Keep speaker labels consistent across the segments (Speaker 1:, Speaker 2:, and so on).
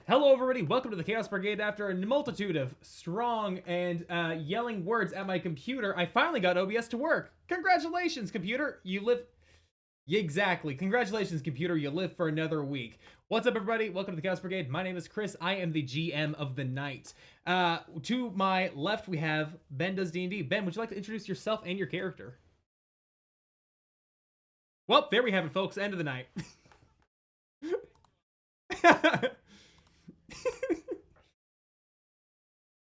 Speaker 1: Hello, everybody. Welcome to the Chaos Brigade. After a multitude of strong and yelling words at my computer, I finally got OBS to work. Congratulations, computer. You live... Exactly. Congratulations, computer. You live for another week. What's up, everybody? Welcome to the Chaos Brigade. My name is Chris. I am the GM of the night. To my left, we have Ben Does D&D. Ben, would you like to introduce yourself and your character? Well, there we have it, folks. End of the night.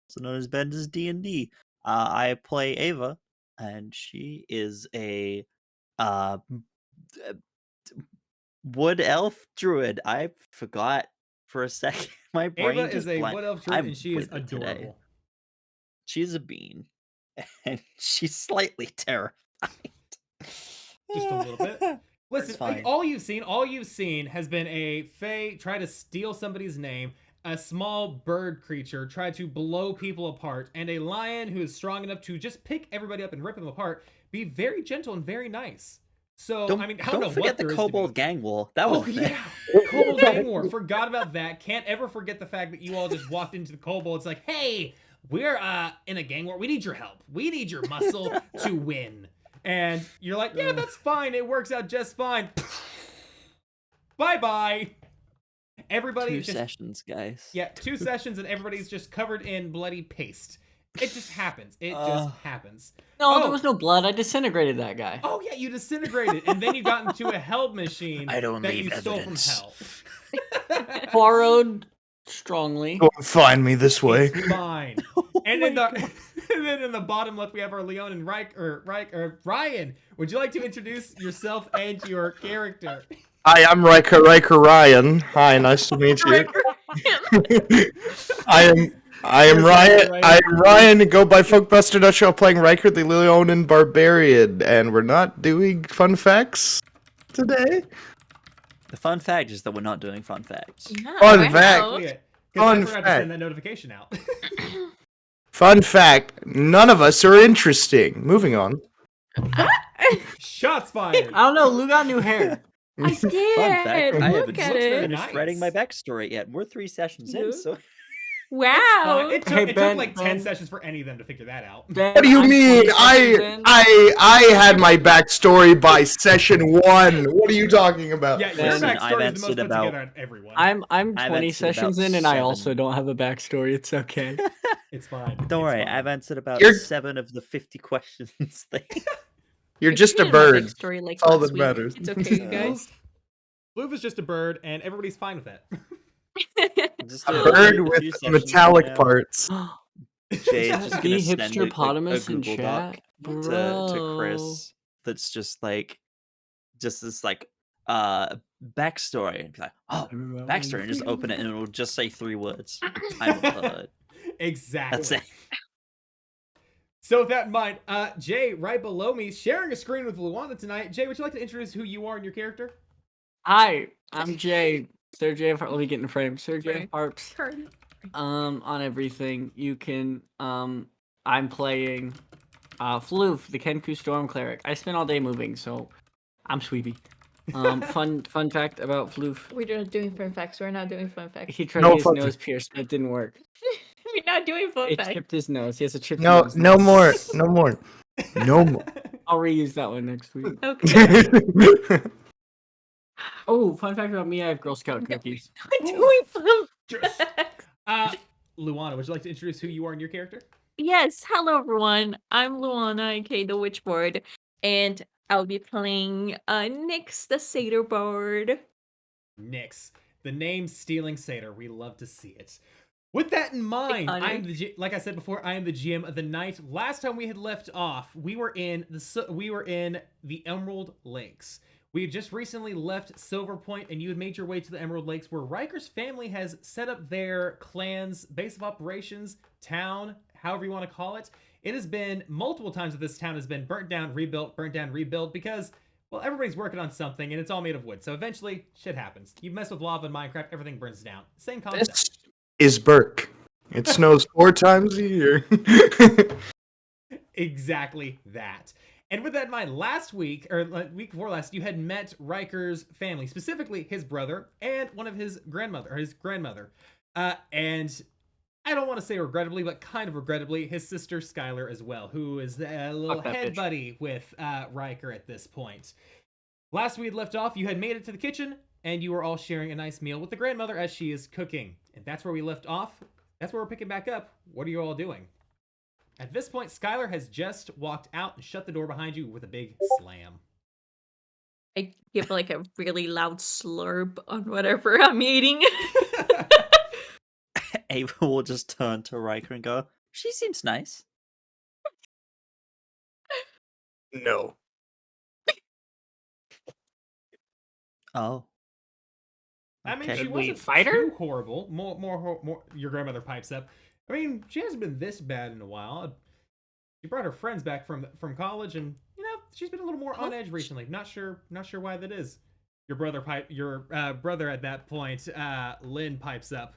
Speaker 2: Also known as Ben's D&D. I play Ava, and she is a uh, wood elf druid. I forgot for a second. My brain
Speaker 1: Ava
Speaker 2: just
Speaker 1: is a
Speaker 2: blanked.
Speaker 1: wood elf druid,
Speaker 2: I'm
Speaker 1: and she is
Speaker 2: with it today.
Speaker 1: adorable.
Speaker 2: She's a bean, and she's slightly terrified.
Speaker 1: Just a little bit. Listen,
Speaker 2: fine.
Speaker 1: all you've seen has been a fae try to steal somebody's name, a small bird creature try to blow people apart, and a lion who is strong enough to just pick everybody up and rip them apart, be very gentle and very nice. So, I mean, I don't know
Speaker 2: forget
Speaker 1: what
Speaker 2: the
Speaker 1: there is to
Speaker 2: kobold
Speaker 1: be.
Speaker 2: gang war. That was
Speaker 1: yeah, kobold gang war. Forgot about that. Can't ever forget the fact that you all just walked into the kobold. It's like, hey, we're in a gang war. We need your help. We need your muscle to win. And you're like, yeah, that's fine. It works out just fine. Bye-bye. Everybody
Speaker 2: Two sessions, guys.
Speaker 1: Yeah, 2 sessions and everybody's just covered in bloody paste. It just happens. It just happens.
Speaker 3: No, there was no blood. I disintegrated that guy.
Speaker 1: Oh, yeah, you disintegrated. And then you got into a hell machine
Speaker 2: I don't
Speaker 1: that
Speaker 2: leave
Speaker 1: you stole from
Speaker 2: evidence.
Speaker 1: hell.
Speaker 3: Borrowed strongly.
Speaker 4: Go and find me this way.
Speaker 1: It's fine. And then in the bottom left, we have our Leon and Ryan. Would you like to introduce yourself and your character?
Speaker 4: Hi, I'm Riker Ryan. Hi, nice to meet you. I am Ryan. I am Ryan. Go by Funkbuster Nutshell, playing Riker the Leonin Barbarian, and we're not doing fun facts today.
Speaker 2: The fun fact is that we're not doing fun facts.
Speaker 5: No,
Speaker 4: Fun
Speaker 5: wow.
Speaker 4: fact.
Speaker 1: I forgot to send that notification out.
Speaker 4: Fun fact: none of us are interesting. Moving on.
Speaker 1: Shots fired.
Speaker 3: I don't know. Lou got new hair.
Speaker 5: I did.
Speaker 2: Fun fact, I
Speaker 5: Look
Speaker 2: haven't
Speaker 5: at it.
Speaker 2: finished
Speaker 1: Nice.
Speaker 2: writing my backstory yet. We're 3 sessions in, so
Speaker 5: Wow.
Speaker 1: It took,
Speaker 3: Hey,
Speaker 1: it took
Speaker 3: Ben,
Speaker 1: like 10
Speaker 3: Ben.
Speaker 1: sessions for any of them to figure that out.
Speaker 3: Ben,
Speaker 4: What do you
Speaker 3: I'm
Speaker 4: mean?
Speaker 3: 20 seconds in.
Speaker 4: I had my backstory by session 1. What are you talking about?
Speaker 1: Yeah, your
Speaker 3: Ben,
Speaker 2: I've
Speaker 1: backstory is the most
Speaker 2: answered
Speaker 1: put
Speaker 2: about-
Speaker 1: together out of everyone.
Speaker 3: I'm
Speaker 2: I've
Speaker 3: 20
Speaker 2: answered
Speaker 3: sessions
Speaker 2: about
Speaker 3: in, and I
Speaker 2: 7.
Speaker 3: also don't have a backstory. It's okay.
Speaker 1: It's fine.
Speaker 2: Don't worry.
Speaker 1: It's fine.
Speaker 2: I've answered about
Speaker 4: You're-
Speaker 2: 7 of the 50 questions.
Speaker 4: You're just a bird.
Speaker 5: Story like
Speaker 4: all
Speaker 5: last
Speaker 4: that
Speaker 5: week.
Speaker 4: matters.
Speaker 5: It's okay, you guys.
Speaker 1: Bloof is just a bird, and everybody's fine with that.
Speaker 2: Just
Speaker 4: A
Speaker 2: a
Speaker 4: bird
Speaker 2: few
Speaker 4: with
Speaker 2: sessions
Speaker 4: metallic
Speaker 2: now.
Speaker 4: parts.
Speaker 2: Jay's just
Speaker 3: The
Speaker 2: gonna send a
Speaker 3: hipsterpotamus in
Speaker 2: Google
Speaker 3: chat,
Speaker 2: Doc
Speaker 3: bro.
Speaker 2: to Chris that's just this backstory, and be like, oh, backstory, and just open it and it'll just say 3 words. I'm a bird.
Speaker 1: Exactly.
Speaker 2: That's it.
Speaker 1: So with that in mind, Jay, right below me, sharing a screen with Luana tonight. Jay, would you like to introduce who you are and your character?
Speaker 3: Hi, I'm Jay. Sir Jay. Let me get in frame. Sir Jay
Speaker 5: Frame.
Speaker 3: Harps.
Speaker 5: Turn.
Speaker 3: On everything you can. I'm playing Floof, the Kenku Storm Cleric. I spent all day moving, so I'm sweepy. Fun fact about Floof.
Speaker 5: We're not doing fun facts. We're not doing fun facts.
Speaker 3: He tried
Speaker 4: No
Speaker 3: to get his
Speaker 4: fun
Speaker 3: nose pierced, but it didn't work.
Speaker 5: We're not doing fun
Speaker 3: It
Speaker 5: facts.
Speaker 3: chipped his nose. He has a chipped
Speaker 4: No,
Speaker 3: nose.
Speaker 4: no
Speaker 3: now.
Speaker 4: more. No more. No more.
Speaker 3: I'll reuse that one next week.
Speaker 5: Okay.
Speaker 3: Oh, fun fact about me: I have Girl Scout cookies.
Speaker 5: We're doing fun
Speaker 1: Just-
Speaker 5: facts.
Speaker 1: Luana, would you like to introduce who you are and your character?
Speaker 5: Yes, hello everyone. I'm Luana, aka the Witchboard, and I'll be playing Nyx the Satyr Bard.
Speaker 1: Nyx, the name stealing satyr. We love to see it. With that in mind,
Speaker 5: honor.
Speaker 1: like I said before, I am the GM of the night. Last time we had left off, we were in the Emerald Lakes. We had just recently left Silver Point, and you had made your way to the Emerald Lakes, where Riker's family has set up their clan's base of operations, town, however you want to call it. It has been multiple times that this town has been burnt down, rebuilt, because, well, everybody's working on something, and it's all made of wood. So eventually, shit happens. You mess with lava in Minecraft, everything burns down. Same concept.
Speaker 4: This is Burke. It snows 4 times a year.
Speaker 1: Exactly that. And with that in mind, last week, or week before last, you had met Riker's family, specifically his brother and one of his grandmother. And I don't want to say regrettably, but kind of regrettably, his sister Skylar as well, who is a little
Speaker 3: that
Speaker 1: head
Speaker 3: bitch.
Speaker 1: buddy with Riker at this point. Last we had left off, you had made it to the kitchen, and you were all sharing a nice meal with the grandmother as she is cooking. And that's where we left off. That's where we're picking back up. What are you all doing? At this point, Skylar has just walked out and shut the door behind you with a big slam.
Speaker 5: I give like a really loud slurp on whatever I'm eating.
Speaker 2: Ava will just turn to Riker and go, "She seems nice."
Speaker 4: No.
Speaker 2: Oh.
Speaker 1: I mean,
Speaker 2: Okay.
Speaker 1: she
Speaker 3: Should we
Speaker 1: wasn't
Speaker 3: fight her?
Speaker 1: too horrible. More. Your grandmother pipes up. I mean, she hasn't been this bad in a while. She brought her friends back from college, and she's been a little more on edge recently. Not sure why that is. Your brother at that point, Lynn pipes up.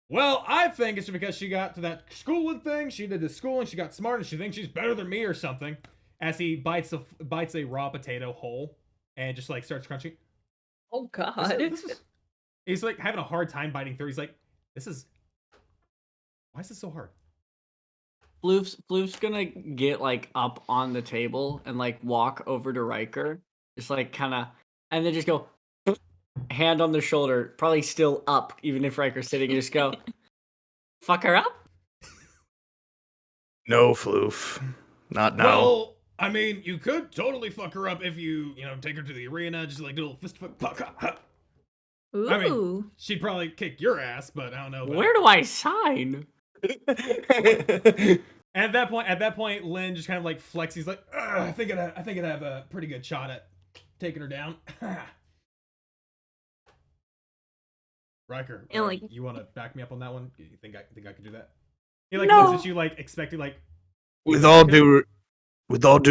Speaker 1: Well, I think it's because she got to that schooling thing. She did the schooling, she got smart, and she thinks she's better than me or something. As he bites a raw potato whole and just like starts crunching.
Speaker 5: Oh God.
Speaker 1: He's like having a hard time biting through. He's like, why is this so hard?
Speaker 3: Floof's gonna get like up on the table and like walk over to Riker, just like kind of, and then just go hand on the shoulder, probably still up, even if Riker's sitting, and just go fuck her up.
Speaker 4: No, Floof. Not now.
Speaker 1: Well, I mean, you could totally fuck her up if you take her to the arena, just like do a little fist fuck.
Speaker 5: Ooh.
Speaker 1: I mean, she'd probably kick your ass, but I don't know.
Speaker 3: Where do I sign?
Speaker 1: At that point, Lynn just kind of like flexes. He's like, I think I'd have a pretty good shot at taking her down. Riker,
Speaker 5: And, like-
Speaker 1: you want to back me up on that one? You think I could do that? He like
Speaker 5: No.
Speaker 1: looks at you like expecting like.
Speaker 4: With all due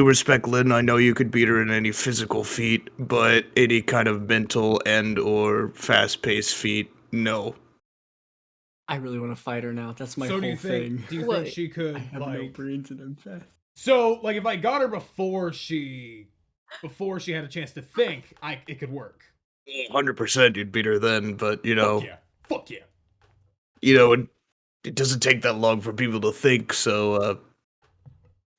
Speaker 4: respect, Lynn, I know you could beat her in any physical feat, but any kind of mental and/or fast-paced feat, no.
Speaker 3: I really want to fight her now. That's my
Speaker 1: So
Speaker 3: whole
Speaker 1: do you
Speaker 3: thing.
Speaker 1: think
Speaker 5: What?
Speaker 1: she could
Speaker 3: I have no
Speaker 1: like?
Speaker 3: brains and I'm fast.
Speaker 1: So like if I got her before she had a chance to think, it could work.
Speaker 4: 100% you'd beat her then, but
Speaker 1: Fuck yeah.
Speaker 4: It doesn't take that long for people to think, so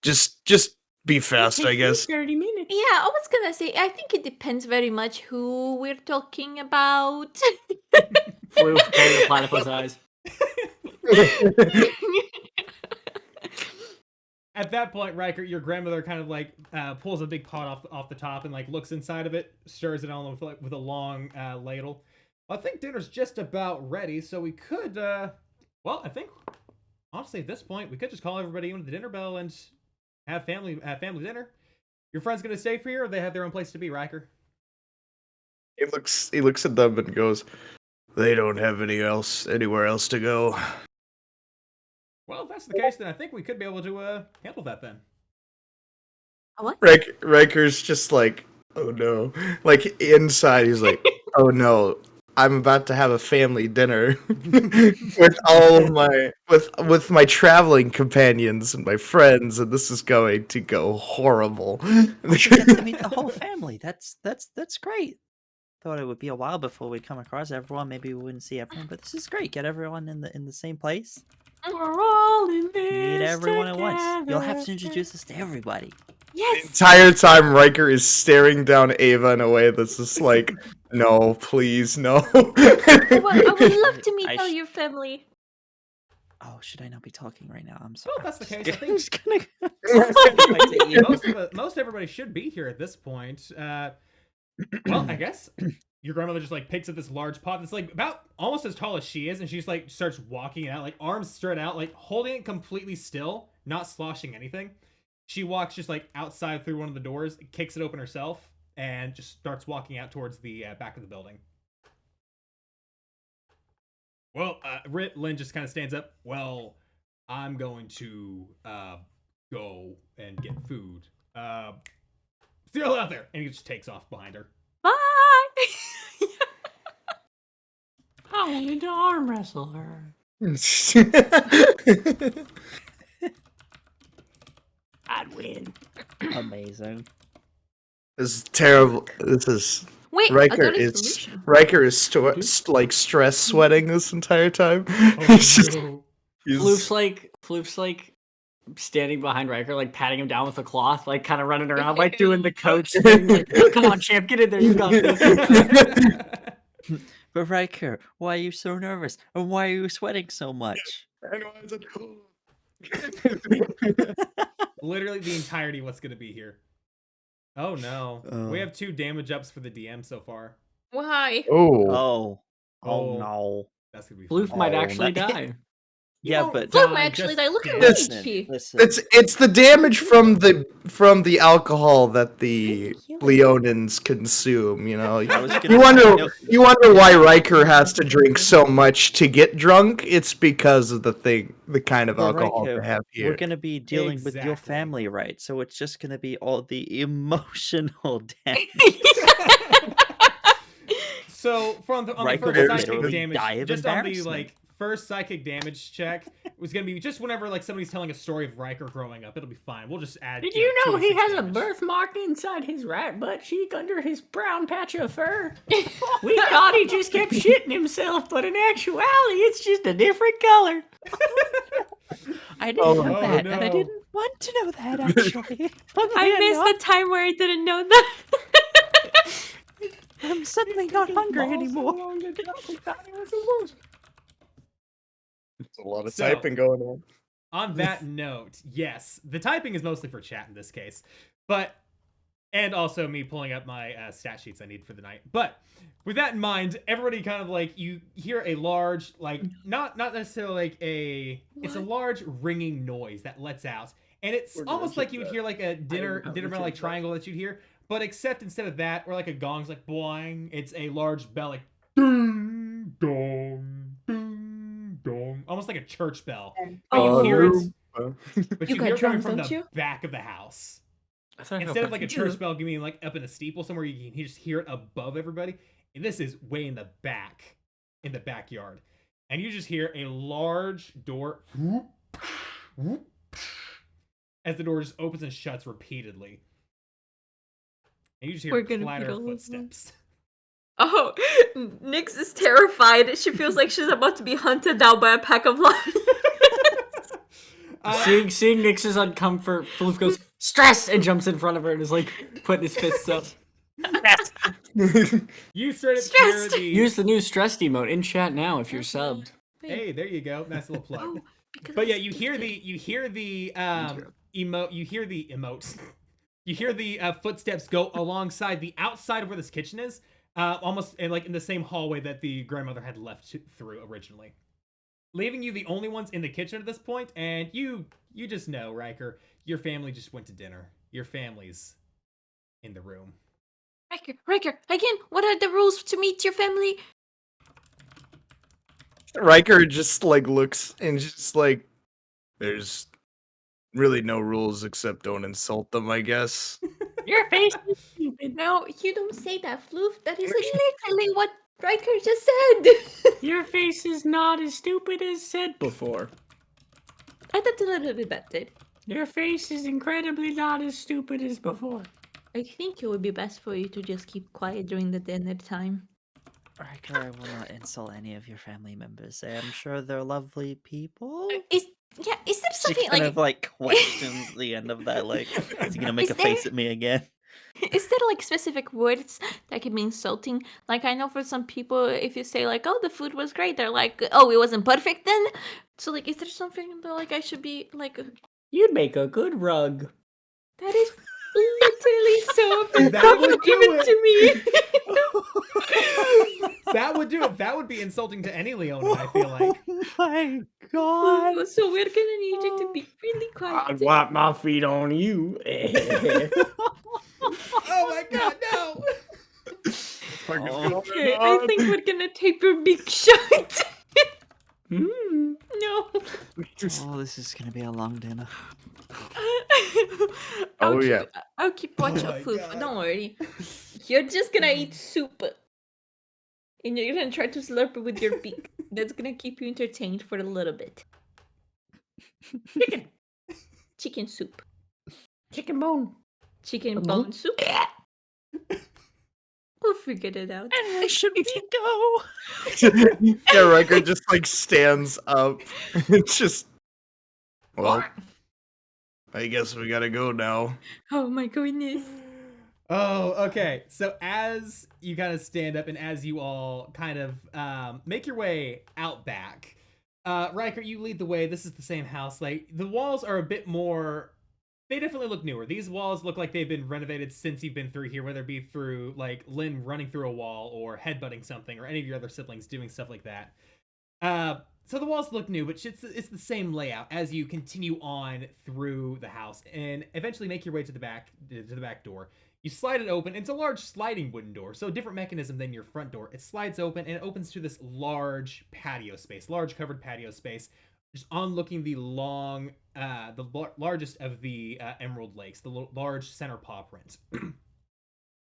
Speaker 4: just be fast, I guess.
Speaker 3: 30 minutes.
Speaker 5: Yeah, I was gonna say, I think it depends very much who we're talking about.
Speaker 3: Floof carrying the platypus eyes.
Speaker 1: At that point, Riker, your grandmother kind of like pulls a big pot off the top and like looks inside of it, stirs it on with a long ladle. I think dinner's just about ready, so we could. I think honestly at this point we could just call everybody in to the dinner bell and have family dinner. Your friends gonna stay for you, or they have their own place to be, Riker?
Speaker 4: He looks at them and goes, "They don't have anywhere else to go."
Speaker 1: Well, if that's the case, then I think we could be able to handle that then.
Speaker 5: What?
Speaker 4: Riker's just like, "Oh no!" Like inside, he's like, "Oh no! I'm about to have a family dinner with all of with my traveling companions and my friends, and this is going to go horrible."
Speaker 2: We get to meet the whole family. That's great. Thought it would be a while before we come across everyone. Maybe we wouldn't see everyone, but this is great. Get everyone in the same place.
Speaker 3: We're all in this
Speaker 2: Meet everyone at once. You'll have to
Speaker 3: together.
Speaker 2: introduce us to everybody.
Speaker 4: The
Speaker 5: Yes.
Speaker 4: entire time, Riker is staring down Ava in a way that's just like, "No, please, no."
Speaker 5: I would love to meet
Speaker 2: I
Speaker 5: all
Speaker 2: sh-
Speaker 5: your family.
Speaker 2: Oh, should I not be talking right now? I'm sorry.
Speaker 1: Well, if that's the case, I
Speaker 2: I'm
Speaker 1: think
Speaker 2: just gonna.
Speaker 1: most everybody should be here at this point. Well, I guess your grandmother just like picks up this large pot that's like about almost as tall as she is, and she's like starts walking it out, like arms spread out, like holding it completely still, not sloshing anything. She walks just like outside through one of the doors, kicks it open herself, and just starts walking out towards the back of the building. Well, Lynn just kind of stands up. Well, I'm going to go and get food. See you all out there. And he just takes off behind her.
Speaker 5: Bye.
Speaker 3: I wanted to arm wrestle her. I'd win.
Speaker 2: Amazing.
Speaker 4: This is terrible. This is
Speaker 5: Wait, I
Speaker 4: Riker
Speaker 5: got a
Speaker 4: is
Speaker 5: solution.
Speaker 4: like stress sweating this entire time.
Speaker 1: Oh,
Speaker 4: He's just-
Speaker 1: no.
Speaker 3: Floof's like standing behind Riker, like patting him down with a cloth, like kind of running around, like doing the coach thing. Like, come on, champ, get in there. You got this.
Speaker 2: But Riker, why are you so nervous? And why are you sweating so much?
Speaker 1: Literally the entirety of what's going to be here. Oh no. We have 2 damage ups for the DM so far.
Speaker 5: Why?
Speaker 4: Oh,
Speaker 1: Oh.
Speaker 2: No.
Speaker 1: That's going to be
Speaker 3: Floof
Speaker 1: fun.
Speaker 3: might
Speaker 2: Oh,
Speaker 3: actually
Speaker 2: not-
Speaker 3: die.
Speaker 1: You
Speaker 2: Yeah,
Speaker 1: won't
Speaker 2: but
Speaker 5: Floof
Speaker 1: die,
Speaker 5: might actually
Speaker 1: just
Speaker 5: die. Look at
Speaker 1: damage.
Speaker 5: my
Speaker 2: Listen,
Speaker 5: HP.
Speaker 2: listen.
Speaker 4: it's the damage from the alcohol that the
Speaker 2: Healing.
Speaker 4: Leonins consume. You know,
Speaker 2: I was
Speaker 4: you
Speaker 2: gonna
Speaker 4: wonder
Speaker 2: say, no-
Speaker 4: you wonder why Riker has to drink so much to get drunk. It's because of the kind of
Speaker 2: But
Speaker 4: alcohol
Speaker 2: Riker,
Speaker 4: they have
Speaker 2: we're
Speaker 4: here.
Speaker 2: gonna be dealing with your
Speaker 1: Exactly.
Speaker 2: family, right? So it's just gonna be all the emotional damage.
Speaker 1: So on the
Speaker 2: Riker
Speaker 1: first
Speaker 4: will
Speaker 1: psychic
Speaker 2: literally
Speaker 1: damage,
Speaker 2: die of
Speaker 1: just on the
Speaker 2: embarrassment.
Speaker 1: first psychic damage check, it was gonna be just whenever somebody's telling a story of Riker growing up. It'll be fine. We'll just add.
Speaker 3: Did you know he
Speaker 1: 2d6
Speaker 3: has a
Speaker 1: damage.
Speaker 3: birthmark inside his right butt cheek under his brown patch of fur? We thought he just kept shitting himself, but in actuality, it's just a different color.
Speaker 2: I didn't know
Speaker 1: Oh,
Speaker 2: that, and I
Speaker 1: no.
Speaker 2: didn't want to know that actually.
Speaker 5: I missed the time where I didn't know that.
Speaker 2: I'm suddenly not hungry anymore.
Speaker 4: It's a lot of
Speaker 1: So-
Speaker 4: typing going on.
Speaker 1: On that note, yes, the typing is mostly for chat in this case, and also me pulling up my stat sheets I need for the night. But with that in mind, everybody kind of you hear a large, not necessarily it's a large ringing noise that lets out, and it's
Speaker 3: We're gonna
Speaker 1: almost
Speaker 3: keep
Speaker 1: like you would
Speaker 3: that.
Speaker 1: hear a dinner
Speaker 3: I
Speaker 1: bell
Speaker 3: keep that.
Speaker 1: triangle that you'd hear, but except instead of that, or a gong's boing, it's a large bell ding dong ding dong, almost like a church bell. But you hear it. But
Speaker 5: You
Speaker 1: you
Speaker 5: got
Speaker 1: hear it coming
Speaker 5: drunk,
Speaker 1: from
Speaker 5: don't
Speaker 1: the
Speaker 5: you?
Speaker 1: back of the house.
Speaker 3: I
Speaker 1: Instead of a
Speaker 5: You
Speaker 1: church
Speaker 5: do.
Speaker 1: bell giving up in a steeple somewhere, you can just hear it above everybody. And this is way in the back, in the backyard. And you just hear a large door as the door just opens and shuts repeatedly. And you just
Speaker 5: We're
Speaker 1: hear
Speaker 5: gonna
Speaker 1: clatter
Speaker 5: beat
Speaker 1: of
Speaker 5: all of them.
Speaker 1: footsteps.
Speaker 5: Oh, Nyx is terrified. She feels like she's about to be hunted down by a pack of lions.
Speaker 3: Seeing Nyx's uncomfort, Floof goes, stress, and jumps in front of her and is putting his fists up.
Speaker 1: You straight up hear
Speaker 5: Stressed.
Speaker 1: the...
Speaker 3: Use the new stressed emote in chat now if you're subbed.
Speaker 1: Hey, there you go. Nice little plug.
Speaker 5: Oh, because
Speaker 1: But
Speaker 5: I
Speaker 1: yeah, you hear
Speaker 5: skipped
Speaker 1: the
Speaker 5: it.
Speaker 1: emote. You hear the emotes. You hear the footsteps go alongside the outside of where this kitchen is, almost in the same hallway that the grandmother had left through originally, leaving you the only ones in the kitchen at this point. And you just know, Riker, your family just went to dinner. Your family's in the room.
Speaker 5: Riker, again, what are the rules to meet your family?
Speaker 4: Riker just looks and just there's really no rules except don't insult them, I guess.
Speaker 3: Your face is stupid.
Speaker 5: No, you don't say that, Floof. That is literally what Riker just said.
Speaker 3: Your face is not as stupid as said before.
Speaker 5: I thought a little bit better.
Speaker 3: Your face is incredibly not as stupid as before.
Speaker 5: I think it would be best for you to just keep quiet during the dinner time.
Speaker 2: Riker, I will not insult any of your family members. I'm sure they're lovely people.
Speaker 5: Is there
Speaker 2: She
Speaker 5: something
Speaker 2: kind of questions the end of that. Is he gonna make
Speaker 5: Is
Speaker 2: a face
Speaker 5: there-
Speaker 2: at me again?
Speaker 5: is there specific words that can be insulting? I know for some people, if you say oh, the food was great, they're oh, it wasn't perfect then. So is there something that I should be
Speaker 3: You'd make a good rug.
Speaker 5: that is literally so offensive.
Speaker 1: That would
Speaker 5: Give
Speaker 1: do
Speaker 5: it to me.
Speaker 1: That would do it. That would be insulting to any Leonin, I feel like.
Speaker 2: Oh my god!
Speaker 5: So we're gonna need you to be really quiet.
Speaker 3: I'd wipe my feet on you.
Speaker 1: Oh my god, no!
Speaker 5: Okay, I think we're gonna tape your beak shut.
Speaker 3: Hmm.
Speaker 5: No.
Speaker 2: Oh, this is gonna be a long dinner.
Speaker 4: Oh, yeah.
Speaker 5: I'll keep watch
Speaker 1: Oh
Speaker 5: of
Speaker 1: my
Speaker 5: food.
Speaker 1: God.
Speaker 5: Don't worry. You're just gonna eat soup. And you're gonna try to slurp it with your beak. That's gonna keep you entertained for a little bit.
Speaker 3: Chicken.
Speaker 5: Chicken soup.
Speaker 3: Chicken bone.
Speaker 5: Chicken
Speaker 3: A
Speaker 5: bone
Speaker 3: bone?
Speaker 5: soup. Oof. figure it out.
Speaker 2: Where should we go?
Speaker 4: Yeah, Riker just like stands up. It's just, well, I guess we gotta go now.
Speaker 5: Oh my goodness.
Speaker 1: Oh, okay. So as you kind of stand up and as you all kind of make your way out back, Riker, you lead the way. This is the same house. Like, the walls are a bit more... They definitely look newer. These walls look like they've been renovated since you've been through here, whether it be through, like, Lynn running through a wall or headbutting something or any of your other siblings doing stuff like that. So the walls look new, but it's the same layout as you continue on through the house and eventually make your way to the back door. You slide it open. It's a large sliding wooden door, so a different mechanism than your front door. It slides open and it opens to this large patio space, large covered patio space, just onlooking the largest of the Emerald Lakes, the large center paw print.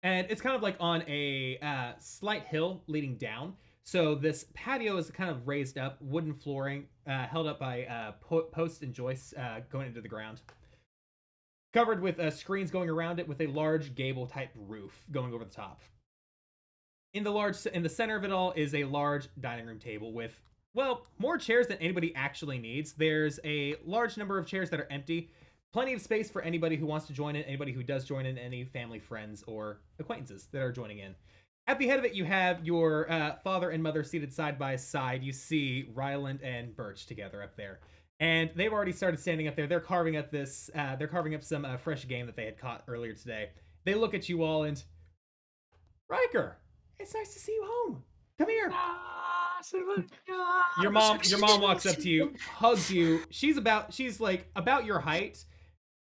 Speaker 1: And it's kind of like on a slight hill leading down. So this patio is kind of raised up, wooden flooring, held up by posts and joists going into the ground. Covered with screens going around it with a large gable-type roof going over the top. In the center of it all is a large dining room table with, well, more chairs than anybody actually needs. There's a large number of chairs that are empty. Plenty of space for anybody who wants to join in, anybody who does join in, any family, friends, or acquaintances that are joining in. At the head of it, you have your father and mother seated side by side. You see Ryland and Birch together up there. And they've already started standing up there. They're carving up some fresh game that they had caught earlier today. They look at you all and, Riker, it's nice to see you home. Come here. Your mom walks up to you, hugs you. She's like about your height.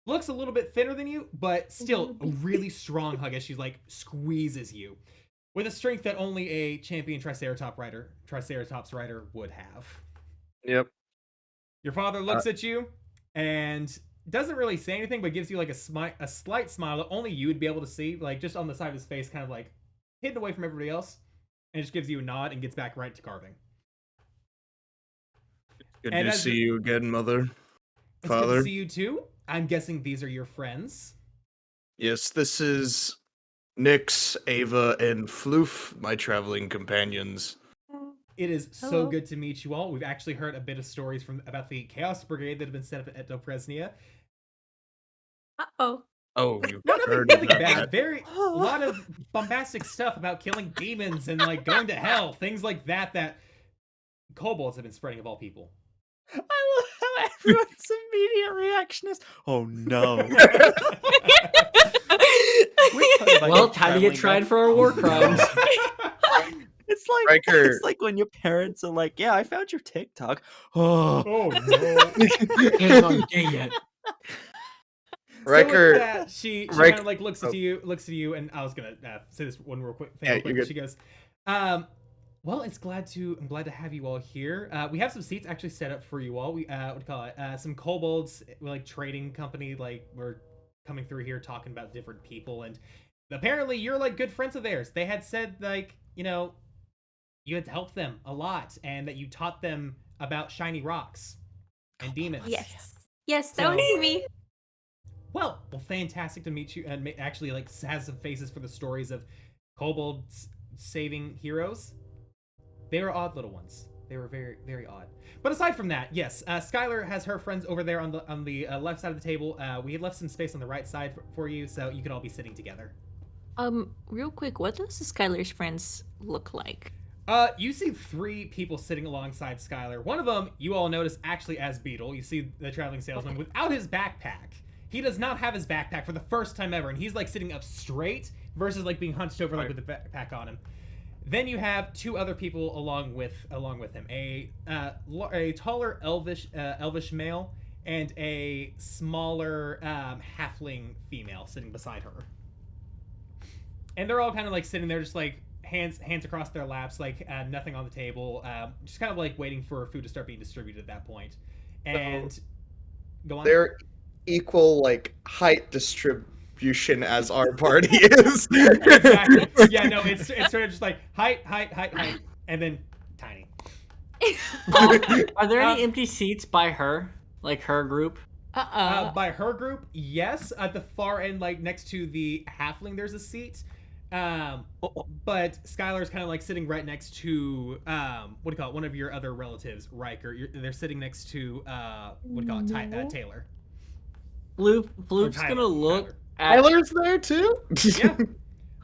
Speaker 1: Looks a little bit thinner than you, but still a really strong hug as she like squeezes you with a strength that only a champion Triceratops rider would have.
Speaker 4: Yep.
Speaker 1: Your father looks at you and doesn't really say anything, but gives you like a slight smile that only you would be able to see, like just on the side of his face, kind of like hidden away from everybody else, and just gives you a nod and gets back right to carving.
Speaker 4: Good to see you again, mother.
Speaker 1: It's
Speaker 4: Father.
Speaker 1: good to see you too. I'm guessing these are your friends.
Speaker 4: Yes, this is Nyx, Ava, and Floof, my traveling companions.
Speaker 1: It is so
Speaker 5: Hello.
Speaker 1: good to meet you all. We've actually heard a bit of stories about the Chaos Brigade that have been set up at Dopresnia.
Speaker 5: Uh-oh.
Speaker 4: Oh, you've
Speaker 1: No,
Speaker 4: heard
Speaker 1: nothing
Speaker 4: about
Speaker 1: bad.
Speaker 4: that.
Speaker 1: A lot of bombastic stuff about killing demons and like going to hell, things like that kobolds have been spreading of all people.
Speaker 2: I love how everyone's immediate reaction is, "Oh no!"
Speaker 3: Well, time to get tried for our war crimes.
Speaker 2: It's like
Speaker 4: Riker.
Speaker 2: it's like when your parents are like, "Yeah, I found your TikTok." Oh,
Speaker 1: Oh no!
Speaker 3: It's not gay yet.
Speaker 4: Riker.
Speaker 1: So with that, she kind
Speaker 4: Riker-
Speaker 1: of like looks at you, and I was gonna say this one real quick thing.
Speaker 4: Yeah,
Speaker 1: Real quick.
Speaker 4: you're good.
Speaker 1: She goes, well, I'm glad to have you all here. We have some seats actually set up for you all. We what do you call it? Some kobolds, like trading company, like we're coming through here talking about different people, and apparently you're like good friends of theirs. They had said like, you know, you had helped them a lot, and that you taught them about shiny rocks and demons.
Speaker 5: Yes, that was me.
Speaker 1: Well, fantastic to meet you, and actually like has some faces for the stories of kobolds saving heroes. They were odd little ones. They were very, very odd. But aside from that, yes, Skylar has her friends over there on the left side of the table. We had left some space on the right side for you, so you could all be sitting together.
Speaker 5: Real quick, what does Skylar's friends look like?
Speaker 1: You see 3 people sitting alongside Skylar. One of them, you all notice actually as Beetle. You see the traveling salesman without his backpack. He does not have his backpack for the first time ever, and he's like sitting up straight versus like being hunched over like with the backpack on him. Then you have 2 other people along with him: a taller elvish male and a smaller halfling female sitting beside her. And they're all kind of like sitting there, just like hands across their laps, like nothing on the table, just kind of like waiting for food to start being distributed at that point. And go on.
Speaker 4: They're equal, like, height distribution as our party is.
Speaker 1: Exactly. Yeah, no, it's sort of just like height, and then tiny.
Speaker 3: Are there any empty seats by her? Like her group?
Speaker 1: By her group, yes. At the far end, like next to the halfling, there's a seat. But Skylar's kind of like sitting right next to what do you call it? One of your other relatives, Riker. They're sitting next to what do you call it?
Speaker 5: No.
Speaker 1: Taylor.
Speaker 3: Floof's
Speaker 1: Tyler,
Speaker 3: gonna look
Speaker 1: Tyler.
Speaker 3: at.
Speaker 4: Tyler's there too.
Speaker 1: Yeah.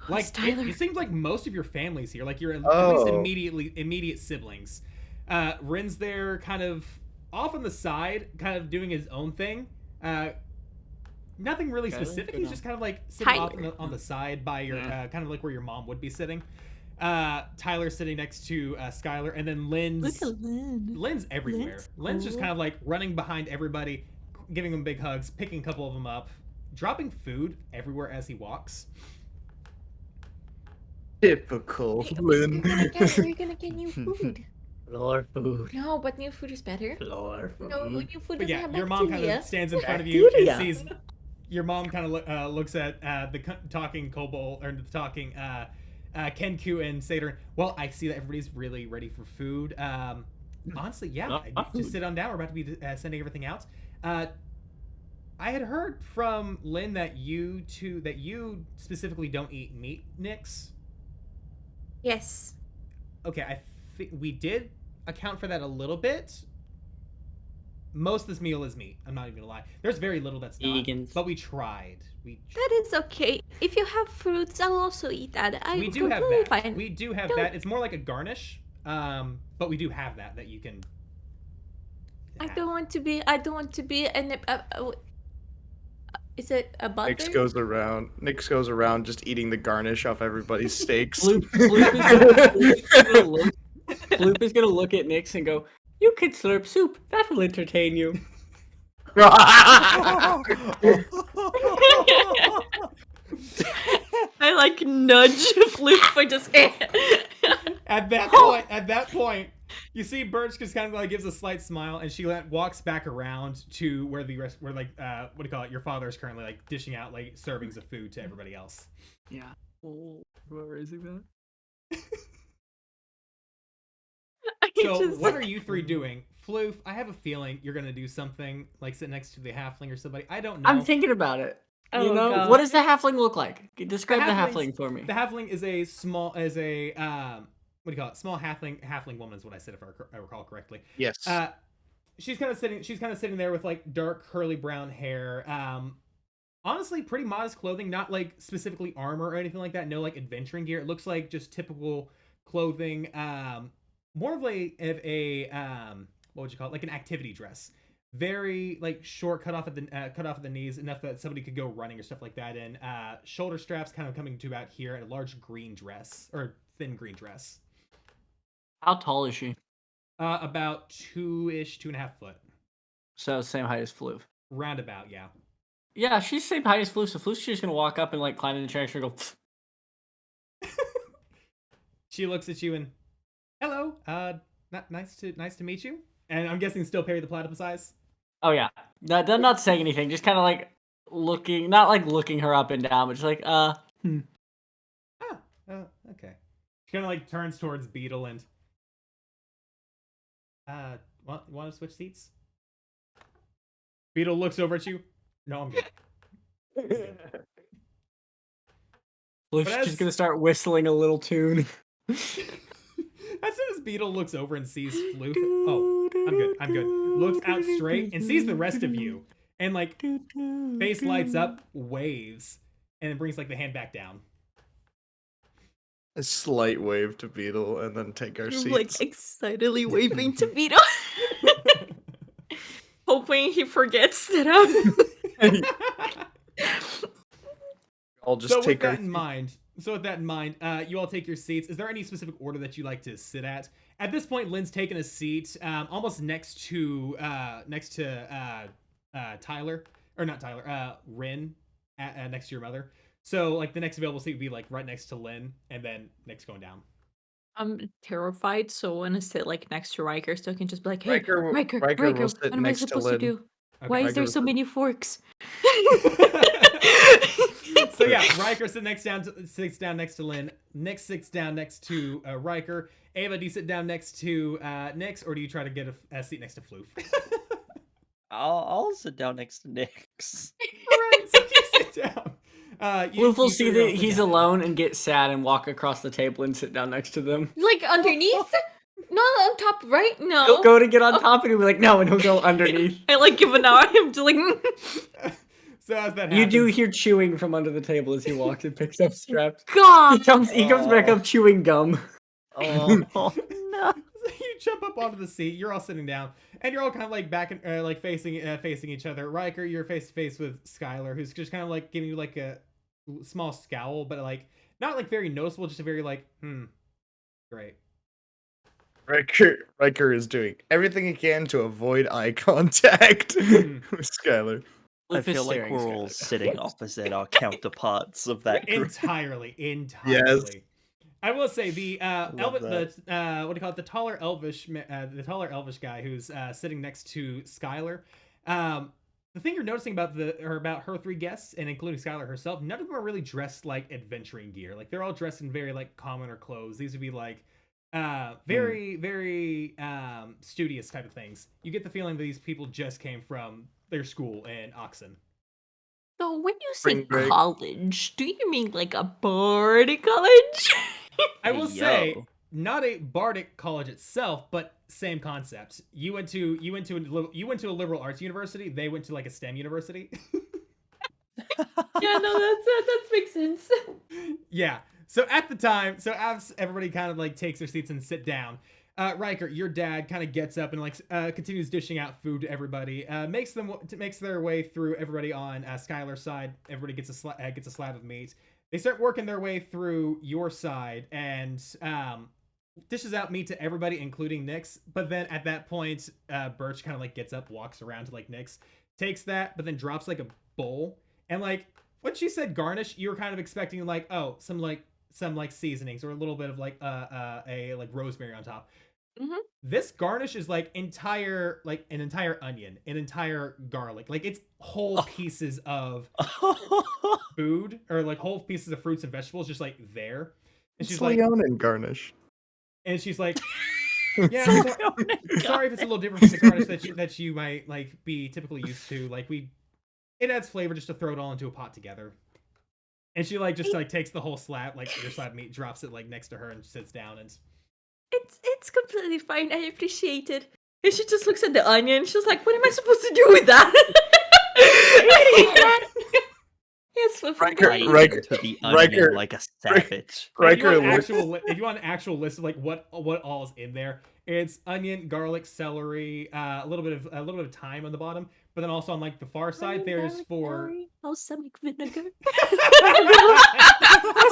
Speaker 1: Like
Speaker 5: Who's Tyler?
Speaker 1: it seems like most of your family's here. Like you're at
Speaker 4: Oh.
Speaker 1: least immediate siblings. Rin's there, kind of off on the side, kind of doing his own thing. Nothing really
Speaker 3: Tyler?
Speaker 1: specific.
Speaker 3: Or
Speaker 1: He's
Speaker 3: no?
Speaker 1: just kind of like sitting off
Speaker 5: Tyler.
Speaker 1: on the side by your
Speaker 3: Yeah.
Speaker 1: kind of like where your mom would be sitting. Tyler's sitting next to Skylar, and then
Speaker 5: Look at Lynn.
Speaker 1: Lynn's everywhere.
Speaker 5: Lynn's
Speaker 1: Lynn's just
Speaker 5: cool.
Speaker 1: kind of like running behind everybody, giving them big hugs, picking a couple of them up, dropping food everywhere as he walks.
Speaker 4: Typical Lynn.
Speaker 5: We're gonna get new food.
Speaker 3: Floor food.
Speaker 5: No, but new food is better.
Speaker 3: Floor food.
Speaker 5: No, new food
Speaker 1: But
Speaker 5: doesn't
Speaker 1: yeah,
Speaker 5: have
Speaker 1: your mom kind
Speaker 5: bacteria.
Speaker 1: of stands in front of you and
Speaker 3: Bacteria.
Speaker 1: sees. Your mom kind of looks at the talking kobold or the talking Kenku and Saturn. Well, I see that everybody's really ready for food. Honestly, yeah, just sit on down. We're about to be sending everything out. I had heard from Lynn that you specifically don't eat meat, Nyx.
Speaker 5: Yes.
Speaker 1: Okay, I think we did account for that a little bit. Most of this meal is meat. I'm not even gonna lie. There's very little that's not.
Speaker 3: Vegans.
Speaker 1: But we tried.
Speaker 5: That is okay. If you have fruits, I'll also eat that.
Speaker 1: We do have
Speaker 5: completely
Speaker 1: that.
Speaker 5: fine.
Speaker 1: We do have
Speaker 5: Don't-
Speaker 1: that. It's more like a garnish. But we do have that you can.
Speaker 5: I
Speaker 1: have.
Speaker 5: don't want to be. Is it a butter?
Speaker 4: Nix goes around just eating the garnish off everybody's steaks.
Speaker 3: Floop is gonna look at Nyx and go, "You can slurp soup. That will entertain you."
Speaker 5: I like nudge Floop. I just.
Speaker 1: At that point, you see Birch just kind of like gives a slight smile, and she walks back around to where what do you call it? Your father is currently like dishing out like servings of food to everybody else.
Speaker 3: Yeah. Oh, whoever is that?
Speaker 1: So what are you three doing? Floof, I have a feeling you're gonna do something like sit next to the halfling or somebody. I don't know.
Speaker 3: I'm thinking about it.
Speaker 5: Oh,
Speaker 3: You know,
Speaker 5: God.
Speaker 3: what does the halfling look like? Describe the
Speaker 1: halfling's-
Speaker 3: halfling for me.
Speaker 1: The halfling is a small what do you call it? Small halfling woman is what I said if I recall correctly.
Speaker 4: Yes.
Speaker 1: She's kind of sitting there with like dark curly brown hair. Honestly, pretty modest clothing, not like specifically armor or anything like that. No like adventuring gear. It looks like just typical clothing. More of a what would you call it? Like an activity dress. Very like short, cut off at the knees, enough that somebody could go running or stuff like that. And shoulder straps kind of coming to about here, and a large green dress or thin green dress.
Speaker 3: How tall is she?
Speaker 1: About 2.5 foot.
Speaker 3: So same height as Floof.
Speaker 1: Roundabout, yeah.
Speaker 3: Yeah, she's same height as Floof, so Floof's just gonna walk up and like climb in the chair and she'll go. Pfft.
Speaker 1: She looks at you and, hello, nice to meet you. And I'm guessing still Perry the Platypus eyes.
Speaker 3: Oh yeah, not saying anything, just kind of like looking, not like looking her up and down, but just like
Speaker 1: Okay. She kind of like turns towards Beetle and, want to switch seats? Beetle looks over at you. No, I'm good.
Speaker 3: Floof's
Speaker 1: But as-
Speaker 3: just gonna start whistling a little tune.
Speaker 1: As soon as Beetle looks over and sees Floof, oh, I'm good. Looks out straight and sees the rest of you. And like, face lights up, waves, and then brings like the hand back down.
Speaker 4: A slight wave to Beetle and then take our
Speaker 5: I'm
Speaker 4: seats.
Speaker 5: like excitedly waving to Vito, hoping he forgets that I'm.
Speaker 4: I'll just
Speaker 1: So with
Speaker 4: take our
Speaker 1: that in mind, you all take your seats. Is there any specific order that you like to sit at? At this point, Lynn's taken a seat, almost next to Tyler, or not Tyler, Rin, next to your mother. So like the next available seat would be like right next to Lynn, and then next going down.
Speaker 5: I'm terrified, so I want to sit like next to Riker, so I can just be like, "Hey,
Speaker 4: Riker will sit
Speaker 5: what am I
Speaker 4: next to
Speaker 5: supposed to
Speaker 4: Lynn.
Speaker 5: do? Why is
Speaker 4: Riker
Speaker 5: there
Speaker 4: will
Speaker 5: so
Speaker 4: sit-
Speaker 5: many forks?"
Speaker 1: So yeah, Riker sits down next to Lynn. Nick sits down next to Riker. Ava, do you sit down next to Nix, or do you try to get a seat next to Floof?
Speaker 2: I'll sit down next to Nyx.
Speaker 1: All right, so you sit down.
Speaker 3: Floof will
Speaker 1: you
Speaker 3: see
Speaker 1: three are
Speaker 3: that
Speaker 1: all sitting
Speaker 3: he's
Speaker 1: down.
Speaker 3: alone and get sad and walk across the table and sit down next to them.
Speaker 5: Like underneath? Not on top, right? No.
Speaker 3: He'll go to get on top and he'll be like, no, and he'll go underneath.
Speaker 5: I like give an hour. I'm just like.
Speaker 1: So as that
Speaker 3: You
Speaker 1: happens,
Speaker 3: do hear chewing from under the table as he walks and picks up straps.
Speaker 5: God.
Speaker 3: He comes back up chewing gum.
Speaker 2: Oh no!
Speaker 1: you jump up onto the seat. You're all sitting down, and you're all kind of like back and like facing each other. Riker, you're face to face with Skylar, who's just kind of like giving you like a small scowl, but like not like very noticeable, just a very like, great.
Speaker 4: Riker is doing everything he can to avoid eye contact with Skylar.
Speaker 2: I
Speaker 3: Floof is
Speaker 2: feel like
Speaker 3: staring
Speaker 2: we're
Speaker 3: at
Speaker 2: all
Speaker 3: Skylar.
Speaker 2: sitting opposite our counterparts of that group.
Speaker 1: Entirely.
Speaker 4: Yes.
Speaker 1: I will say the
Speaker 2: Love
Speaker 1: what do you call it? The taller elvish guy who's sitting next to Skylar. The thing you're noticing about about her three guests, and including Skylar herself, none of them are really dressed like adventuring gear. Like they're all dressed in very like commoner clothes. These would be like very studious type of things. You get the feeling that these people just came from their school in Oxen.
Speaker 5: So when you say
Speaker 4: Spring break.
Speaker 5: college, do you mean like a bardic college?
Speaker 1: I will
Speaker 2: Hey,
Speaker 1: say,
Speaker 2: yo.
Speaker 1: not a bardic college itself, but same concept. You went to a liberal arts university. They went to like a STEM university.
Speaker 5: Yeah, no, that makes sense.
Speaker 1: Yeah. So at the time, as everybody kind of like takes their seats and sit down, Riker, your dad, kind of gets up and like continues dishing out food to everybody. Makes their way through everybody on Skylar's side. Everybody gets a slab of meat. They start working their way through your side and dishes out meat to everybody, including Nyx. But then at that point, Birch kind of like gets up, walks around to like Nyx, takes that, but then drops like a bowl. And like when she said garnish, you were kind of expecting like, oh, some seasonings or a little bit of like a like rosemary on top.
Speaker 5: Mhm.
Speaker 1: This garnish is like an entire onion, an entire garlic. Like it's whole pieces of food or like whole pieces of fruits and vegetables just like there. And she's like,
Speaker 4: Leon garnish.
Speaker 1: and she's like, yeah, sorry if it's a little different from the garnish that you might like be typically used to. Like it adds flavor just to throw it all into a pot together. And she like just like takes the whole slab, like your slab of meat, drops it like next to her and sits down and
Speaker 5: It's completely fine. I appreciate it. And she just looks at the onion. She's like, "What am I supposed to do with that?" Yes,
Speaker 4: Riker-
Speaker 2: To the onion
Speaker 4: Riker-
Speaker 2: like a savage.
Speaker 4: Riker
Speaker 1: if you want an actual list of like what all is in there, it's onion, garlic, celery, a little bit of thyme on the bottom, but then also on like the far side there's for
Speaker 5: balsamic vinegar.
Speaker 4: That's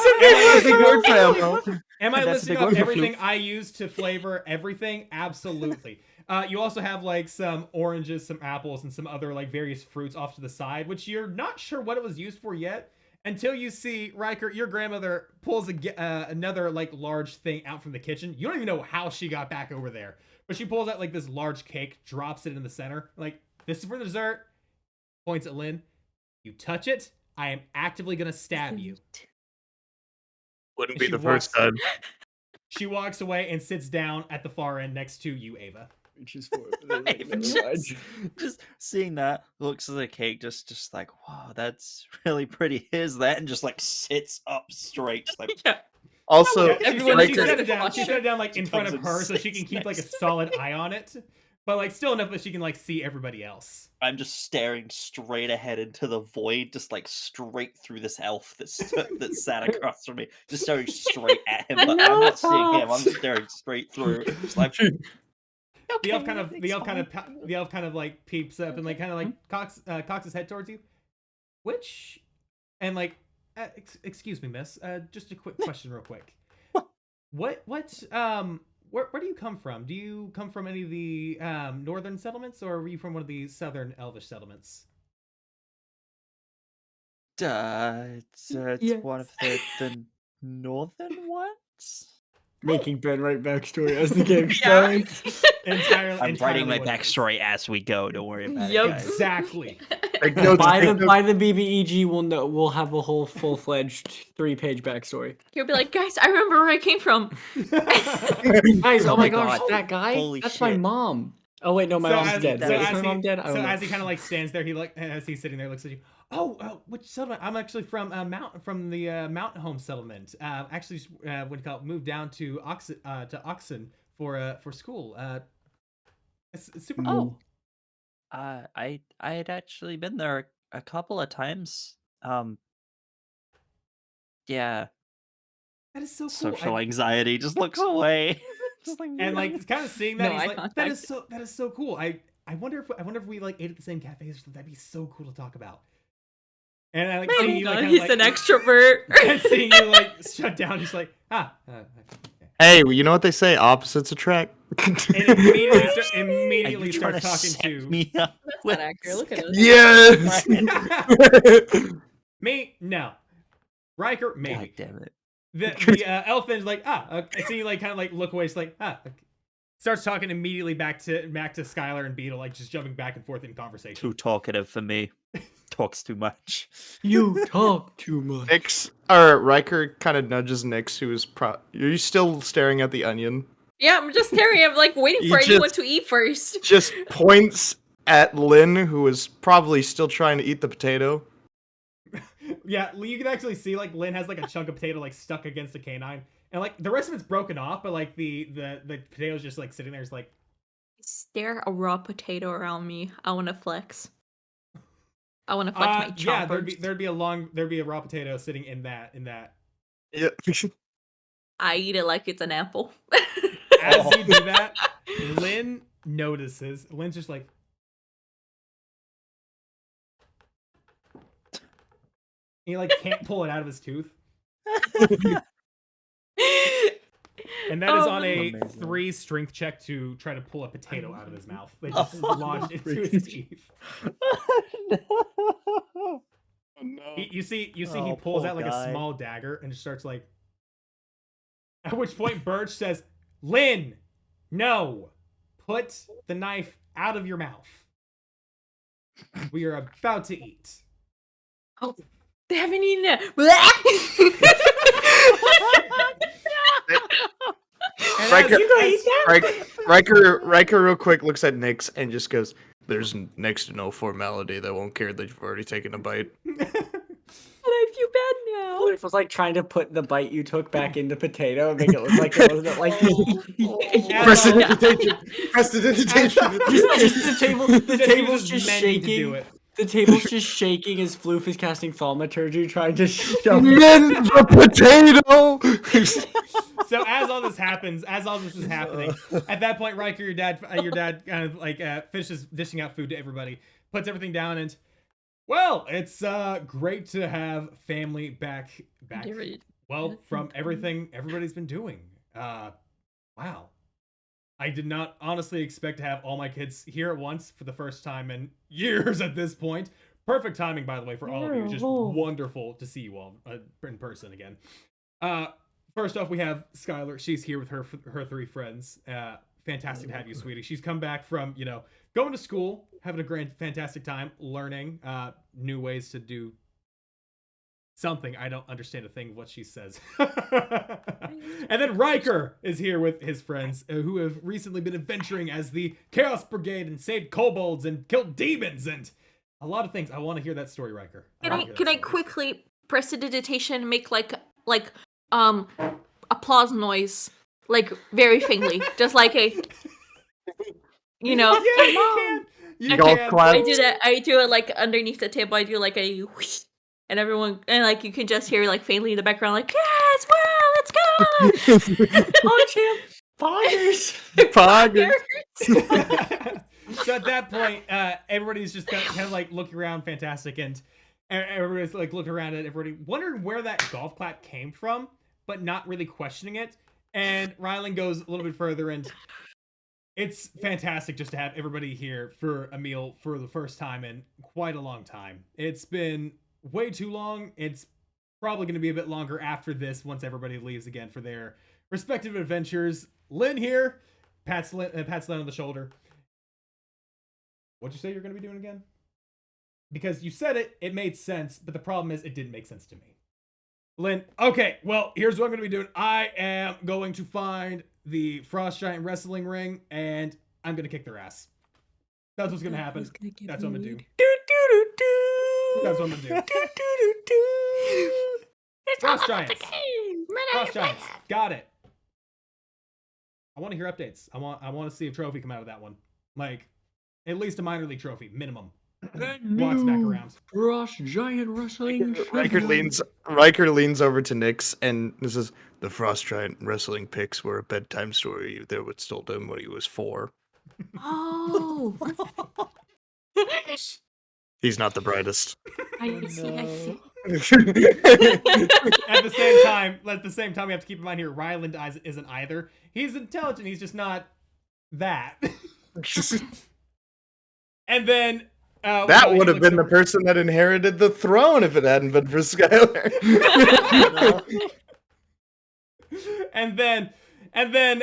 Speaker 4: a big word for Elmo.
Speaker 1: Am I
Speaker 2: That's a
Speaker 1: listing
Speaker 2: big
Speaker 1: off
Speaker 2: word for
Speaker 1: everything
Speaker 2: floof.
Speaker 1: I use to flavor everything? Absolutely. You also have like some oranges, some apples, and some other like various fruits off to the side, which you're not sure what it was used for yet until you see Riker, your grandmother pulls another like large thing out from the kitchen. You don't even know how she got back over there, but she pulls out like this large cake, drops it in the center, like this is for dessert. Points at Lynn. You touch it, I am actively gonna stab you.
Speaker 4: Wouldn't
Speaker 1: She
Speaker 4: be the first time.
Speaker 1: She walks away and sits down at the far end next to you, Ava.
Speaker 3: Reaches for it, but then, like,
Speaker 2: Even
Speaker 3: never mind.
Speaker 2: just seeing that, looks at the cake, just like, wow, that's really pretty. Here's that, and just like sits up straight, just like,
Speaker 5: Yeah.
Speaker 4: Also,
Speaker 1: Yeah,
Speaker 5: everyone
Speaker 1: she
Speaker 5: does
Speaker 1: set
Speaker 5: it
Speaker 1: it down. She
Speaker 5: watch
Speaker 1: set it
Speaker 5: it.
Speaker 1: down like in front of
Speaker 2: Comes
Speaker 1: her,
Speaker 2: and
Speaker 1: so she can
Speaker 2: sits
Speaker 1: keep like a
Speaker 2: next to
Speaker 1: solid eye on it, but like still enough that she can like see everybody else.
Speaker 2: I'm just staring straight ahead into the void, just like straight through this elf that sat across from me, just staring straight at him. But I'm not seeing him. I'm staring straight through. Just like,
Speaker 1: The elf kind of like peeps up and like kind of like cocks his head towards you. Which, and like, excuse me, miss. Just a quick question, real quick. Where do you come from? Do you come from any of the northern settlements, or were you from one of the southern elvish settlements?
Speaker 2: it's
Speaker 5: Yes.
Speaker 2: one of the northern ones.
Speaker 3: Making Ben write backstory as the game's
Speaker 5: Yeah.
Speaker 3: going.
Speaker 2: I'm writing my
Speaker 1: what it is.
Speaker 2: backstory as we go. Don't worry about
Speaker 5: Yup.
Speaker 2: it, guys.
Speaker 1: Exactly.
Speaker 4: Take notes,
Speaker 3: By
Speaker 4: take
Speaker 3: the BBEG, we'll have a whole full-fledged 3-page backstory.
Speaker 5: He'll be like, "Guys, I remember where I came from."
Speaker 3: Guys, oh my
Speaker 2: my
Speaker 3: gosh,
Speaker 2: God.
Speaker 3: that guy?
Speaker 2: Holy
Speaker 3: That's my
Speaker 2: shit.
Speaker 3: mom. Oh wait, no, my
Speaker 1: So
Speaker 3: mom's
Speaker 1: as-
Speaker 3: dead.
Speaker 2: so
Speaker 3: Wait, is
Speaker 1: as
Speaker 3: my
Speaker 1: he-
Speaker 3: mom dead? I
Speaker 1: So
Speaker 3: don't know.
Speaker 1: as he kind of like stands there, he like as he's sitting there looks at you. Oh, which settlement? I'm actually from from the Mountain Home settlement. Actually, what do you call it? Moved down to Oxon for school. It's super cool.
Speaker 2: I had actually been there a couple of times. Yeah,
Speaker 1: That is so cool.
Speaker 2: social anxiety just looks away. Just like
Speaker 1: And like kind of seeing that,
Speaker 5: No
Speaker 1: he's
Speaker 5: eye
Speaker 1: like,
Speaker 5: contact.
Speaker 1: that is so cool. I wonder if we like ate at the same cafes or something. That'd be so cool to talk about. And I like
Speaker 5: Oh
Speaker 1: seeing
Speaker 5: my
Speaker 1: you
Speaker 5: god,
Speaker 1: like
Speaker 5: he's an extrovert.
Speaker 1: and seeing you like shut down, just like
Speaker 4: Hey, you know what they say? Opposites attract.
Speaker 1: and immediately start,
Speaker 2: Are
Speaker 1: immediately
Speaker 2: you trying
Speaker 1: start
Speaker 2: to
Speaker 1: talking
Speaker 2: set
Speaker 1: to
Speaker 2: me up?
Speaker 5: That's
Speaker 2: with
Speaker 5: not accurate. Look at us.
Speaker 4: Yes.
Speaker 1: me. No, Riker
Speaker 2: God
Speaker 1: maybe.
Speaker 2: damn it.
Speaker 1: The elfin's like okay. So you like kind of like look away. It's like okay. Starts talking immediately back to Skylar and Beetle, like just jumping back and forth in conversation.
Speaker 2: Too talkative for me. Talks too much.
Speaker 3: You talk too much.
Speaker 4: Nix or Riker kind of nudges Nix, who is Are you still staring at the onion?
Speaker 5: Yeah, I'm just staring. I'm like waiting
Speaker 4: You
Speaker 5: for anyone
Speaker 4: just-
Speaker 5: to eat first.
Speaker 4: Just points at Lynn, who is probably still trying to eat the potato.
Speaker 1: Yeah, you can actually see like Lynn has like a chunk of potato like stuck against a canine, and like the rest of it's broken off, but like the potato's just like sitting there. It's like
Speaker 5: Stare a raw potato around me. I want to flex. I want to flex my choppers.
Speaker 1: yeah, there'd be a raw potato sitting in that.
Speaker 4: Yeah.
Speaker 5: I eat it like it's an apple.
Speaker 1: As you do that, Lynn notices. Lynn's just like. He like can't pull it out of his tooth. And that is on a
Speaker 2: Amazing.
Speaker 1: 3 strength check to try to pull a potato out of his mouth. They just lodged into his teeth.
Speaker 4: Oh, no.
Speaker 1: You see he
Speaker 2: Oh,
Speaker 1: pulls
Speaker 2: poor
Speaker 1: out like a
Speaker 2: guy.
Speaker 1: small dagger and just starts like. At which point Birch says, "Lynn, no, put the knife out of your mouth. We are about to eat."
Speaker 5: They haven't eaten it.
Speaker 1: And
Speaker 4: Riker,
Speaker 1: as-
Speaker 5: gonna eat that?
Speaker 4: Riker real quick looks at Nix and just goes, "There's next to no formality that won't care that you've already taken a bite."
Speaker 5: But I feel bad now.
Speaker 3: It was like trying to put the bite you took back into potato and make it look like it wasn't like.
Speaker 1: Yeah.
Speaker 4: Prestidigitation. Prestidigitation.
Speaker 3: Just the table. The
Speaker 1: He
Speaker 3: table's
Speaker 1: was
Speaker 3: just
Speaker 1: meant to do
Speaker 3: shaking.
Speaker 1: it.
Speaker 3: The table's just shaking as Floof is casting thaumaturgy, trying to shove.
Speaker 4: Men the potato.
Speaker 1: So as all this is happening, at that point, Riker, your dad kind of like finishes dishing out food to everybody, puts everything down, and well, it's great to have family back. Well, from everything everybody's been doing. Wow, I did not honestly expect to have all my kids here at once for the first time in years at this point. Perfect timing, by the way, for all of you. Just wonderful to see you all in person again. First off, we have Skylar. She's here with her 3 friends. Fantastic to have you, sweetie. She's come back from, going to school, having a fantastic time, learning new ways to do something. I don't understand a thing of what she says. And then Riker is here with his friends who have recently been adventuring as the Chaos Brigade and saved kobolds and killed demons and a lot of things. I want to hear that story, Riker.
Speaker 5: Can I quickly prestidigitation make like applause noise, like very faintly, just like a
Speaker 1: Yeah, you can. You
Speaker 4: Golf
Speaker 1: can.
Speaker 4: clap.
Speaker 5: I do that. I do it like underneath the table. I do like a whoosh, and everyone and like you can just hear like faintly in the background, like yes, well, let's go. Oh, champ,
Speaker 3: Poggers.
Speaker 4: Poggers.
Speaker 1: So at that point, everybody's just kind of like looking around, fantastic, and everybody's like looking around at everybody, wondering where that golf clap came from, but not really questioning it. And Rylan goes a little bit further, and it's fantastic just to have everybody here for a meal for the first time in quite a long time. It's been way too long. It's probably going to be a bit longer after this once everybody leaves again for their respective adventures. Lynn here pats Lynn on the shoulder. What'd you say you're going to be doing again? Because you said it made sense, but the problem is it didn't make sense to me. Lynn, okay, well, here's what I'm going to be doing. I am going to find the Frost Giant wrestling ring, and I'm gonna kick their ass. That's what's gonna happen.
Speaker 5: Who's gonna get
Speaker 1: That's what I'm gonna do.
Speaker 5: married?
Speaker 1: That's what I'm gonna do.
Speaker 5: It's all
Speaker 1: Frost
Speaker 5: about the
Speaker 1: Giants.
Speaker 5: game.
Speaker 1: Frost Giants. Got it. I want to hear updates. I want to see a trophy come out of that one. Like, at least a minor league trophy, minimum. Walks back around.
Speaker 3: Frost Giant Wrestling.
Speaker 4: Riker leans over to Nyx and this is the Frost Giant wrestling picks were a bedtime story there was told him when he was 4.
Speaker 5: Oh,
Speaker 4: He's not the brightest.
Speaker 5: I see. I see.
Speaker 1: At the same time, we have to keep in mind here, Ryland isn't either. He's intelligent. He's just not that. And then
Speaker 4: That would have been the person that inherited the throne if it hadn't been for Skylar.
Speaker 1: and then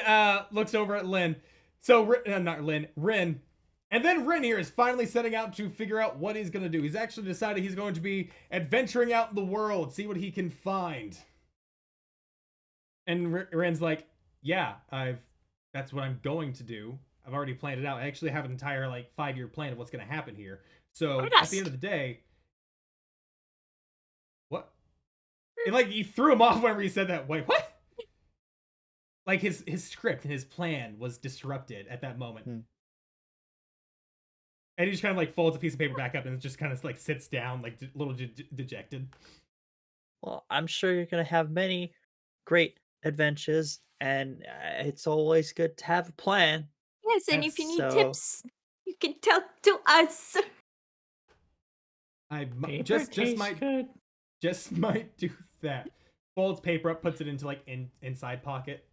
Speaker 1: looks over at Lynn. So not Lynn, Rin. And then Rin here is finally setting out to figure out what he's going to do. He's actually decided he's going to be adventuring out in the world, see what he can find. And Rin's like, yeah, that's what I'm going to do. I've already planned it out. I actually have an entire 5-year plan of what's going to happen here. So at the end of the day, what? And you threw him off whenever he said that. Wait, what? Like his script and his plan was disrupted at that moment. And he just kind of folds a piece of paper back up and just kind of sits down, a little dejected.
Speaker 2: Well, I'm sure you're gonna have many great adventures, and it's always good to have a plan.
Speaker 5: Yes, and if you need tips, you can tell to us.
Speaker 1: I
Speaker 3: Paper
Speaker 1: just might do that. Folds paper up, puts it into inside pocket.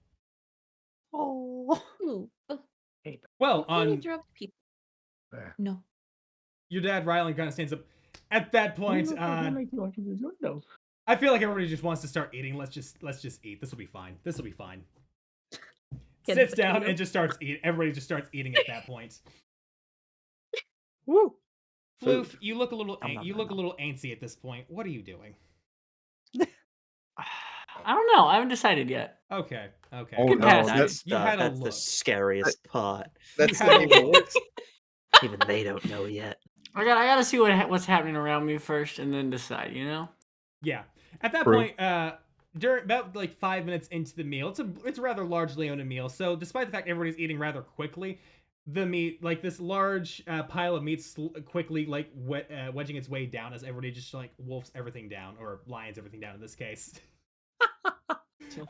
Speaker 2: Oh,
Speaker 5: Ooh.
Speaker 1: Well,
Speaker 5: Can you
Speaker 1: on
Speaker 5: drop people? No.
Speaker 1: your dad, Ryland, kind of stands up. At that point, I feel like everybody just wants to start eating. Let's just eat. This will be fine.
Speaker 5: Get
Speaker 1: Sits
Speaker 5: the
Speaker 1: down
Speaker 5: potato.
Speaker 1: and just starts eating. Everybody just starts eating at that point.
Speaker 2: woo!
Speaker 1: Floof, you look a little
Speaker 2: Nom, nom,
Speaker 1: you
Speaker 2: nom,
Speaker 1: look a little antsy at this point. What are you doing?
Speaker 3: I don't know. I haven't decided yet.
Speaker 1: Okay.
Speaker 4: Oh,
Speaker 3: Good
Speaker 4: no,
Speaker 3: pass.
Speaker 4: that's,
Speaker 1: You had a
Speaker 2: That's the
Speaker 1: look.
Speaker 2: scariest part.
Speaker 4: that's
Speaker 1: You had
Speaker 4: not even worse.
Speaker 2: Even they don't know yet.
Speaker 3: I gotta see what's happening around me first, and then decide.
Speaker 1: Yeah. At that
Speaker 4: True.
Speaker 1: point, during about 5 minutes into the meal, it's a rather large Leona meal. So despite the fact everybody's eating rather quickly, the meat, this large pile of meat, quickly wedging its way down as everybody just wolfs everything down, or lions everything down in this case.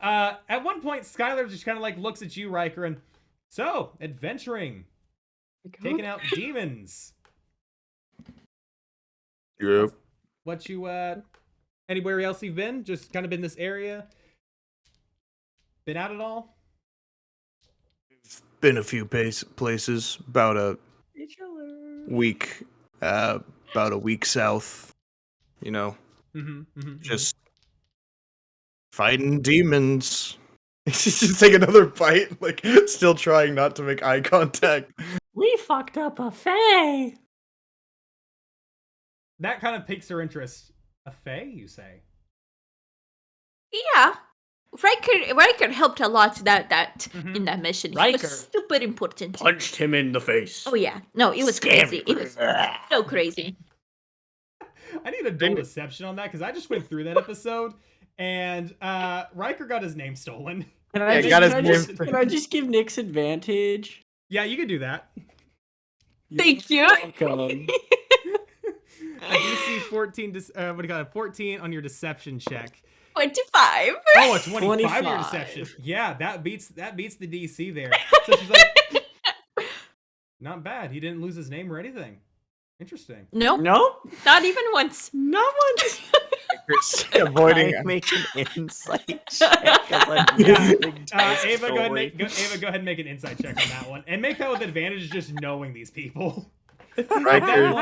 Speaker 1: At one point, Skylar just kind of looks at you, Riker, and so adventuring, taking out demons.
Speaker 4: Yep.
Speaker 1: What you anywhere else you've been? Just kind of been this area? Been out at all?
Speaker 4: Been a few places, about a week south, just fighting demons. Just take another bite, still trying not to make eye contact.
Speaker 3: We fucked up a fae.
Speaker 1: That kind of piques her interest. A fae, you say?
Speaker 5: Yeah. Riker helped a lot that
Speaker 1: Mhm.
Speaker 5: in that mission. He
Speaker 3: Riker
Speaker 5: was super important.
Speaker 3: Punched him in the face.
Speaker 5: Oh yeah. No, it was crazy. It was so crazy.
Speaker 1: I need a dual deception on that because I just went through that episode and Riker got his name stolen.
Speaker 3: Can
Speaker 4: Yeah, got his name.
Speaker 3: can I just give Nick's advantage?
Speaker 1: Yeah, you could do that.
Speaker 5: Thank you.
Speaker 3: Welcome.
Speaker 1: A DC 14, what do you got? 14 on your deception check.
Speaker 5: 25.
Speaker 1: Oh, a 25 on your
Speaker 3: 25.
Speaker 1: deception. Yeah, that beats the DC there. So she's like, not bad. He didn't lose his name or anything. Interesting.
Speaker 5: Nope.
Speaker 3: Nope.
Speaker 5: Not even once.
Speaker 3: Not once.
Speaker 4: Avoiding.
Speaker 2: I make an insight check 'cause I'm listening to this
Speaker 1: Ava, go
Speaker 2: story.
Speaker 1: ahead and make an insight check on that one, and make that with advantage, just knowing these people.
Speaker 4: Riker,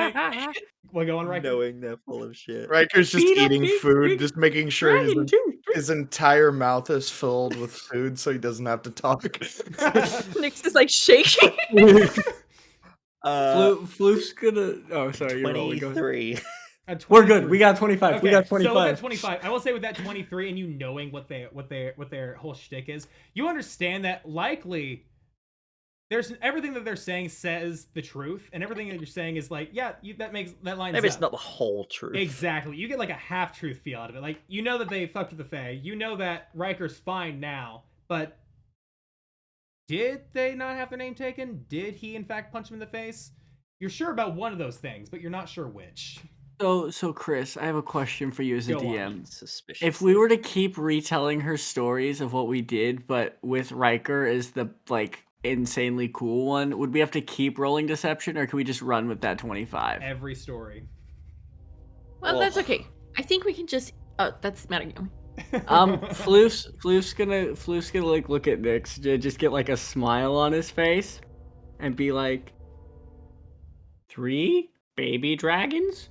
Speaker 1: Well, go on, Riker.
Speaker 2: Knowing they're full of shit.
Speaker 4: Riker's just
Speaker 3: Beat up
Speaker 4: eating
Speaker 3: big,
Speaker 4: food,
Speaker 3: big
Speaker 4: just making sure
Speaker 3: Dragon, 2, 3.
Speaker 4: his entire mouth is filled with food so he doesn't have to talk.
Speaker 5: Nick's is shaking.
Speaker 3: Floof's gonna. Oh, sorry. You're rolling. Go ahead.
Speaker 2: 23.
Speaker 3: We're good. We got 25.
Speaker 1: Okay,
Speaker 3: We got
Speaker 1: so with
Speaker 3: 25.
Speaker 1: that 25, I will say with that 23, and you knowing what their whole shtick is, you understand that likely there's everything that they're saying says the truth, and everything that you're saying is like, yeah, that lines
Speaker 2: Maybe
Speaker 1: up.
Speaker 2: it's not the whole truth.
Speaker 1: Exactly. You get like a half truth feel out of it. Like, you know that they fucked with the Fae. You know that Riker's fine now, but did they not have their name taken? Did he in fact punch him in the face? You're sure about one of those things, but you're not sure which.
Speaker 3: So Chris, I have a question for you as a
Speaker 1: Go on.
Speaker 3: DM.
Speaker 2: Suspicious.
Speaker 3: If we were to keep retelling her stories of what we did, but with Riker as the like insanely cool one, would we have to keep rolling deception, or can we just run with that 25?
Speaker 1: Every story.
Speaker 5: Well, that's
Speaker 2: Oh.
Speaker 5: okay. I think we can just. Oh, that's metagame.
Speaker 3: Floof's gonna like look at Nyx, just get like a smile on his face, and be like, 3 baby dragons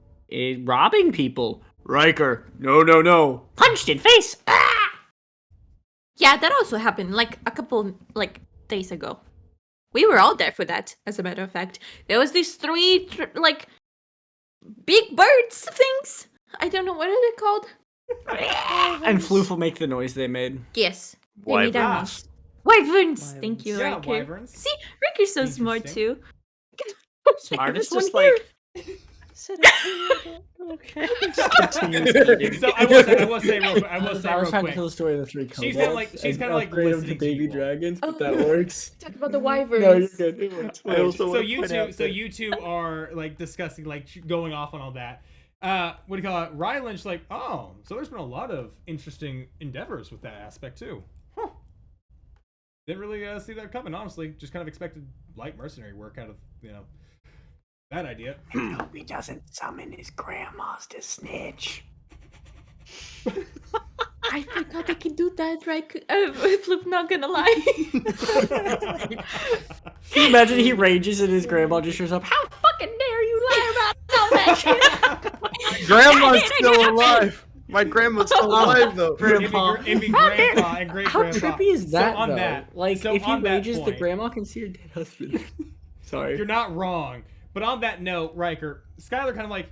Speaker 3: robbing people. Riker, no, punched in face. Ah!
Speaker 5: Yeah, that also happened like a couple like days ago. We were all there for that, as a matter of fact. There was these 3 like big birds things. I don't know what are they called.
Speaker 3: And Floof will make the noise they made.
Speaker 5: Yes, they made that
Speaker 1: Wyverns.
Speaker 5: noise. Wyverns. Thank you,
Speaker 1: Yeah,
Speaker 5: Riker.
Speaker 1: wyverns.
Speaker 5: See, Riker's so smart
Speaker 1: Interesting.
Speaker 5: too.
Speaker 3: Smartest
Speaker 2: It's
Speaker 3: one
Speaker 2: just
Speaker 3: here.
Speaker 2: like. Okay. Just continues eating.
Speaker 1: So I will say real quick. I will say
Speaker 3: I was
Speaker 1: real
Speaker 3: trying to
Speaker 1: quick.
Speaker 3: tell the story of the 3
Speaker 1: She's
Speaker 3: kobolds.
Speaker 1: kinda like- she's
Speaker 3: and
Speaker 1: kinda like
Speaker 3: upgrade them to
Speaker 1: listening to
Speaker 3: baby
Speaker 1: you all.
Speaker 3: dragons, but
Speaker 5: Oh.
Speaker 3: that works.
Speaker 5: Talk about the
Speaker 3: No, you're
Speaker 5: wyverns.
Speaker 3: good. It works.
Speaker 2: I also
Speaker 1: So
Speaker 2: wanna
Speaker 1: you
Speaker 2: point
Speaker 1: two,
Speaker 2: out
Speaker 1: so
Speaker 2: that-
Speaker 1: you two are like discussing, like going off on all that. What do you call it? Ryland's like, oh, so there's been a lot of interesting endeavors with that aspect too. Huh. Didn't really see that coming, honestly. Just kind of expected light mercenary work out of that idea.
Speaker 3: Hope he doesn't summon his grandmas to snitch.
Speaker 5: I forgot I can do that, right? Flip, not gonna lie.
Speaker 3: Can you imagine he rages and his grandma just shows up? How fucking dare you lie about all that shit?
Speaker 4: Grandma's still alive. My grandma's still alive though.
Speaker 3: Grandpa.
Speaker 1: It'd be grandpa and great
Speaker 3: How
Speaker 1: grandpa.
Speaker 3: trippy is that,
Speaker 1: So on
Speaker 3: though?
Speaker 1: that,
Speaker 3: Like,
Speaker 1: so
Speaker 3: if he
Speaker 1: on that
Speaker 3: rages, the
Speaker 1: point-
Speaker 3: grandma can see her dead husband. Sorry.
Speaker 1: You're not wrong. But on that note, Riker, Skylar kind of like,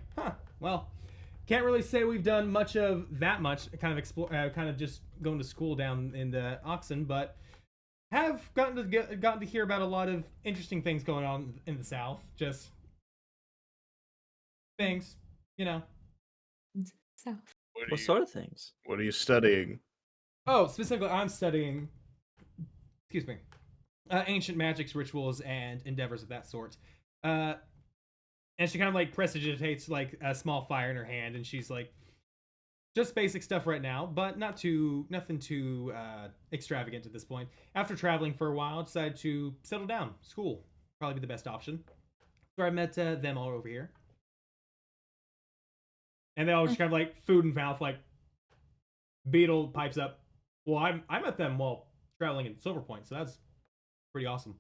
Speaker 1: well, can't really say we've done much of that much, kind of explore, kind of just going to school down in the Oxen, but have gotten to hear about a lot of interesting things going on in the South. Just things,
Speaker 5: So,
Speaker 2: What sort of things?
Speaker 4: What are you studying?
Speaker 1: Oh, specifically, I'm studying, excuse me, ancient magics, rituals, and endeavors of that sort. And she kind of like presagittates like a small fire in her hand, and she's like, just basic stuff right now, but nothing too extravagant at this point. After traveling for a while, decided to settle down. School probably be the best option. So I met them all over here, and they all just kind of like food and mouth. Like Beetle pipes up. Well, I met them while traveling in Silver Point, so that's pretty awesome.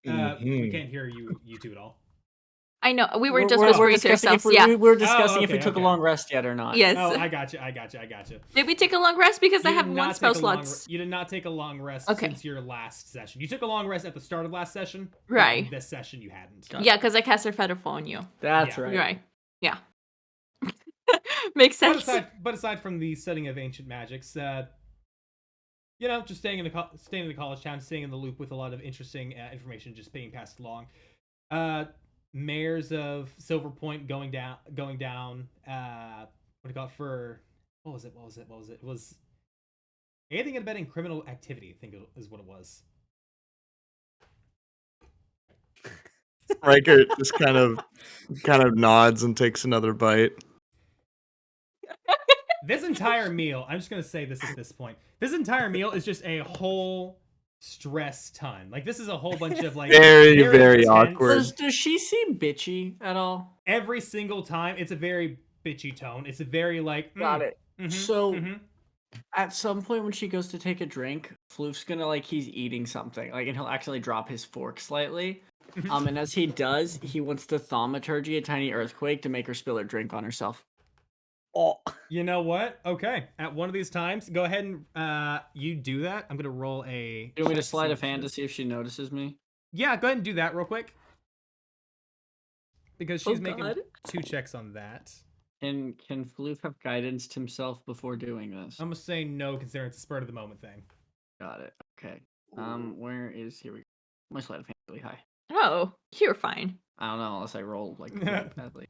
Speaker 1: We
Speaker 4: Mhm.
Speaker 1: can't hear you two at all.
Speaker 5: I know we were just whispering to
Speaker 3: discussing
Speaker 5: ourselves.
Speaker 3: if
Speaker 5: Yeah.
Speaker 3: we were discussing
Speaker 1: Oh,
Speaker 3: if we
Speaker 1: okay,
Speaker 3: took a
Speaker 1: okay.
Speaker 3: long rest yet or not.
Speaker 5: Yes.
Speaker 1: Oh, I got you.
Speaker 5: Did we take a long rest because I
Speaker 1: You
Speaker 5: have
Speaker 1: did
Speaker 5: one
Speaker 1: not
Speaker 5: spell
Speaker 1: take a long
Speaker 5: slot?
Speaker 1: You did not take a long rest
Speaker 5: Okay.
Speaker 1: since your last session. You took a long rest at the start of last session. but
Speaker 5: Right.
Speaker 1: in this session, you hadn't.
Speaker 3: Got it.
Speaker 5: Yeah, because I cast a feather fall on you.
Speaker 3: That's
Speaker 1: Yeah.
Speaker 3: right.
Speaker 5: Right. Yeah. Makes
Speaker 1: But
Speaker 5: sense.
Speaker 1: aside from the studying of ancient magics, just staying in the college town, staying in the loop with a lot of interesting information just being passed along. Mayors of Silver Point going down. What do you call it for? What was it? It was aiding and abetting criminal activity. I think is what it was.
Speaker 4: Riker just kind of nods and takes another bite.
Speaker 1: This entire meal, I'm just gonna say this at this point. This entire meal is just a whole stress ton. Like this is a whole bunch of like
Speaker 4: Very, very
Speaker 1: intense-
Speaker 4: awkward.
Speaker 3: Does she seem bitchy at all?
Speaker 1: Every single time, it's a very bitchy tone. It's a very like
Speaker 3: Got it.
Speaker 1: mhm,
Speaker 3: So-
Speaker 1: mhm.
Speaker 3: At some point when she goes to take a drink, Floof's gonna like he's eating something, like, and he'll accidentally drop his fork slightly.
Speaker 1: Mhm.
Speaker 3: And as he does, he wants to thaumaturgy a tiny earthquake to make her spill her drink on herself.
Speaker 2: Oh,
Speaker 1: You know what? Okay, at one of these times, go ahead and you do that. I'm gonna roll a.
Speaker 3: You want me to
Speaker 1: check
Speaker 3: sleight
Speaker 1: see
Speaker 3: of
Speaker 1: what
Speaker 3: hand
Speaker 1: she
Speaker 3: to see if she notices me?
Speaker 1: Yeah, go ahead and do that real quick. Because she's
Speaker 3: Oh,
Speaker 1: making
Speaker 3: God.
Speaker 1: 2 checks on that.
Speaker 3: Can Floof have guidance himself before doing this?
Speaker 1: I'm gonna say no, considering it's a spur of the moment thing.
Speaker 3: Got it. Okay. Where is here we go. My sleight of hand really high.
Speaker 5: Oh, you're fine.
Speaker 3: I don't know unless I roll like really badly.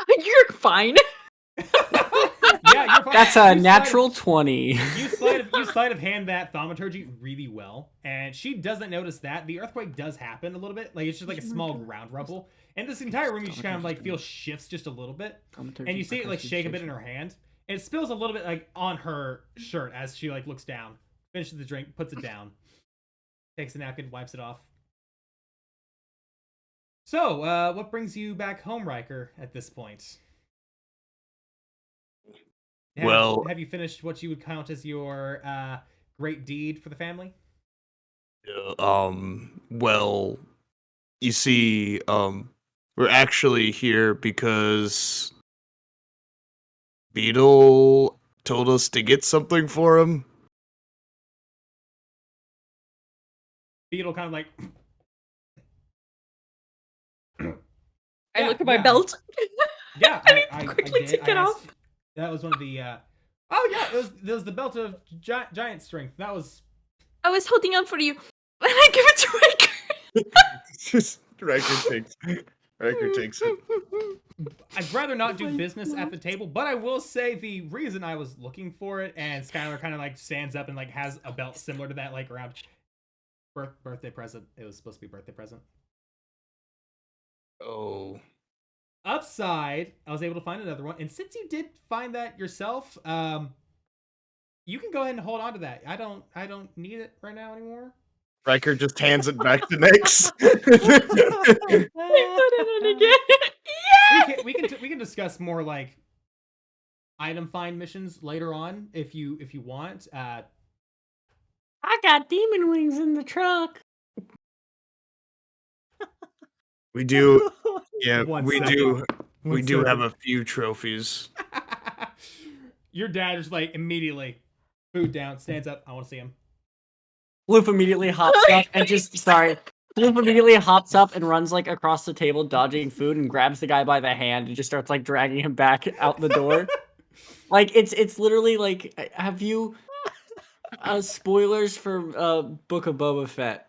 Speaker 5: You're fine.
Speaker 1: Yeah, you're fine.
Speaker 3: That's
Speaker 1: You
Speaker 3: a
Speaker 1: sleight of-
Speaker 3: natural 20.
Speaker 1: You sleight of hand that thaumaturgy really well, and she doesn't notice that the earthquake does happen a little bit. Like it's just like a small ground rumble, and this entire room you just kind of like feel shifts just a little bit, and you see it like shake a bit in her hand, and it spills a little bit like on her shirt as she like looks down, finishes the drink, puts it down, takes a napkin, wipes it off. So, what brings you back home, Riker? At this point. Have you finished what you would count as your great deed for the family?
Speaker 4: Well, you see, we're actually here because Beetle told us to get something for him.
Speaker 1: Beetle kind of like.
Speaker 5: I
Speaker 1: Yeah,
Speaker 5: look at my
Speaker 1: yeah.
Speaker 5: belt.
Speaker 1: Yeah, I
Speaker 5: quickly
Speaker 1: did.
Speaker 5: take
Speaker 1: I
Speaker 5: it
Speaker 1: asked-
Speaker 5: off.
Speaker 1: That was one of the. Oh yeah, it was the belt of giant strength. That was.
Speaker 5: I was holding on for you, and I give it to Riker.
Speaker 4: Riker takes it.
Speaker 1: I'd rather not do business at the table, but I will say the reason I was looking for it, and Skylar kind of like stands up and like has a belt similar to that, like around birthday present. It was supposed to be birthday present.
Speaker 4: Oh.
Speaker 1: Upside, I was able to find another one, and since you did find that yourself, you can go ahead and hold on to that. I don't need it right now anymore.
Speaker 4: Riker just hands it back to Nix.
Speaker 5: I put it on again.
Speaker 1: We can discuss more like item find missions later on if you want.
Speaker 3: I got demon wings in the truck.
Speaker 4: We do, yeah,
Speaker 1: One
Speaker 4: we
Speaker 1: second.
Speaker 4: do. We
Speaker 1: One
Speaker 4: do have
Speaker 1: second.
Speaker 4: a few trophies.
Speaker 1: Your dad just like immediately food down, stands up. I want to see him.
Speaker 3: Floof immediately hops up and Floof immediately hops up and runs like across the table, dodging food, and grabs the guy by the hand and just starts like dragging him back out the door. Like it's literally like, have you spoilers for Book of Boba Fett.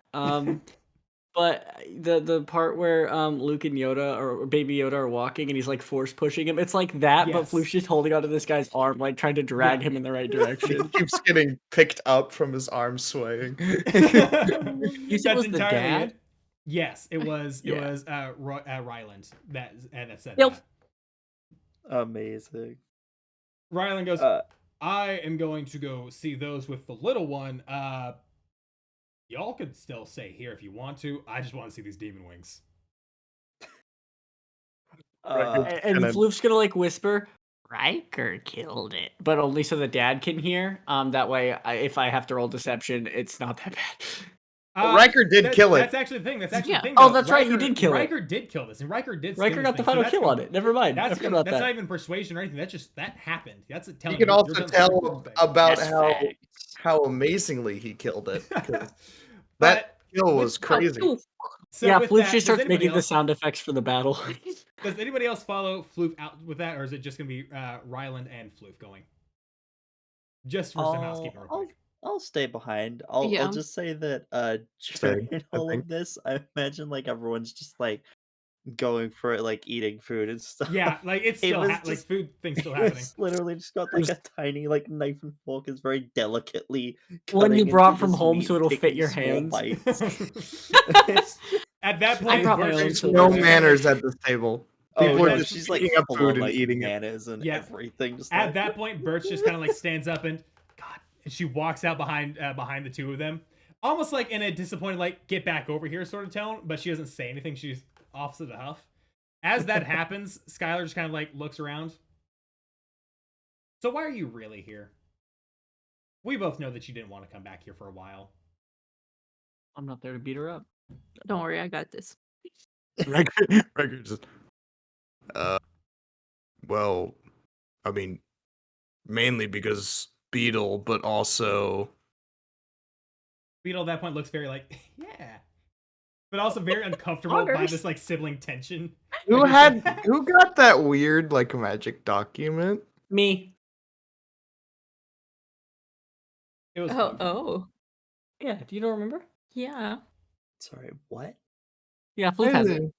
Speaker 3: But the part where Luke and Yoda or Baby Yoda are walking and he's like force pushing him, it's like that, but
Speaker 1: Yes.
Speaker 3: Floof's just holding onto this guy's arm, like trying to drag him in the right
Speaker 4: He
Speaker 3: direction.
Speaker 4: keeps getting picked up from his arm swaying.
Speaker 3: You said it was the dad?
Speaker 1: it. Yes, it was. It
Speaker 3: Yeah.
Speaker 1: was Ryland that said
Speaker 5: Yep.
Speaker 1: that.
Speaker 2: Amazing.
Speaker 1: Ryland goes, I am going to go see those with the little one. Y'all could still stay here if you want to. I just want to see these demon wings.
Speaker 3: And
Speaker 4: then-
Speaker 3: Floof's gonna like whisper, Riker killed it, but only so the dad can hear. That way, if I have to roll deception, it's not that bad.
Speaker 4: Riker did kill it.
Speaker 1: That's actually the thing. That's actually
Speaker 5: Yeah.
Speaker 1: the thing.
Speaker 3: Oh,
Speaker 1: though.
Speaker 3: that's right, you did kill it.
Speaker 1: Riker did kill this, and Riker did.
Speaker 3: Riker
Speaker 1: skin
Speaker 3: got the
Speaker 1: this thing, so
Speaker 3: final
Speaker 1: that's
Speaker 3: kill on it. Never mind. I
Speaker 1: That's,
Speaker 3: forgot about
Speaker 1: that's
Speaker 3: that.
Speaker 1: not even persuasion or anything. That's just that happened. That's a telling.
Speaker 4: You can also
Speaker 1: you're
Speaker 4: tell about
Speaker 2: That's
Speaker 4: how
Speaker 2: facts.
Speaker 4: how amazingly he killed it. 'cause
Speaker 1: But
Speaker 4: That kill was crazy.
Speaker 1: so
Speaker 3: Yeah,
Speaker 1: with
Speaker 3: Floof
Speaker 1: that,
Speaker 3: just starts
Speaker 1: does anybody
Speaker 3: making the
Speaker 1: else-
Speaker 3: sound effects for the battle.
Speaker 1: Does anybody else follow Floof out with that, or is it just gonna be Ryland and Floof going? Just for some housekeeping, real quick.
Speaker 2: I'll stay behind. I'll
Speaker 5: Yeah.
Speaker 2: just say that
Speaker 4: Same,
Speaker 2: during
Speaker 4: I
Speaker 2: all
Speaker 4: think.
Speaker 2: of this, I imagine like everyone's just like going for it, like eating food and stuff.
Speaker 1: Yeah, like it's
Speaker 2: It
Speaker 1: still
Speaker 2: was
Speaker 1: like
Speaker 2: just-
Speaker 1: food things still
Speaker 2: It
Speaker 1: happening.
Speaker 2: was literally just got like a tiny like knife and fork is very delicately
Speaker 3: One you
Speaker 2: cutting
Speaker 3: brought
Speaker 2: into
Speaker 3: from
Speaker 2: this
Speaker 3: home
Speaker 2: meat,
Speaker 3: so it'll fit
Speaker 2: taking
Speaker 3: your
Speaker 2: small
Speaker 3: hands.
Speaker 2: bites.
Speaker 1: At that
Speaker 3: I
Speaker 1: point,
Speaker 3: brought my
Speaker 1: Birch
Speaker 3: own
Speaker 1: is-
Speaker 3: too.
Speaker 4: No
Speaker 1: Birch is-
Speaker 4: manners at this table.
Speaker 2: Oh,
Speaker 4: People
Speaker 1: yeah,
Speaker 4: are
Speaker 2: no,
Speaker 4: just
Speaker 2: she's like
Speaker 4: picking up
Speaker 2: full
Speaker 4: food
Speaker 2: on,
Speaker 4: and
Speaker 2: like,
Speaker 4: eating it.
Speaker 2: bananas and
Speaker 1: Yeah.
Speaker 2: everything. Just
Speaker 1: At
Speaker 2: like,
Speaker 1: that point, Birch just kind of like stands up and God, and she walks out behind the two of them, almost like in a disappointed, like get back over here sort of tone. But she doesn't say anything. She's off to the huff. As that happens, Skylar just kind of like looks around. So why are you really here? We both know that you didn't want to come back here for a while.
Speaker 3: I'm not there to beat her up.
Speaker 5: Don't worry, I got this.
Speaker 4: Riker just. Well, I mean, mainly because Beetle, but also
Speaker 1: Beetle at that point looks very like, yeah. But also very uncomfortable by
Speaker 5: Honors.
Speaker 1: this like sibling tension.
Speaker 4: who got that weird like magic document?
Speaker 3: Me.
Speaker 1: It was
Speaker 5: Oh,
Speaker 1: Floof.
Speaker 5: oh.
Speaker 3: Yeah, do you don't remember?
Speaker 5: Yeah,
Speaker 2: Sorry, what?
Speaker 3: Yeah, Flute has it.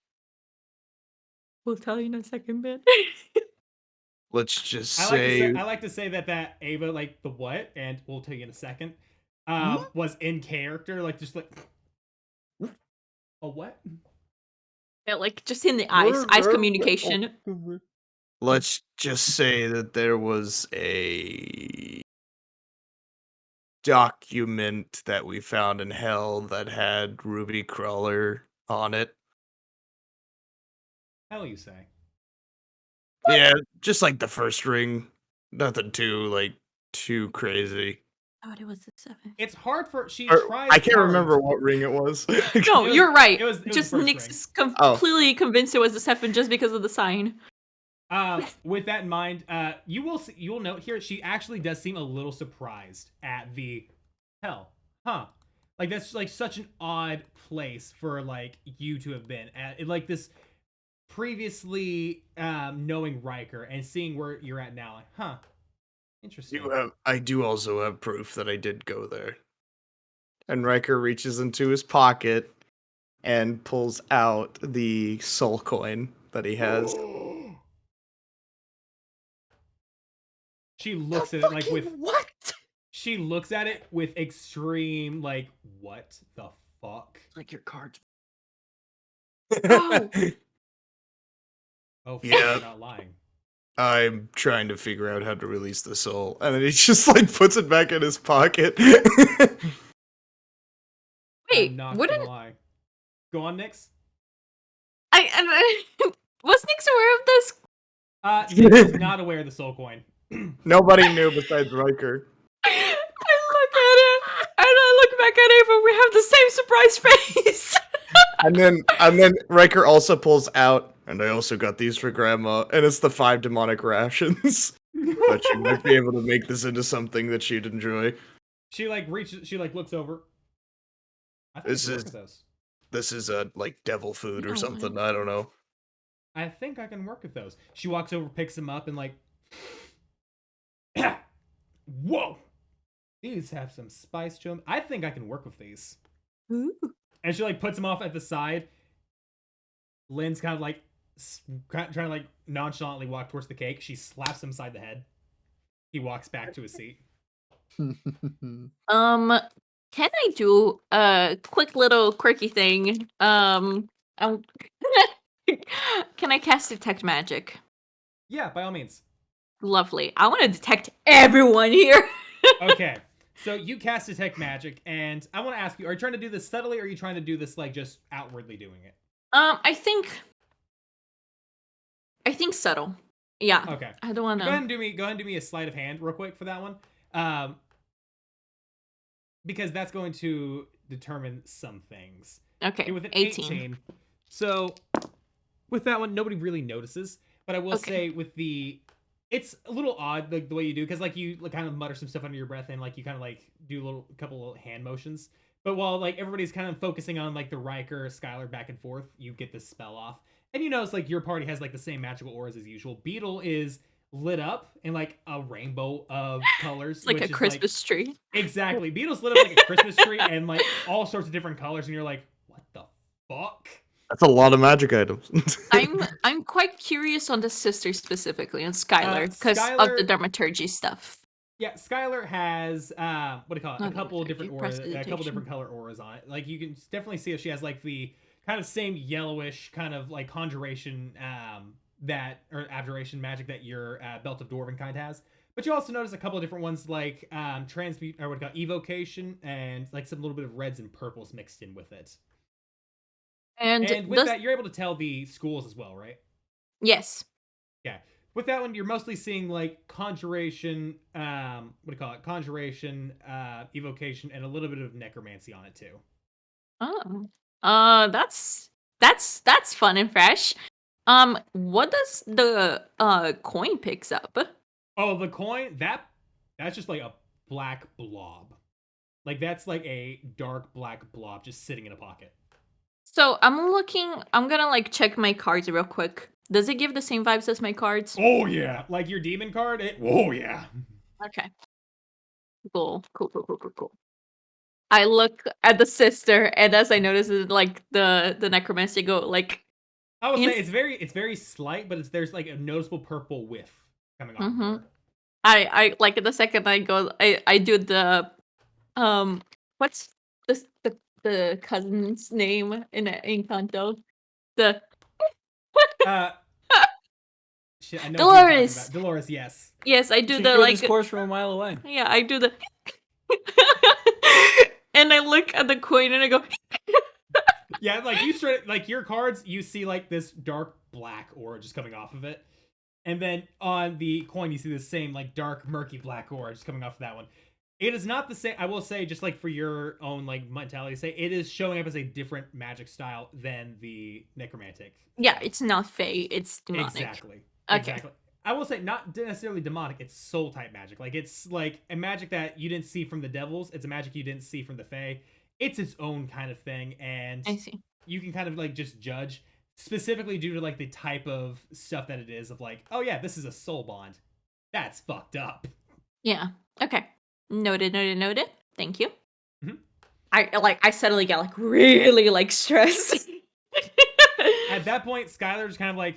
Speaker 5: we'll tell you in a second, Ben.
Speaker 4: Let's just
Speaker 1: I
Speaker 4: say
Speaker 1: like to say that Ava, like the what, and we'll tell you in a second,
Speaker 2: Hmm?
Speaker 1: was in character, like just like a what?
Speaker 5: Yeah, like just in the eyes communication.
Speaker 4: let's just say that there was a document that we found in hell that had Ruby Crawler on it.
Speaker 1: Hell, you say?
Speaker 4: Yeah, just like the first ring. Nothing too crazy.
Speaker 5: I thought it was the 7th.
Speaker 1: It's hard for she
Speaker 4: Or,
Speaker 1: tries.
Speaker 4: I can't
Speaker 1: hard.
Speaker 4: remember what ring it was.
Speaker 5: No,
Speaker 1: was-
Speaker 5: you're right.
Speaker 1: it was the
Speaker 5: Just
Speaker 1: first
Speaker 5: Nick's
Speaker 1: ring.
Speaker 5: is completely convinced it was the 7th just because of the sign.
Speaker 1: With that in mind, you'll note here she actually does seem a little surprised at the hell, huh? Like that's like such an odd place for like you to have been at, like this previously knowing Riker and seeing where you're at now. Like, huh? Interesting.
Speaker 4: I do also have proof that I did go there. And Riker reaches into his pocket and pulls out the soul coin that he has.
Speaker 1: She looks at it like with
Speaker 2: what?
Speaker 1: she looks at it with extreme like what the fuck?
Speaker 3: It's like your cards.
Speaker 5: Oh.
Speaker 1: Oh, fuck,
Speaker 4: Yeah.
Speaker 1: you're not lying.
Speaker 4: I'm trying to figure out how to release the soul. And then he just like puts it back in his pocket.
Speaker 5: Wait,
Speaker 1: I'm not
Speaker 5: wouldn't
Speaker 1: gonna lie. Go on, Nix.
Speaker 5: I was Nick's aware of this?
Speaker 1: Nix is not aware of the soul coin.
Speaker 4: Nobody knew besides Riker.
Speaker 5: I look at it and I look back at Ava. We have the same surprise face.
Speaker 4: And then Riker also pulls out, and I also got these for Grandma, and it's the 5 demonic rations. But she might be able to make this into something that she'd enjoy.
Speaker 1: She like reaches. She like looks over. I think
Speaker 4: This
Speaker 1: I can
Speaker 4: is-
Speaker 1: work with those.
Speaker 4: This is a like devil food or
Speaker 5: Oh,
Speaker 4: something. I don't know.
Speaker 1: I think I can work with those. She walks over, picks them up, and like, whoa, these have some spice to them. I think I can work with these.
Speaker 5: Ooh.
Speaker 1: And she like puts them off at the side. Lynn's kind of like trying to like nonchalantly walk towards the cake. She slaps him side the head. He walks back to his seat.
Speaker 5: Can I do a quick little quirky thing? Can I cast detect magic?
Speaker 1: Yeah, by all means.
Speaker 5: Lovely. I want to detect everyone here.
Speaker 1: Okay. So you cast detect magic, and I want to ask you: are you trying to do this subtly, or are you trying to do this like just outwardly doing it?
Speaker 5: I think subtle. Yeah.
Speaker 1: Okay.
Speaker 5: I don't want
Speaker 1: Go ahead
Speaker 5: to.
Speaker 1: and do me a sleight of hand real quick for that one, because that's going to determine some things.
Speaker 5: Okay.
Speaker 1: With an
Speaker 5: 18.
Speaker 1: 18. So with that one, nobody really notices. But I will
Speaker 5: Okay.
Speaker 1: say with the, it's a little odd the way you do, because like you like, kind of mutter some stuff under your breath and like you kind of like do a couple little hand motions. But while like everybody's kind of focusing on like the Riker, Skylar back and forth, you get this spell off. And you notice like your party has like the same magical auras as usual. Beetle is lit up in like a rainbow of colors.
Speaker 5: It's like
Speaker 1: which
Speaker 5: a
Speaker 1: is,
Speaker 5: Christmas tree.
Speaker 1: Exactly. Beetle's lit up like a Christmas tree and like all sorts of different colors, and you're like, what the fuck?
Speaker 4: That's a lot of magic items.
Speaker 5: I'm quite curious on the sister specifically, on Skylar, because of
Speaker 1: Skylar-
Speaker 5: the dramaturgy stuff.
Speaker 1: Yeah, Skylar has what do you call it?
Speaker 5: Not
Speaker 1: A couple of different auras, a couple
Speaker 5: prestidigitation.
Speaker 1: different color auras on it. Like you can definitely see that she has like the kind of same yellowish kind of like conjuration that or abjuration magic that your Belt of Dwarven kind has. But you also notice a couple of different ones like transmute or what do you call it, evocation, and like some little bit of reds and purples mixed in with it.
Speaker 5: And
Speaker 1: with
Speaker 5: does,
Speaker 1: that, you're able to tell the schools as well, right?
Speaker 5: yes.
Speaker 1: Yeah. With that one, you're mostly seeing like conjuration, what do you call it? Conjuration, evocation, and a little bit of necromancy on it too.
Speaker 5: Oh. That's fun and fresh. What does the coin picks up?
Speaker 1: Oh, the coin, that's just like a black blob. Like that's like a dark black blob just sitting in a pocket.
Speaker 5: So I'm gonna like check my cards real quick. Does it give the same vibes as my cards?
Speaker 1: Oh yeah, like your demon card. Oh yeah.
Speaker 5: Okay. Cool. I look at the sister, and as I notice it, like the necromancer go like.
Speaker 1: I will say
Speaker 5: Yes.
Speaker 1: it's very slight, but there's like a noticeable purple whiff coming off of
Speaker 5: Mhm.
Speaker 1: her.
Speaker 5: I like the second I go, I do the what's the cousin's name in Encanto? The
Speaker 1: Uh, shit, I know who you're talking
Speaker 5: Dolores.
Speaker 1: about. Dolores, yes.
Speaker 5: Yes, I do
Speaker 3: She
Speaker 5: the
Speaker 3: heard
Speaker 5: like.
Speaker 3: this course from a mile away.
Speaker 5: Yeah, I do the. And I look at the coin and I go.
Speaker 1: Yeah, like you straight like your cards, you see like this dark black aura just coming off of it. And then on the coin you see the same like dark murky black aura just coming off of that one. It is not the same. I will say, just like for your own like mentality, say it is showing up as a different magic style than the necromantic.
Speaker 5: Yeah, it's not fey. It's demonic.
Speaker 1: Exactly.
Speaker 5: Okay.
Speaker 1: Exactly. I will say not necessarily demonic. It's soul type magic. Like it's like a magic that you didn't see from the devils. It's a magic you didn't see from the fae. It's its own kind of thing, and
Speaker 5: I see.
Speaker 1: you can kind of like just judge specifically due to like the type of stuff that it is. Of like, oh yeah, this is a soul bond. That's fucked up.
Speaker 5: Yeah. Okay. Noted. Thank you.
Speaker 1: Mhm.
Speaker 5: I suddenly get like really like stressed.
Speaker 1: At that point, Skylar just kind of like,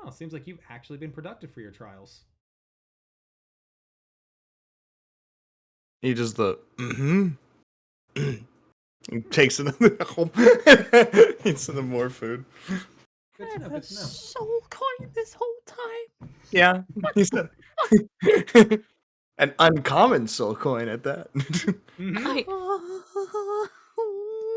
Speaker 1: oh, seems like you've actually been productive for your trials.
Speaker 4: He does the takes another home. Eats some more food.
Speaker 1: Good to know. Good to know.
Speaker 2: Soul coin this whole time.
Speaker 4: Yeah, he said an uncommon soul coin at that.
Speaker 1: Mhm.
Speaker 5: I-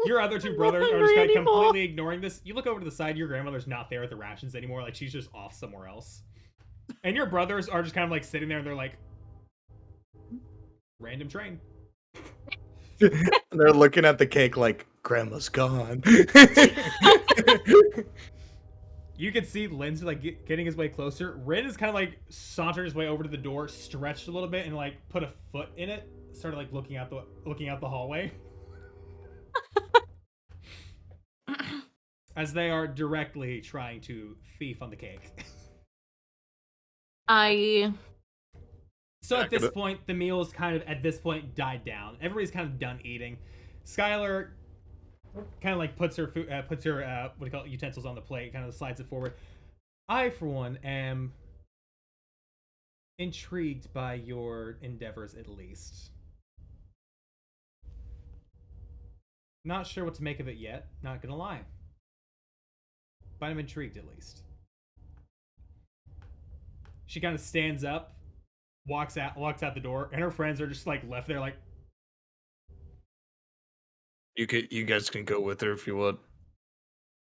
Speaker 1: Your other two brothers are just kind of completely ignoring this. You look over to the side, your grandmother's not there at the rations anymore. Like, she's just off somewhere else. And your brothers are just kind of like sitting there and they're like, random train.
Speaker 4: They're looking at the cake like grandma's gone.
Speaker 1: You can see Lynn's like getting his way closer. Rin is kind of like sauntered his way over to the door, stretched a little bit, and like put a foot in it. Started like looking out the hallway. As they are directly trying to thief on the cake. So at this point, the meal's kind of at this point died down. Everybody's kind of done eating. Skylar kind of like puts her food, what do you call it, utensils on the plate, kind of slides it forward. I, for one, am intrigued by your endeavors, at least. Not sure what to make of it yet. Not gonna lie. But I'm intrigued, at least. She kind of stands up, walks out the door, and her friends are just like left there, like.
Speaker 4: You guys can go with her if you want.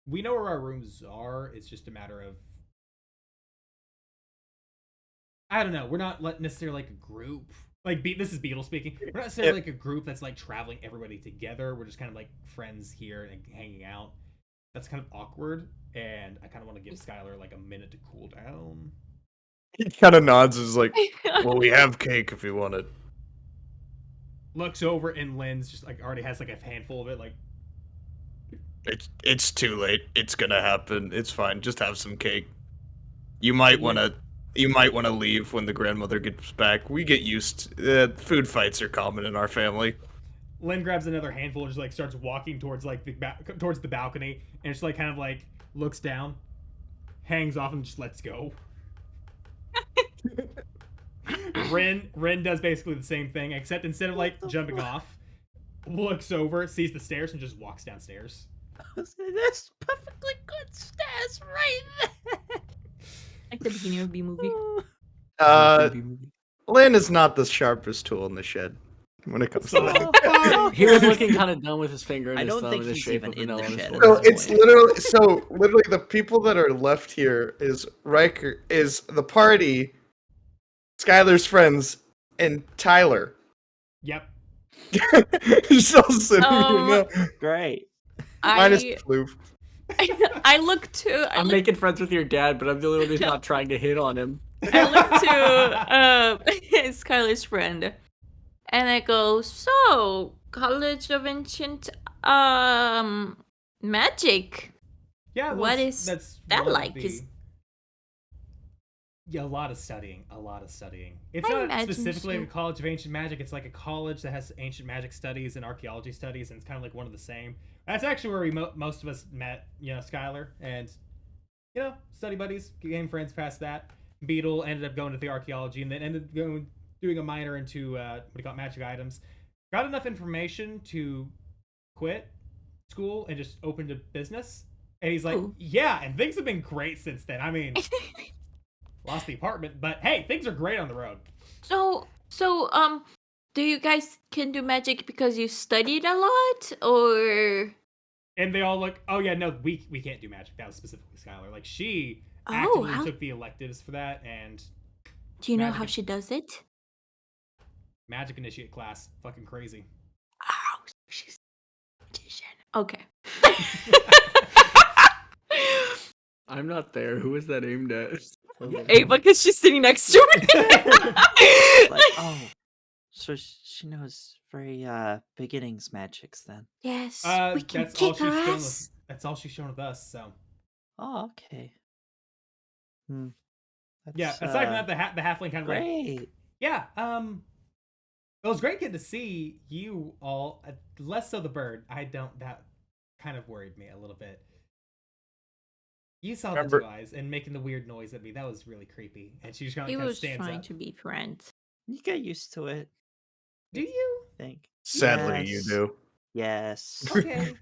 Speaker 1: We know where our rooms are. It's just a matter of. I don't know. We're not necessarily like a group. Like this is Beetle speaking. We're not necessarily like a group that's like traveling everybody together. We're just kind of like friends here and hanging out. That's kind of awkward, and I kind of want to give Skylar like a minute to cool down.
Speaker 4: He kind of nods, is like, "Well, we have cake if you want it."
Speaker 1: Looks over, and Lynn's just like already has like a handful of it. Like,
Speaker 4: it's too late. It's gonna happen. It's fine. Just have some cake. You might wanna leave when the grandmother gets back. We get used. Food fights are common in our family.
Speaker 1: Lynn grabs another handful and just like starts walking towards like towards the balcony, and just like kind of like looks down, hangs off, and just lets go. Ren does basically the same thing, except instead of like jumping off, looks over, sees the stairs, and just walks downstairs.
Speaker 2: That's perfectly good stairs right there.
Speaker 5: Like the beginning of the movie.
Speaker 4: Lynn is not the sharpest tool in the shed when it comes to that.
Speaker 3: He was looking kind of dumb with his finger in
Speaker 2: I
Speaker 3: his
Speaker 2: don't
Speaker 3: thumb
Speaker 2: think
Speaker 3: in the
Speaker 2: he's
Speaker 3: shape
Speaker 2: even
Speaker 3: of
Speaker 2: in the
Speaker 3: vanilla
Speaker 2: shed.
Speaker 3: on his
Speaker 4: So
Speaker 3: forehead.
Speaker 4: it's literally the people that are left here is Riker, is the party, Skylar's friends, and Tyler.
Speaker 1: Yep.
Speaker 4: He's all sitting here now.
Speaker 2: Great.
Speaker 4: Minus
Speaker 5: I
Speaker 4: Floof.
Speaker 5: I look to
Speaker 3: I'm making friends with your dad, but I'm the only one who's not trying to hit on him.
Speaker 5: I look to Skylar's friend, and I go, "So, College of Ancient Magic.
Speaker 1: Yeah.
Speaker 5: What
Speaker 1: that's-
Speaker 5: is
Speaker 1: that's
Speaker 5: that
Speaker 1: one of
Speaker 5: like?
Speaker 1: the-
Speaker 5: Is
Speaker 1: Yeah, a lot of studying. A lot of studying. It's
Speaker 5: I
Speaker 1: not
Speaker 5: imagine
Speaker 1: specifically
Speaker 5: so.
Speaker 1: a college of ancient magic. It's like a college that has ancient magic studies and archaeology studies, and it's kind of like one of the same. That's actually where we most of us met. Skylar and study buddies, became friends past that. Beetle ended up going to the archaeology, and then ended up doing a minor into what do you call it, magic items. Got enough information to quit school and just opened a business. And he's like,
Speaker 5: Ooh.
Speaker 1: yeah, and things have been great since then. I mean, lost the apartment, but hey, things are great on the road.
Speaker 5: So, do you guys can do magic because you studied a lot, or?
Speaker 1: And they all look, oh yeah, no, we can't do magic. That was specifically Skylar. Like she
Speaker 5: Oh,
Speaker 1: actively
Speaker 5: how
Speaker 1: took the electives for that, and
Speaker 5: do you know how
Speaker 1: magic-
Speaker 5: she does it?
Speaker 1: magic initiate class, fucking crazy.
Speaker 5: Oh, she's a magician. Okay.
Speaker 3: I'm not there. Who is that aimed at?
Speaker 5: Ava, because she's sitting next to me.
Speaker 2: Like, oh, so she knows very beginnings magics then.
Speaker 5: Yes, we can
Speaker 1: That's all
Speaker 5: kick her
Speaker 1: she's shown
Speaker 5: ass.
Speaker 1: with. That's all she's shown with us. So
Speaker 2: Oh, okay.
Speaker 1: yeah.
Speaker 2: That's,
Speaker 1: Aside from that, the halfling kind of like,
Speaker 2: great.
Speaker 1: yeah. It was great getting to see you all. Less so the bird. That kind of worried me a little bit. You saw the
Speaker 4: Remember-
Speaker 1: two eyes and making the weird noise at me. That was really creepy. And she just kind
Speaker 5: He
Speaker 1: of
Speaker 5: was
Speaker 1: stands
Speaker 5: trying
Speaker 1: up.
Speaker 5: to be friends.
Speaker 2: You get used to it,
Speaker 1: Do you?
Speaker 2: I think.
Speaker 4: Sadly, you
Speaker 2: Yes.
Speaker 4: do.
Speaker 2: Yes.
Speaker 1: Okay.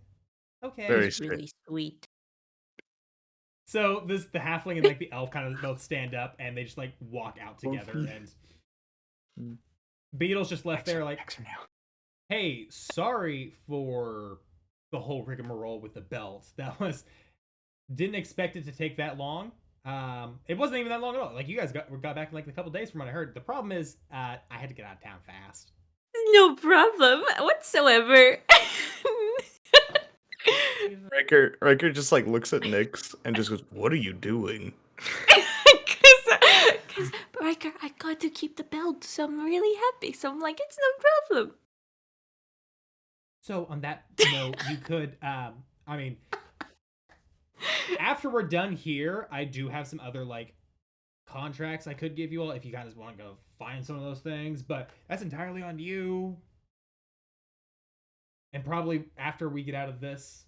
Speaker 1: Okay.
Speaker 4: Very
Speaker 5: He's really sweet.
Speaker 1: So the halfling and like the elf kind of both stand up and they just like walk out together and
Speaker 2: Mm.
Speaker 1: Beetle's just left there like, hey, sorry for the whole rigmarole with the belt. That was didn't expect it to take that long. It wasn't even that long at all. Like you guys got back in like a couple days from what I heard. The problem is I had to get out of town fast.
Speaker 5: No problem whatsoever.
Speaker 4: Riker just like looks at Nyx and just goes, "What are you doing?"
Speaker 5: Because Riker, I got to keep the belt, so I'm really happy. So I'm like, it's no problem.
Speaker 1: So on that note, you could I mean after we're done here, I do have some other like contracts I could give you all if you guys want to go find some of those things, but that's entirely on you. And probably after we get out of this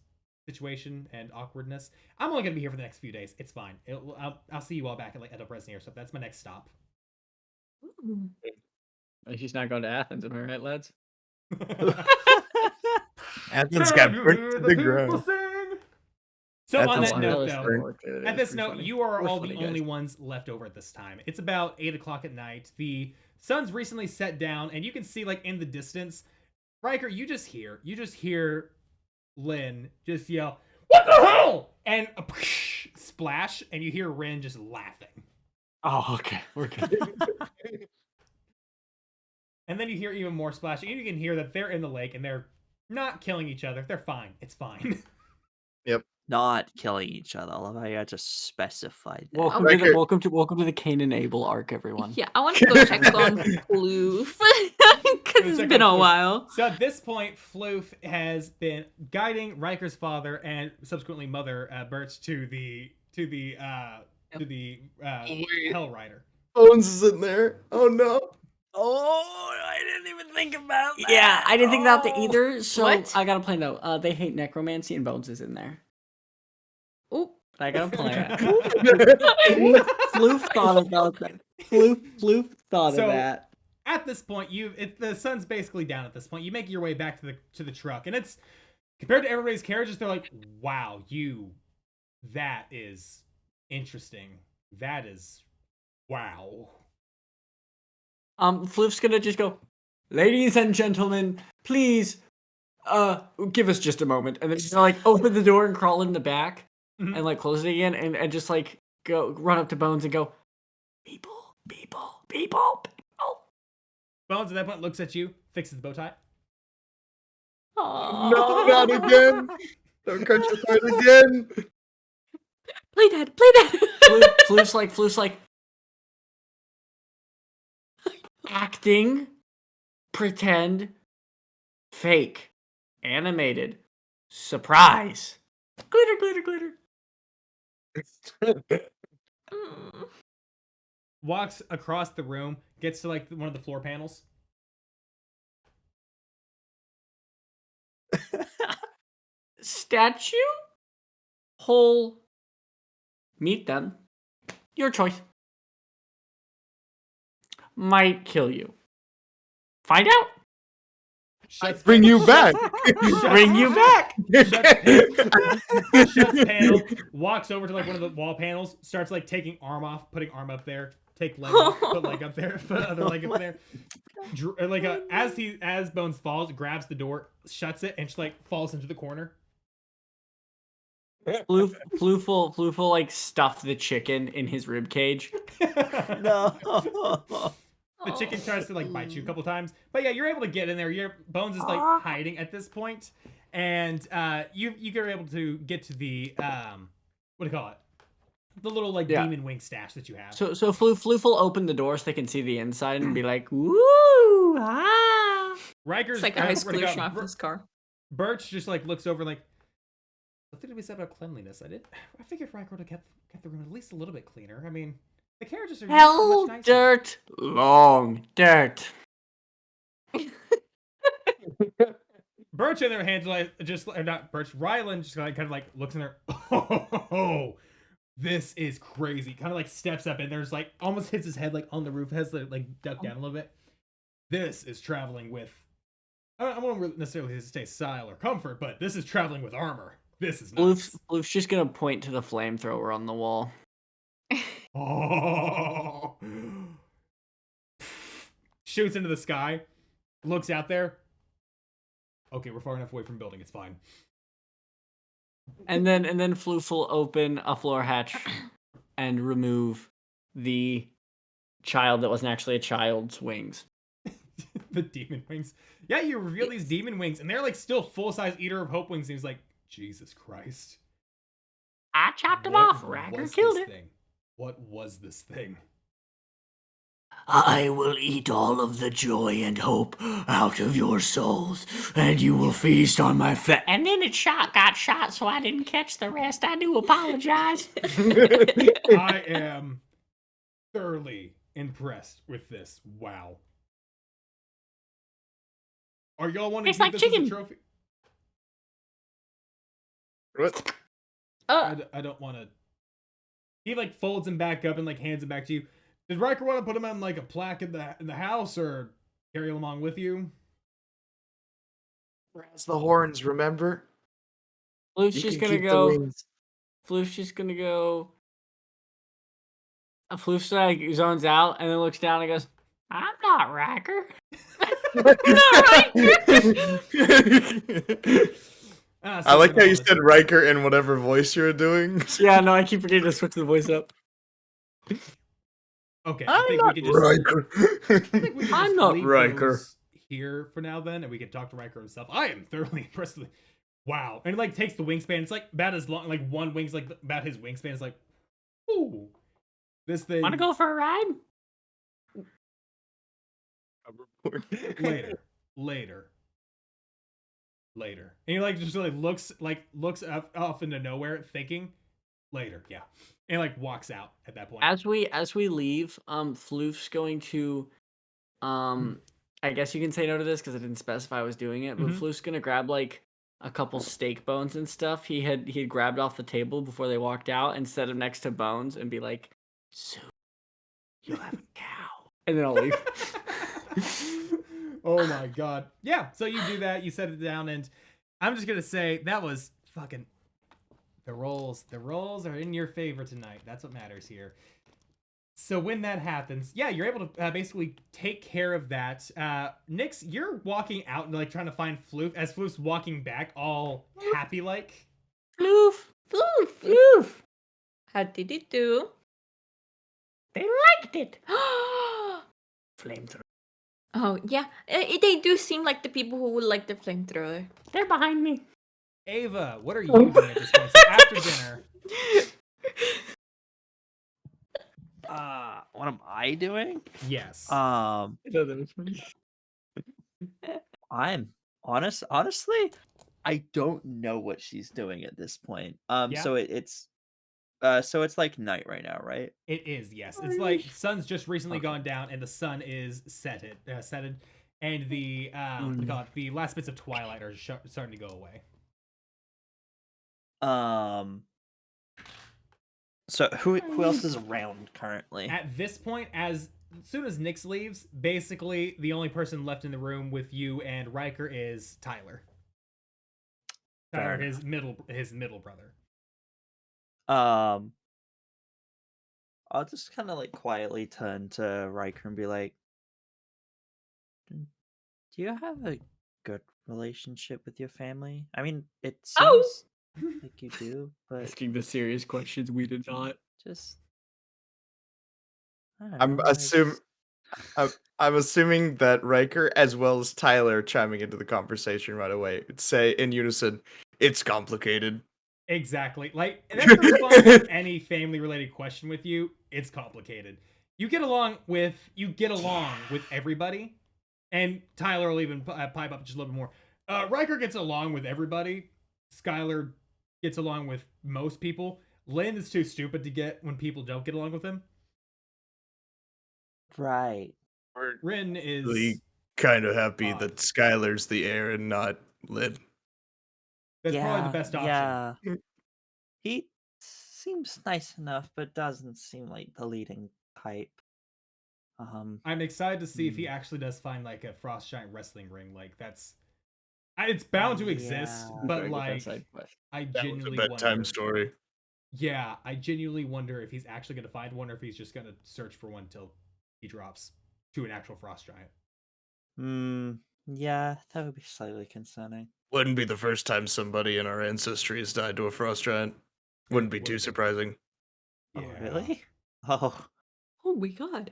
Speaker 1: situation and awkwardness, I'm only gonna be here for the next few days. It's fine. I'll see you all back at like Resney or stuff. That's my next stop.
Speaker 5: Ooh.
Speaker 3: She's not going to Athens, am I right, lads?
Speaker 4: Athens got burnt to the ground.
Speaker 1: So on
Speaker 4: Athens
Speaker 1: that
Speaker 4: got
Speaker 1: note,
Speaker 4: burnt.
Speaker 1: though, at this note, you are
Speaker 3: We're
Speaker 1: all
Speaker 3: funny
Speaker 1: the
Speaker 3: guys.
Speaker 1: only ones left over at this time. It's about 8 o'clock at night. The sun's recently set down, and you can see like in the distance, Riker, you just hear Lynn just yell, "What the hell!" and a splash, and you hear Rin just laughing.
Speaker 3: Oh, okay. We're good.
Speaker 1: And then you hear even more splashing, and you can hear that they're in the lake and they're not killing each other. They're fine. It's fine.
Speaker 2: Not killing each other. I love how you had to specify that.
Speaker 3: welcome
Speaker 4: Riker-
Speaker 3: to the Cain and Abel arc, everyone.
Speaker 5: Yeah, I want to go check on Floof because
Speaker 1: Go
Speaker 5: it's
Speaker 1: check
Speaker 5: been
Speaker 1: on
Speaker 5: a
Speaker 1: Floof.
Speaker 5: while.
Speaker 1: So at this point, Floof has been guiding Riker's father and subsequently mother Birch to the
Speaker 4: Wait.
Speaker 1: Hell Rider.
Speaker 4: Bones is in there. Oh no.
Speaker 2: Oh, I didn't even think about that.
Speaker 3: Yeah, I didn't think about that
Speaker 2: Oh.
Speaker 3: either. So
Speaker 5: What?
Speaker 3: I got a plan though. They hate necromancy and Bones is in there.
Speaker 5: Oop.
Speaker 3: I got a plan. Floof thought about that. Floof thought
Speaker 1: So-
Speaker 3: of that.
Speaker 1: At this point, the sun's basically down. At this point, you make your way back to the truck, and it's compared to everybody's carriages. They're like, "Wow, that is interesting. That is wow."
Speaker 3: Floof's gonna just go, ladies and gentlemen, please, give us just a moment, and then just like open the door and crawl in the back,
Speaker 1: Mhm.
Speaker 3: and like close it again, and just like go run up to Bones and go, people.
Speaker 1: Bones at that point looks at you, fixes the bow tie.
Speaker 5: Aw.
Speaker 4: No, not again. Don't cut your throat again.
Speaker 5: Play that.
Speaker 3: Floof's like acting, pretend, fake, animated, surprise, glitter.
Speaker 5: Mm.
Speaker 1: walks across the room, gets to like one of the floor panels.
Speaker 3: Statue? Hole? Meet them. Your choice. Might kill you. Find out.
Speaker 1: Shuts
Speaker 4: Bring you back.
Speaker 3: Bring you back.
Speaker 1: Shuts panel, walks over to like one of the wall panels, starts like taking arm off, putting arm up there, take leg off, put leg up there, put other leg up there. As Bones falls, grabs the door, shuts it, and just like falls into the corner.
Speaker 3: Flooful like stuffed the chicken in his rib cage.
Speaker 2: No.
Speaker 1: The chicken tries to like bite you a couple times, but yeah, you're able to get in there. Your Bones is like hiding at this point, and you are able to get to the what do you call it? The little like demon wing stash that you have.
Speaker 3: So Floof will open the door so they can see the inside and be like, "Woo! Ah!"
Speaker 1: Riker's
Speaker 5: It's like a high school shot from his car.
Speaker 1: Birch just like looks over like, something to be said about cleanliness. I figured Riker would have kept the room at least a little bit cleaner. I mean, the carriages are
Speaker 3: Hell,
Speaker 1: much nicer.
Speaker 3: dirt, long dirt.
Speaker 1: Birch in their hands like or not Birch. Rylan just kind of like looks in there. Oh, this is crazy. Kind of like steps up and there's like almost hits his head like on the roof. Has to like duck down a little bit. This is traveling with. I won't necessarily say style or comfort, but this is traveling with armor. This is nice.
Speaker 3: Floof's just gonna point to the flamethrower on the wall.
Speaker 1: Oh. Shoots into the sky. Looks out there. Okay, we're far enough away from the building. It's fine.
Speaker 3: And then Floof will open a floor hatch and remove the child that wasn't actually a child's wings.
Speaker 1: The demon wings. Yeah, you reveal these demon wings, and they're like still full-size Eater of Hope wings. And he's like, Jesus Christ.
Speaker 3: I chopped him off. Racker killed it.
Speaker 1: Thing? What was this thing?
Speaker 6: I will eat all of the joy and hope out of your souls, and you will feast on my flesh.
Speaker 3: And then it got shot, so I didn't catch the rest. I do apologize.
Speaker 1: I am thoroughly impressed with this. Wow. Are y'all wanting to
Speaker 3: Tastes like
Speaker 1: keep this
Speaker 3: chicken.
Speaker 1: as a trophy?
Speaker 4: What?
Speaker 1: I don't want to. He like folds him back up and like hands it back to you. Did Riker want to put him on like a plaque in the house or carry him along with you?
Speaker 4: As the horns, remember?
Speaker 3: Floof's
Speaker 4: You
Speaker 3: just
Speaker 4: can
Speaker 3: gonna
Speaker 4: keep the
Speaker 3: go.
Speaker 4: wings.
Speaker 3: Floof's just gonna go. Floof's like zones out and then looks down and goes, "I'm not Riker."
Speaker 4: I like how you said Riker in whatever voice you were doing.
Speaker 3: Yeah, no, I keep forgetting to switch the voice up.
Speaker 1: Okay,
Speaker 4: I'm
Speaker 1: I think
Speaker 4: not
Speaker 1: we can just.
Speaker 4: Riker.
Speaker 1: I think we can
Speaker 3: I'm
Speaker 1: just
Speaker 3: not
Speaker 1: leave
Speaker 4: Riker.
Speaker 1: those here for now, then, and we can talk to Riker himself. I am thoroughly impressed with. Wow, and it like takes the wingspan. It's like about as long. Like one wing's like about his wingspan. It's like, ooh, this thing.
Speaker 3: Want to go for a ride?
Speaker 1: later. And he like just like looks up off into nowhere, thinking later, yeah, and like walks out at that point.
Speaker 3: As we leave, Floof's going to, I guess you can say no to this because I didn't specify I was doing it, but Floof's gonna grab like a couple steak bones and stuff he had grabbed off the table before they walked out and set them next to Bones and be like, "So you have a cow," and then I'll leave.
Speaker 1: Oh my god. Yeah, so you do that, you set it down, and I'm just gonna say that was fucking the rolls are in your favor tonight. That's what matters here. So when that happens, yeah, you're able to basically take care of that. Nyx, you're walking out and like trying to find Floof as Floof's walking back all happy like.
Speaker 3: Floof.
Speaker 5: How did it do?
Speaker 3: They liked it. Flamethrower.
Speaker 5: Oh, yeah. They do seem like the people who would like the flamethrower.
Speaker 3: They're behind me.
Speaker 1: Ava, what are you doing at this point? So after dinner.
Speaker 2: What am I doing?
Speaker 1: Yes.
Speaker 2: I'm honestly, I don't know what she's doing at this point.
Speaker 1: Yeah.
Speaker 2: So it's So it's like night right now, right?
Speaker 1: It is, yes. It's like sun's just recently gone down, and the sun is setted, and the what do you call it? The last bits of twilight are starting to go away.
Speaker 2: So who else is around currently?
Speaker 1: At this point, as soon as Nyx leaves, basically the only person left in the room with you and Riker is Tyler. Tyler,
Speaker 2: Fair
Speaker 1: his middle brother.
Speaker 2: I'll just kind of like quietly turn to Riker and be like, "Do you have a good relationship with your family? I mean, it
Speaker 5: Oh!
Speaker 2: seems like you do, but
Speaker 3: Asking the serious questions we did not.
Speaker 2: just I don't
Speaker 4: I'm
Speaker 2: know, I
Speaker 4: assuming
Speaker 2: just-
Speaker 4: I'm assuming that Riker as well as Tyler chiming into the conversation right away would say in unison, "It's complicated."
Speaker 1: Exactly. Like that's the response to any family-related question with you. It's complicated. You get along with everybody, and Tyler will even pipe up just a little bit more. Riker gets along with everybody. Skylar gets along with most people. Lynn is too stupid to get when people don't get along with him.
Speaker 2: right.
Speaker 4: We're
Speaker 1: Rin is
Speaker 4: really kind of happy
Speaker 1: odd.
Speaker 4: that Skylar's the heir and not Lynn.
Speaker 1: That's probably the best option.
Speaker 2: Yeah. He seems nice enough, but doesn't seem like the leading type.
Speaker 1: I'm excited to see if he actually does find like a Frost Giant wrestling ring. Like it's bound to exist,
Speaker 2: Yeah.
Speaker 1: but
Speaker 3: Very good
Speaker 1: like
Speaker 3: side quest.
Speaker 1: I
Speaker 4: That was a
Speaker 1: genuinely
Speaker 4: bedtime
Speaker 1: wonder.
Speaker 4: story.
Speaker 1: Yeah, I genuinely wonder if he's actually going to find one, or if he's just going to search for one until he drops to an actual Frost Giant.
Speaker 2: Yeah, that would be slightly concerning.
Speaker 4: Wouldn't be the first time somebody in our ancestry has died to a frost giant. Wouldn't be too
Speaker 1: Would've been.
Speaker 4: surprising.
Speaker 2: Oh,
Speaker 1: Yeah.
Speaker 2: really? Oh,
Speaker 5: Oh my god.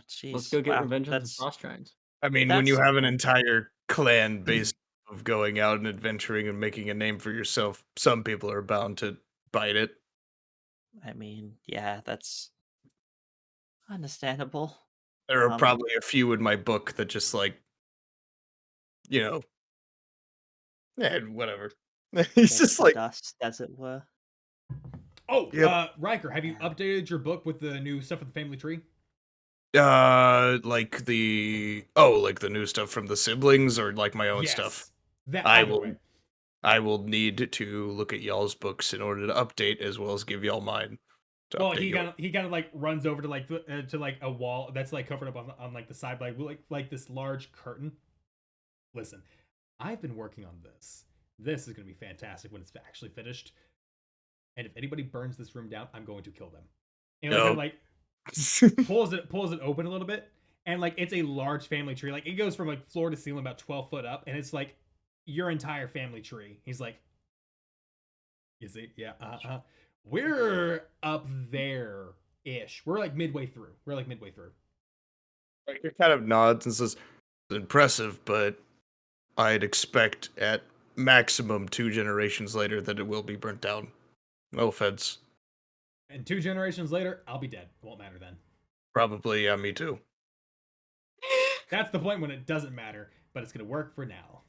Speaker 2: jeez.
Speaker 3: Let's go get
Speaker 2: Wow,
Speaker 3: revenge on the
Speaker 2: that's
Speaker 3: Frost Giants.
Speaker 4: I mean, when you
Speaker 2: That's
Speaker 4: have an
Speaker 2: something.
Speaker 4: entire clan based of going out and adventuring and making a name for yourself, some people are bound to bite it.
Speaker 2: I mean, yeah, that's understandable.
Speaker 4: There are
Speaker 2: Um,
Speaker 4: probably a few in my book that just like, whatever. He's
Speaker 2: bit
Speaker 4: just
Speaker 2: the
Speaker 4: like,
Speaker 2: dust, as it were.
Speaker 1: Oh,
Speaker 4: Yep.
Speaker 1: Riker, have you
Speaker 2: Yeah.
Speaker 1: updated your book with the new stuff with the family tree?
Speaker 4: like the new stuff from the siblings or like my own stuff.
Speaker 1: That
Speaker 4: I
Speaker 1: either
Speaker 4: will-
Speaker 1: way.
Speaker 4: I will need to look at y'all's books in order to update as well as give y'all mine. To
Speaker 1: Well,
Speaker 4: update
Speaker 1: he kind of like runs over to like a wall that's like covered up on like the side by like this large curtain. Listen, I've been working on this. This is going to be fantastic when it's actually finished. And if anybody burns this room down, I'm going to kill them. And like,
Speaker 4: No.
Speaker 1: kind of like pulls it open a little bit, and like it's a large family tree. Like it goes from like floor to ceiling about 12 foot up, and it's like your entire family tree. He's like, you see, yeah, we're up there ish. We're like midway through.
Speaker 4: Riker kind of nods and says, "It's impressive, but I'd expect at maximum 2 generations later that it will be burnt down. No offense.
Speaker 1: And 2 generations later, I'll be dead. It won't matter then.
Speaker 4: Probably, yeah, me too.
Speaker 1: That's the point when it doesn't matter, but it's gonna work for now.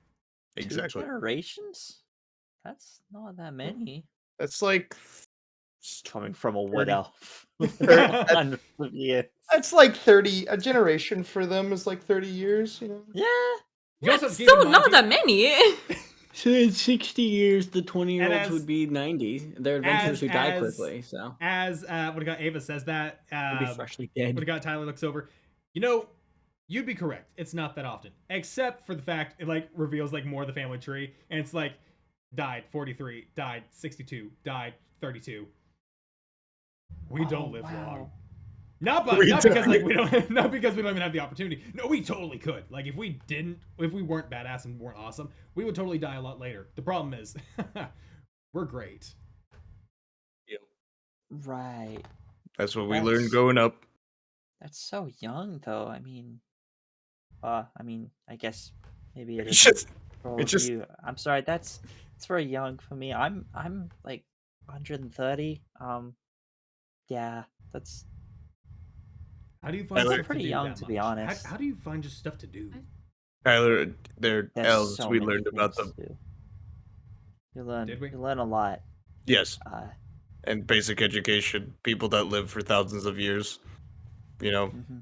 Speaker 2: 2
Speaker 4: Exactly.
Speaker 2: generations? That's not that many.
Speaker 4: That's like
Speaker 2: Coming from a wood
Speaker 4: 30.
Speaker 2: elf.
Speaker 1: That's
Speaker 2: Hundreds of years.
Speaker 4: That's like 30. A generation for them is like 30 years, you know?
Speaker 2: Yeah.
Speaker 1: You also
Speaker 5: That's
Speaker 1: have to keep in
Speaker 5: still
Speaker 1: mind,
Speaker 5: not
Speaker 1: too-
Speaker 5: that many.
Speaker 3: So in 60 years, the
Speaker 1: And
Speaker 3: 20-year-olds
Speaker 1: as-
Speaker 3: would be 90. They're adventurers who die
Speaker 1: as-
Speaker 3: quickly, so
Speaker 1: As what do you got? Ava says that.
Speaker 3: they'd be freshly dead.
Speaker 1: What do you got? Tyler looks over. You know, you'd be correct. It's not that often, except for the fact it like reveals like more of the family tree, and it's like died 43, died 62, died 32. We don't live long. Not because like we don't not because we don't even have the opportunity. No, we totally could. Like if we weren't badass and weren't awesome, we would totally die a lot later. The problem is we're great.
Speaker 2: Right.
Speaker 4: That's what we
Speaker 2: That's-
Speaker 4: learned growing up.
Speaker 2: That's so young, though. I mean, I guess maybe it
Speaker 4: It's
Speaker 2: is
Speaker 4: just,
Speaker 2: for all
Speaker 4: it's
Speaker 2: of
Speaker 4: just-
Speaker 2: you. I'm sorry. It's very young for me. I'm like 130. Yeah, that's
Speaker 1: How do you find
Speaker 4: Tyler-
Speaker 1: stuff
Speaker 2: pretty
Speaker 1: to do
Speaker 2: young,
Speaker 1: that
Speaker 2: to be
Speaker 1: much?
Speaker 2: honest.
Speaker 1: How do you find just stuff to do?
Speaker 4: Tyler, they're
Speaker 2: there's
Speaker 4: elves.
Speaker 2: so
Speaker 4: We
Speaker 2: many
Speaker 4: learned about
Speaker 2: things
Speaker 4: them.
Speaker 2: to do. You learn.
Speaker 1: Did we?
Speaker 2: You learn a lot.
Speaker 4: Yes. and basic education, people that live for thousands of years. You know,
Speaker 2: Mm-hmm.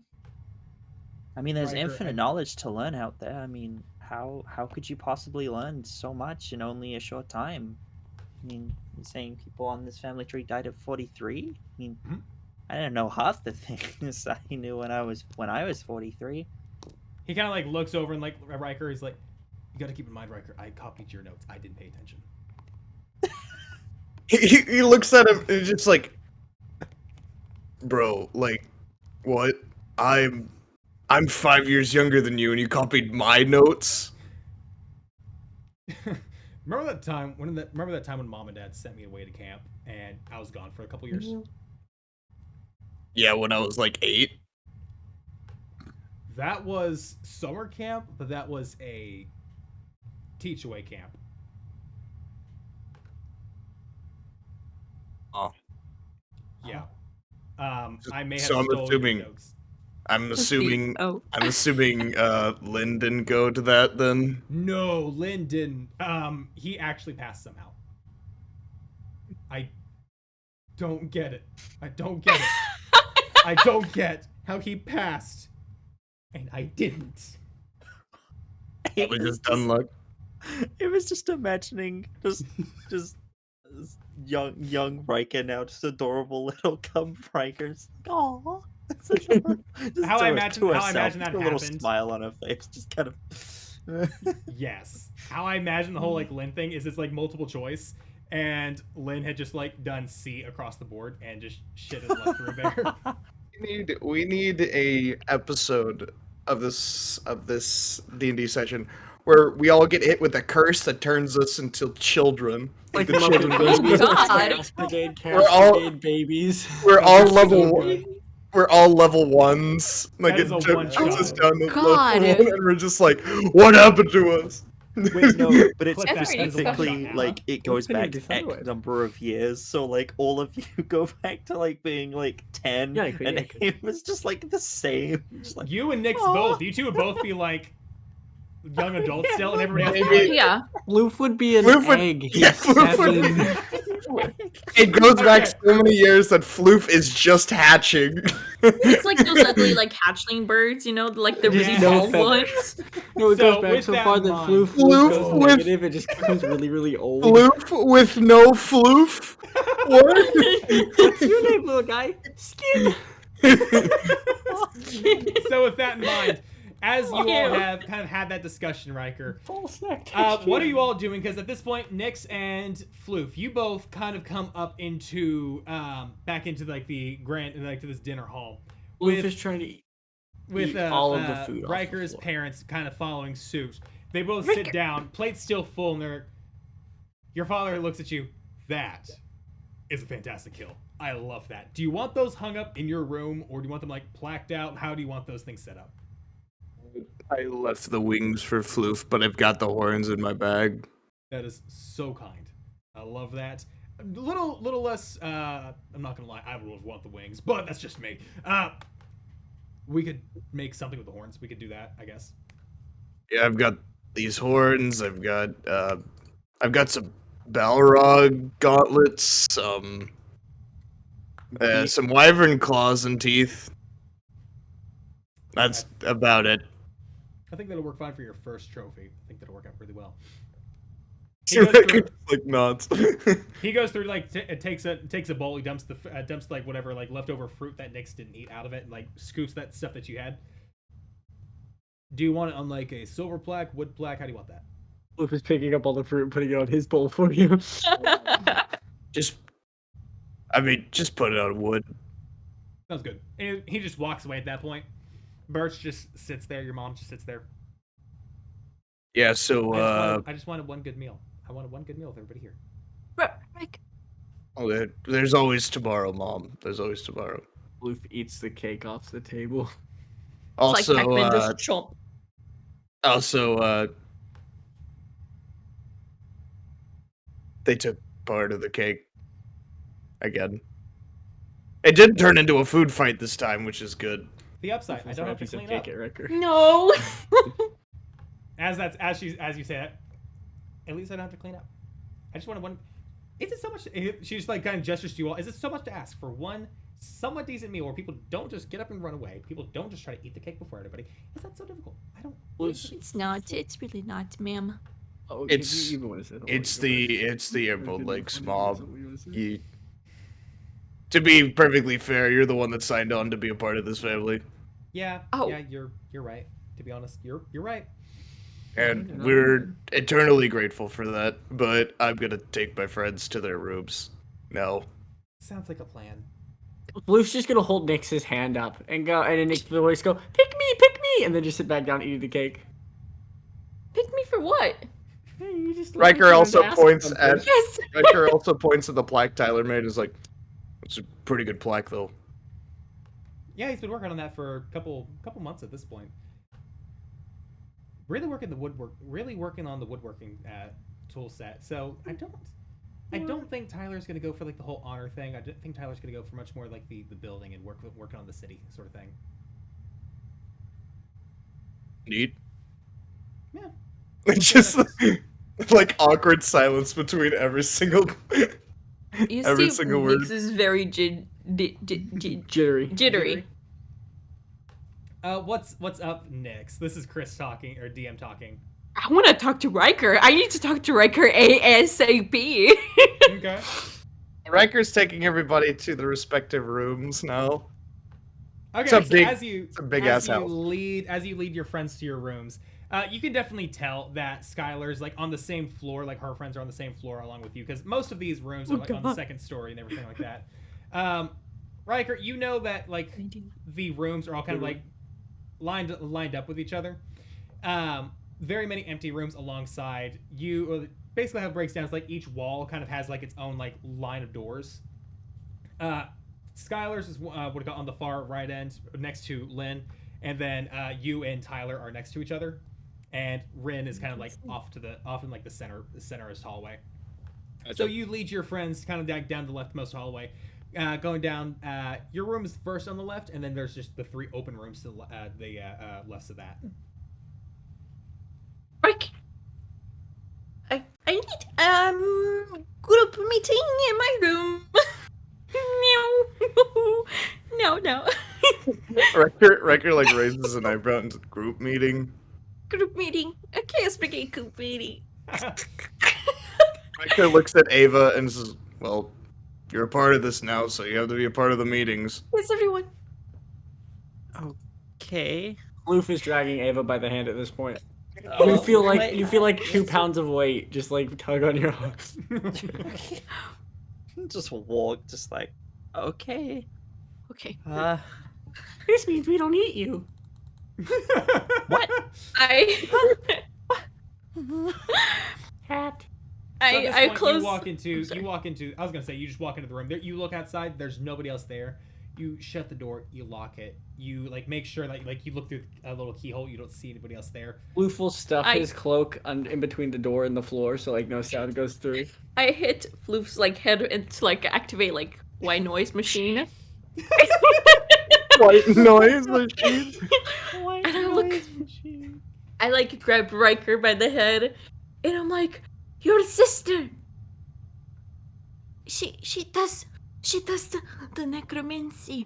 Speaker 2: I mean, there's
Speaker 1: Riker,
Speaker 2: infinite knowledge to learn out there. I mean, how could you possibly learn so much in only a short time? I mean, you're saying people on this family tree died at 43? I mean,
Speaker 1: Mhm.
Speaker 2: I didn't know half the things I knew when I was 43.
Speaker 1: He kind of like looks over and like Riker, he's like, "You got to keep in mind, Riker. I copied your notes. I didn't pay attention."
Speaker 4: he looks at him and is just like, bro, like, what? I'm 5 years younger than you, and you copied my notes.
Speaker 1: Remember that time when Mom and Dad sent me away to camp and I was gone for a couple years?
Speaker 4: Yeah, when I was like 8.
Speaker 1: That was summer camp, but that was a teach away camp.
Speaker 4: Oh.
Speaker 1: Yeah. I may have
Speaker 4: So I'm
Speaker 1: stolen
Speaker 4: assuming-
Speaker 1: your notes.
Speaker 4: I'm assuming
Speaker 5: Oh.
Speaker 4: Lynn didn't go to that then.
Speaker 1: No, Lynn didn't. He actually passed somehow. I don't get it. I don't get it. I don't get how he passed and I didn't.
Speaker 4: Probably just done luck.
Speaker 2: It was just imagining just young Riker now, just adorable little cub Rikers. Aww.
Speaker 1: How I imagine that
Speaker 2: a little
Speaker 1: happened.
Speaker 2: smile on her face, just kind of.
Speaker 1: Yes. How I imagine the whole like Lynn thing is it's like multiple choice, and Lynn had just like done C across the board and just shit his left through there.
Speaker 4: We need a episode of this D&D session where we all get hit with a curse that turns us into children.
Speaker 3: Like
Speaker 4: the
Speaker 3: the
Speaker 4: children.
Speaker 3: Muppet
Speaker 5: Oh,
Speaker 3: Babies,
Speaker 5: God.
Speaker 3: Chaos Brigade,
Speaker 4: We're
Speaker 3: Chaos
Speaker 4: all-
Speaker 3: Brigade babies.
Speaker 4: We're
Speaker 1: That
Speaker 4: all
Speaker 1: is so
Speaker 4: level
Speaker 1: good.
Speaker 4: We're all level 1s. Like
Speaker 1: That is a
Speaker 4: it
Speaker 1: one
Speaker 4: jumps us
Speaker 1: shot.
Speaker 4: down to
Speaker 5: God.
Speaker 4: level 1, and we're just like, what happened to us?
Speaker 2: Wait, no, but it's
Speaker 1: Clip that.
Speaker 5: That's pretty
Speaker 2: specifically
Speaker 1: stuff.
Speaker 2: like it goes
Speaker 3: Infinity
Speaker 2: back
Speaker 3: Defender
Speaker 2: X
Speaker 3: Wave.
Speaker 2: number of years. So like all of you go back to like being like 10,
Speaker 3: Yeah, you could,
Speaker 2: and
Speaker 3: yeah, you could.
Speaker 2: it was just like the same. Just like,
Speaker 1: You and Nick's
Speaker 2: Aw.
Speaker 1: both. You two would both be like young adults
Speaker 2: Yeah,
Speaker 1: still, and everybody else would
Speaker 4: maybe-
Speaker 1: be like,
Speaker 5: Yeah.
Speaker 3: Floof would be an
Speaker 4: Floof would-
Speaker 3: egg. He's
Speaker 4: yeah, Floof would-
Speaker 3: 7.
Speaker 4: It goes back
Speaker 1: Okay.
Speaker 4: so many years that Floof is just hatching.
Speaker 5: It's like those ugly like hatchling birds, you know, like the
Speaker 3: Just
Speaker 5: really
Speaker 1: no
Speaker 5: small
Speaker 3: feathers.
Speaker 5: ones.
Speaker 3: No, it
Speaker 1: So,
Speaker 3: goes back
Speaker 1: with
Speaker 3: so
Speaker 1: that
Speaker 3: far
Speaker 1: in
Speaker 3: that
Speaker 1: mind-
Speaker 3: Floof
Speaker 4: Floof
Speaker 3: goes
Speaker 4: with-
Speaker 3: negative. It just becomes really, really old.
Speaker 4: Floof with no floof? What?
Speaker 3: What's your name, little guy? Skin.
Speaker 1: So with that in mind, as you all
Speaker 5: Ew.
Speaker 1: have kind of had that discussion, Riker,
Speaker 3: False neck
Speaker 1: what are you all doing? Because at this point, Nyx and Floof, you both kind of come up into back into like the grand, like to this dinner hall
Speaker 3: Floof is trying to eat.
Speaker 1: with
Speaker 3: eat all of the food off the
Speaker 1: Riker's
Speaker 3: floor.
Speaker 1: parents kind of following suit. They both sit down, plate's still full, and they're. Your father looks at you. That is a fantastic kill. I love that. Do you want those hung up in your room, or do you want them like plaqued out? How do you want those things set up?
Speaker 4: I left the wings for Floof, but I've got the horns in my bag.
Speaker 1: That is so kind. I love that. A little less. I'm not gonna lie. I would want the wings, but that's just me. We could make something with the horns. We could do that, I guess.
Speaker 4: Yeah, I've got these horns. I've got some Balrog gauntlets, some wyvern claws and teeth. That's about it.
Speaker 1: I think that'll work fine for your first trophy. I think that'll work out really well. He goes through,
Speaker 4: Like nuts.
Speaker 1: he goes through like takes a bowl. He dumps like whatever like leftover fruit that Nyx didn't eat out of it, and like scoops that stuff that you had. Do you want it on like a silver plaque, wood plaque? How do you want that?
Speaker 3: Floof is picking up all the fruit and putting it on his bowl for you.
Speaker 4: just put it on wood.
Speaker 1: Sounds good. And he just walks away at that point. Birch just sits there. Your mom just sits there.
Speaker 4: Yeah. So
Speaker 1: I just wanted one good meal. I wanted one good meal with everybody here.
Speaker 5: Rick.
Speaker 4: there's always tomorrow, Mom. There's always tomorrow.
Speaker 3: Floof eats the cake off the table.
Speaker 5: It's
Speaker 4: Also,
Speaker 5: like Pac-Man just chomp.
Speaker 4: they took part of the cake again. It didn't turn into a food fight this time, which is good.
Speaker 1: The upside, I
Speaker 3: Floof
Speaker 1: don't have to
Speaker 3: piece of
Speaker 1: clean
Speaker 3: cake
Speaker 1: up.
Speaker 3: at Riker.
Speaker 5: No.
Speaker 1: As you say that, at least I don't have to clean up. I just wanted one. Is it so much? She just like kind of gestures to you all. Is it so much to ask for one somewhat decent meal where people don't just get up and run away? People don't just try to eat the cake before everybody. Is that so difficult? I don't.
Speaker 5: It's not. It's really not, ma'am.
Speaker 3: Oh,
Speaker 4: It's-
Speaker 3: you even want to say the
Speaker 4: It's
Speaker 3: word, go for it.
Speaker 4: it's the Emerald
Speaker 3: Continue,
Speaker 4: Lakes
Speaker 3: continue,
Speaker 4: mob.
Speaker 3: that's what you wanna say.
Speaker 4: To be perfectly fair, you're the one that signed on to be a part of this family,
Speaker 1: Yeah.
Speaker 5: Oh.
Speaker 1: Yeah. You're right. To be honest, you're right.
Speaker 4: and we're eternally grateful for that. But I'm gonna take my friends to their rooms. No.
Speaker 1: Sounds like a plan.
Speaker 3: Blue's just gonna hold Nyx's hand up and go, and then Nyx the voice go, pick me, and then just sit back down eating the cake.
Speaker 5: Pick me for what?
Speaker 3: Hey, you just
Speaker 4: Riker also points at
Speaker 5: Yes.
Speaker 4: Riker also points at the plaque Tyler made. And is like, it's a pretty good plaque though.
Speaker 1: Yeah, he's been working on that for a couple months at this point. Really working on the woodworking tool set. So I don't think Tyler's gonna go for like the whole honor thing. I think Tyler's gonna go for much more like the building and working on the city sort of thing.
Speaker 4: Neat.
Speaker 1: Yeah.
Speaker 4: It's just like awkward silence between every single
Speaker 5: You
Speaker 4: every
Speaker 5: see,
Speaker 4: single word.
Speaker 5: Nyx is very
Speaker 3: Jittery.
Speaker 5: jittery.
Speaker 1: What's up next? This is Chris talking or DM talking.
Speaker 5: I want to talk to Riker. I need to talk to Riker ASAP.
Speaker 1: Okay.
Speaker 4: Riker's taking everybody to the respective rooms now.
Speaker 1: Okay.
Speaker 4: It's a
Speaker 1: so
Speaker 4: big-
Speaker 1: as you
Speaker 4: it's a big-ass house.
Speaker 1: lead your friends to your rooms, you can definitely tell that Skylar's like on the same floor, like her friends are on the same floor along with you, because most of these rooms are like on the second story and everything like that. Riker, you know that like the rooms are all kind of like lined up with each other. Very many empty rooms alongside you. Basically, how it breaks down is like each wall kind of has like its own like line of doors. Skylar's is would go on the far right end next to Lynn, and then you and Tyler are next to each other, and Rin is kind of like off in like the centerist hallway. So you lead your friends kind of down the leftmost hallway, going down. Your room is first on the left, and then there's just the 3 open rooms to the left of that.
Speaker 5: Riker, I need group meeting in my room. No.
Speaker 4: Riker like raises an eyebrow and says, group meeting.
Speaker 5: Group meeting. A Chaos Brigade group meeting.
Speaker 4: Riker looks at Ava and says, well, you're a part of this now, so you have to be a part of the meetings.
Speaker 5: Yes, everyone.
Speaker 2: Okay.
Speaker 3: Loof is dragging Ava by the hand at this point.
Speaker 2: Oh,
Speaker 3: You feel like
Speaker 2: wait.
Speaker 3: 2 pounds of weight just like tug on your arm.
Speaker 2: Just walk, just like, okay.
Speaker 5: Okay.
Speaker 3: This means we don't eat you.
Speaker 2: What?
Speaker 5: I
Speaker 3: Cat.
Speaker 1: So at this
Speaker 5: I
Speaker 1: point,
Speaker 5: close.
Speaker 1: You walk into.
Speaker 5: sorry.
Speaker 1: You walk into. I was gonna say you just walk into the room. There, you look outside. There's nobody else there. You shut the door. You lock it. You like make sure that like you look through a little keyhole. You don't see anybody else there.
Speaker 3: Loof will stuff
Speaker 5: I-
Speaker 3: his cloak in between the door and the floor so like no sound goes through.
Speaker 5: I hit Floof's like head and to like activate like white noise machine.
Speaker 4: White noise machine.
Speaker 5: And I look. I like grab Riker by the head, and I'm like, "Your sister. She does the necromancy."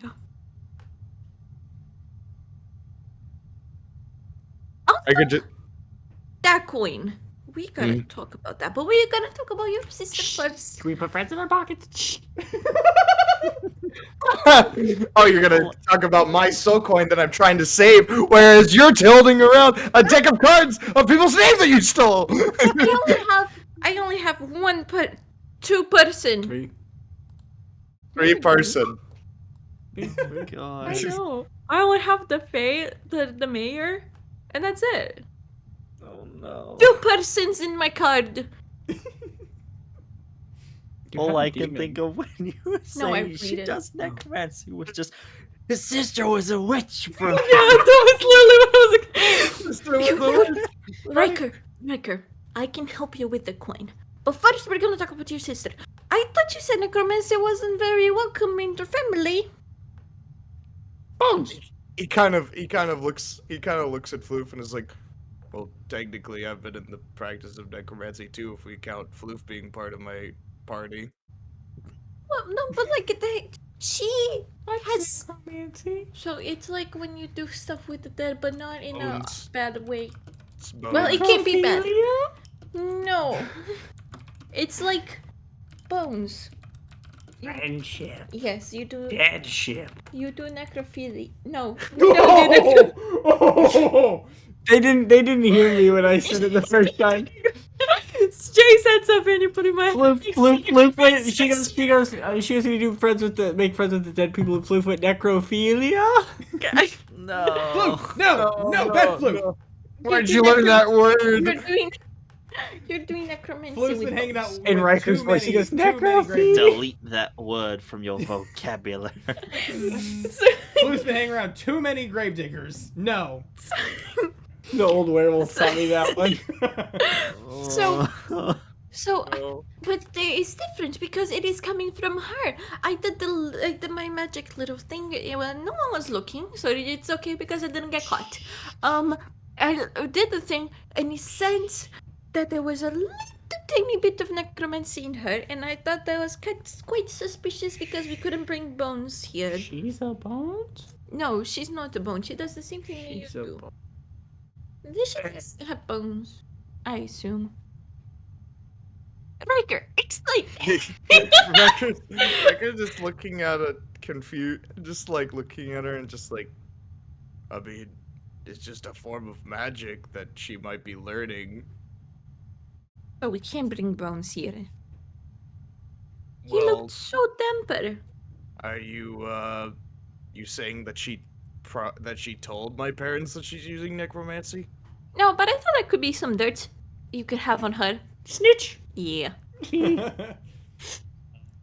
Speaker 4: I could just.
Speaker 5: That coin. We gotta talk about that, but we're gonna talk about your sister first.
Speaker 3: Can we put friends in our pockets?
Speaker 4: Oh, you're gonna talk about my soul coin that I'm trying to save, whereas you're tilting around a deck of cards of people's names that you stole.
Speaker 5: I only have two person.
Speaker 3: 3.
Speaker 4: 3 person.
Speaker 2: God.
Speaker 5: I know. I only have the the mayor, and that's it.
Speaker 2: Oh no.
Speaker 5: 2 persons in my card.
Speaker 2: All I can think of when you were
Speaker 5: No, I
Speaker 2: saying she
Speaker 5: read it.
Speaker 2: does necromancy was just his sister was a witch, bro.
Speaker 5: Yeah, that was literally what I was like. Riker, I can help you with the coin. But first, we're gonna talk about your sister. I thought you said necromancy wasn't very welcome in your family.
Speaker 3: Bones.
Speaker 4: He kind of looks at Floof and is like, well, technically I've been in the practice of necromancy too, if we count Floof being part of my party.
Speaker 5: Well, no, but like she has.
Speaker 3: necromancy.
Speaker 5: So it's like when you do stuff with the dead, but not in a
Speaker 4: Bones.
Speaker 5: bad way.
Speaker 4: It's
Speaker 5: Well, it
Speaker 4: bones.
Speaker 5: can be bad.
Speaker 3: Necrophilia?
Speaker 5: No, it's like bones.
Speaker 6: Friendship.
Speaker 5: Yes, you do.
Speaker 6: Deadship.
Speaker 5: You do necrophilia. No, we don't do
Speaker 1: Oh!
Speaker 3: They didn't hear me when I said it the first time.
Speaker 5: Jay said something. You put in my
Speaker 3: Floof went. She goes to do make friends with the dead people. And Floof went necrophilia.
Speaker 2: No.
Speaker 1: Floof! No, bad Floof!
Speaker 4: Where'd you learn that word?
Speaker 5: You're doing necromancy
Speaker 1: Floof's
Speaker 5: with
Speaker 1: been hanging out
Speaker 5: bones.
Speaker 1: with
Speaker 3: In Riker's
Speaker 1: too
Speaker 3: voice, he
Speaker 1: many-
Speaker 3: goes,
Speaker 1: too many
Speaker 3: "Necrophilia."
Speaker 1: great-
Speaker 2: Delete that word from your vocabulary.
Speaker 1: Floof's been hanging around too many gravediggers. No.
Speaker 3: The old werewolf taught me that one.
Speaker 5: So, but there is difference because it is coming from her. I did my magic little thing. Well, no one was looking, so it's okay because I didn't get caught. I did the thing, and it sensed that there was a little tiny bit of necromancy in her, and I thought that was quite suspicious because we couldn't bring bones here.
Speaker 3: She's a bones.
Speaker 5: No, she's not a bone. She does the same thing that you
Speaker 3: She's a
Speaker 5: do.
Speaker 3: bone.
Speaker 5: She does have bones, I assume. Riker, explain.
Speaker 4: Record's just looking at it confused, just like looking at her and just like, I mean, it's just a form of magic that she might be learning.
Speaker 5: Oh, we can't bring bones here. He
Speaker 4: Well,
Speaker 5: looked so damper.
Speaker 4: are you saying that she told my parents that she's using necromancy?
Speaker 5: No, but I thought there could be some dirt you could have on her.
Speaker 3: Snitch.
Speaker 5: Yeah.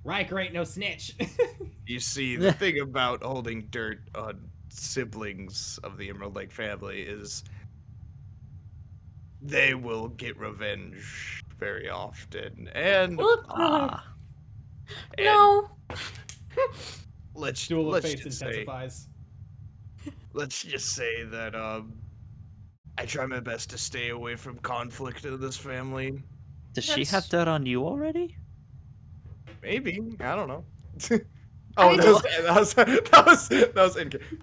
Speaker 1: Riker ain't no snitch.
Speaker 4: You see, the thing about holding dirt on siblings of the Emerald Lake family is they will get revenge very often, and
Speaker 2: Ah.
Speaker 5: No.
Speaker 4: let's
Speaker 1: Duel of
Speaker 4: let's
Speaker 1: Fates
Speaker 4: just say
Speaker 1: intensifies.
Speaker 4: let's just say that I try my best to stay away from conflict in this family.
Speaker 2: Does she have dirt on you already?
Speaker 4: Maybe, I don't know.
Speaker 5: I
Speaker 4: that was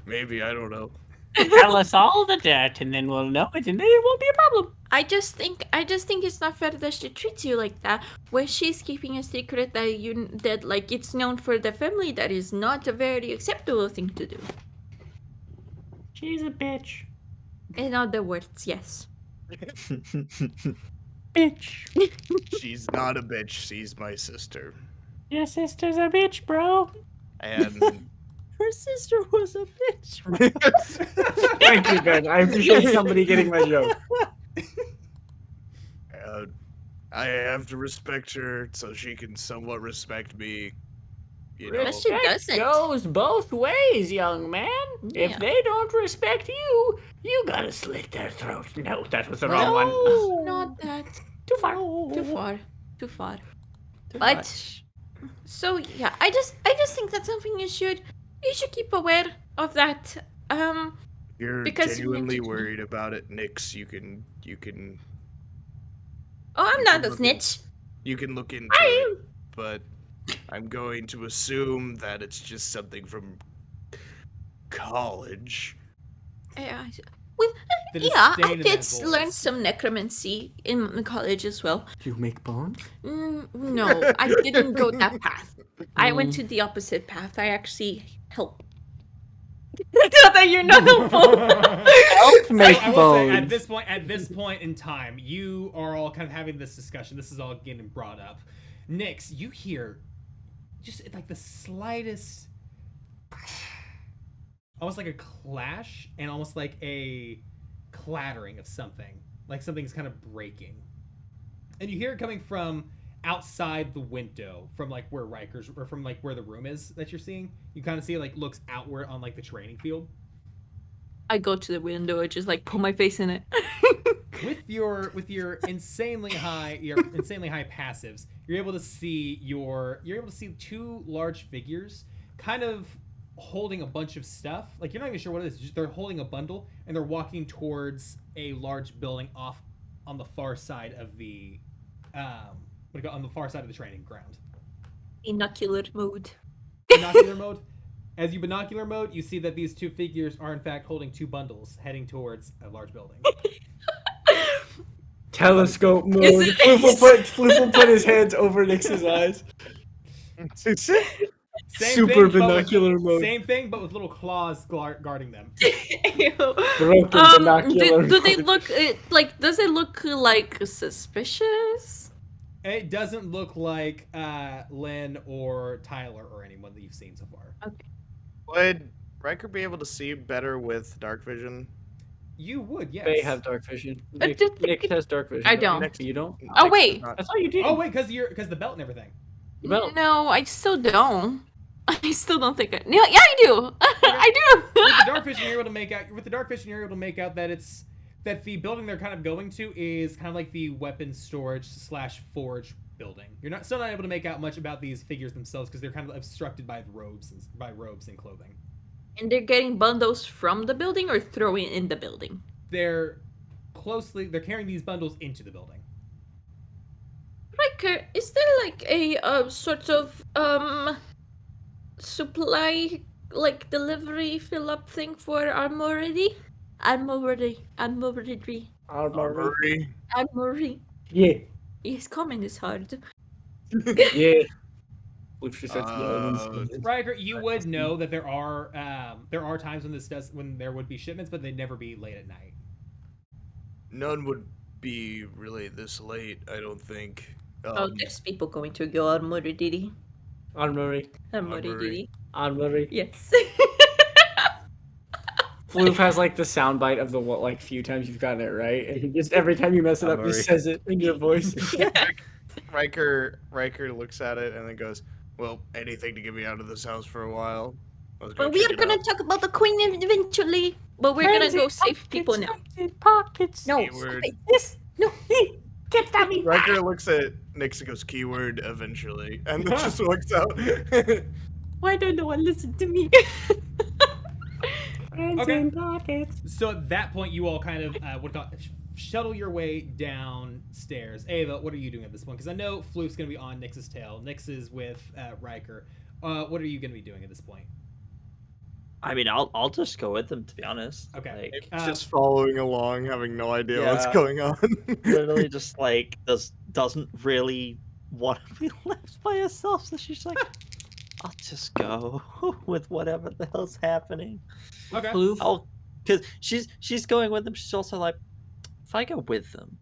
Speaker 4: maybe, I don't know.
Speaker 3: Tell us all the dirt, and then we'll know it, and then it won't be a problem.
Speaker 5: I just think it's not fair that she treats you like that. Where she's keeping a secret that like it's known for the family, that is not a very acceptable thing to do.
Speaker 3: She's a bitch.
Speaker 5: In other words, yes.
Speaker 3: Bitch.
Speaker 4: She's not a bitch, she's my sister.
Speaker 3: Your sister's a bitch, bro.
Speaker 4: And
Speaker 2: Her sister was a bitch.
Speaker 3: Thank you, Ben. I appreciate somebody getting my joke.
Speaker 4: I have to respect her so she can somewhat respect me. You know,
Speaker 5: But she doesn't.
Speaker 3: Goes both ways, young man.
Speaker 5: Yeah.
Speaker 3: If they don't respect you, you gotta slit their throat. No, that was the wrong one.
Speaker 5: Not that.
Speaker 3: Too far.
Speaker 5: Too far. Too far.
Speaker 2: Too
Speaker 5: But-
Speaker 2: much.
Speaker 5: So yeah, I just think that's something you should keep aware of that.
Speaker 4: you're
Speaker 5: because you
Speaker 4: genuinely
Speaker 5: mentioned-
Speaker 4: worried about it, Nix. You can
Speaker 5: Oh, I'm not a
Speaker 4: Look
Speaker 5: snitch.
Speaker 4: you can look into
Speaker 5: I
Speaker 4: it,
Speaker 5: am.
Speaker 4: but I'm going to assume that it's just something from college.
Speaker 5: Well,
Speaker 1: The
Speaker 5: yeah,
Speaker 1: disdain
Speaker 5: I
Speaker 1: in
Speaker 5: did
Speaker 1: that
Speaker 5: learn
Speaker 1: voice.
Speaker 5: some necromancy in college as well.
Speaker 3: You make bones?
Speaker 5: No, I didn't go that path. I went to the opposite path. I actually helped. Not that you're not helpful.
Speaker 3: Help make
Speaker 1: I will say,
Speaker 3: bones.
Speaker 1: at this point in time, you are all kind of having this discussion. This is all getting brought up. Nix, you hear just like the slightest, almost like a clash and almost like a clattering of something, like something's kind of breaking, and you hear it coming from outside the window, from like where Riker's, or from like where the room is that you're seeing. You kind of see it like looks outward on like the training field.
Speaker 5: I go to the window and just like put my face in it.
Speaker 1: With your insanely high passives, you're able to see two large figures kind of holding a bunch of stuff. Like, you're not even sure what it is. Just, they're holding a bundle and they're walking towards a large building off on the far side of the on the far side of the training ground.
Speaker 5: Binocular mode.
Speaker 1: Binocular mode. As you binocular mode, you see that these two figures are in fact holding two bundles heading towards a large building.
Speaker 3: Telescope mode.
Speaker 5: Is it-
Speaker 3: Floof will put his hands over Nix's eyes.
Speaker 1: Same
Speaker 3: Super
Speaker 1: thing, but
Speaker 3: binocular
Speaker 1: with,
Speaker 3: mode.
Speaker 1: Same thing, but with little claws guarding them.
Speaker 5: Ew.
Speaker 3: Broken binocular
Speaker 5: do they
Speaker 3: mode.
Speaker 5: look like? Does it look like suspicious?
Speaker 1: It doesn't look like Lynn or Tyler or anyone that you've seen so far.
Speaker 5: Okay.
Speaker 4: Would Riker be able to see better with dark vision?
Speaker 1: You would, yes.
Speaker 3: They have dark vision.
Speaker 5: But
Speaker 3: Nick has dark vision.
Speaker 5: I
Speaker 3: don't.
Speaker 5: don't.
Speaker 3: You? You don't?
Speaker 5: Oh,
Speaker 4: Nick
Speaker 5: wait.
Speaker 4: does not.
Speaker 3: I thought you did.
Speaker 1: Oh wait, because the belt and everything.
Speaker 3: Well,
Speaker 5: No, I still don't. I still don't think I. No, yeah, I do. I do.
Speaker 1: With the dark vision, you're able to make out. With the dark vision, you're able to make out that that the building they're kind of going to is kind of like the weapons storage / forge building. You're still not able to make out much about these figures themselves because they're kind of obstructed by robes and clothing.
Speaker 5: And they're getting bundles from the building or throwing in the building.
Speaker 1: They're carrying these bundles into the building.
Speaker 5: Riker, is there like a sort of supply like delivery fill up thing for armory? Armory.
Speaker 4: Armory.
Speaker 3: yeah.
Speaker 5: Yes, comment is hard.
Speaker 3: Yeah. Which just that's the
Speaker 1: Riker, you would know that there are times when there would be shipments, but they'd never be late at night.
Speaker 4: None would be really this late, I don't think.
Speaker 5: Oh, there's people going to go armory, Diddy.
Speaker 3: Armory.
Speaker 5: Armory,
Speaker 4: Armory.
Speaker 5: Diddy.
Speaker 3: Armory.
Speaker 5: Yes.
Speaker 3: Floof has like the soundbite of the few times you've gotten it right, and he just every time you mess it up, he
Speaker 4: Armory.
Speaker 3: says it in your voice.
Speaker 4: Riker looks at it and then goes, "Well, anything to get me out of this house for a while." Let's go
Speaker 5: But we
Speaker 4: check
Speaker 5: are
Speaker 4: it
Speaker 5: gonna
Speaker 4: out."
Speaker 5: talk about the queen eventually. But we're gonna go save people now.
Speaker 3: Pockets.
Speaker 5: No,
Speaker 4: Keyword.
Speaker 5: stop it. Yes. No. Get that me.
Speaker 4: Riker looks at Nix and goes, "Keyword eventually," and then just walks out.
Speaker 5: Why don't no one listen to me?
Speaker 1: Okay. So at that point, you all kind of shuttle your way downstairs. Ava, what are you doing at this point? Because I know Floof's going to be on Nix's tail. Nix is with Riker. What are you going to be doing at this point?
Speaker 2: I mean, I'll just go with them, to be honest.
Speaker 1: Okay.
Speaker 2: Like,
Speaker 4: Just following along, having no idea what's
Speaker 2: Yeah.
Speaker 4: going on.
Speaker 2: literally just like doesn't really want to be left by herself, so she's like, I'll just go with whatever the hell's happening.
Speaker 1: Okay.
Speaker 2: I'll, because she's going with them. She's also like, if I go with them,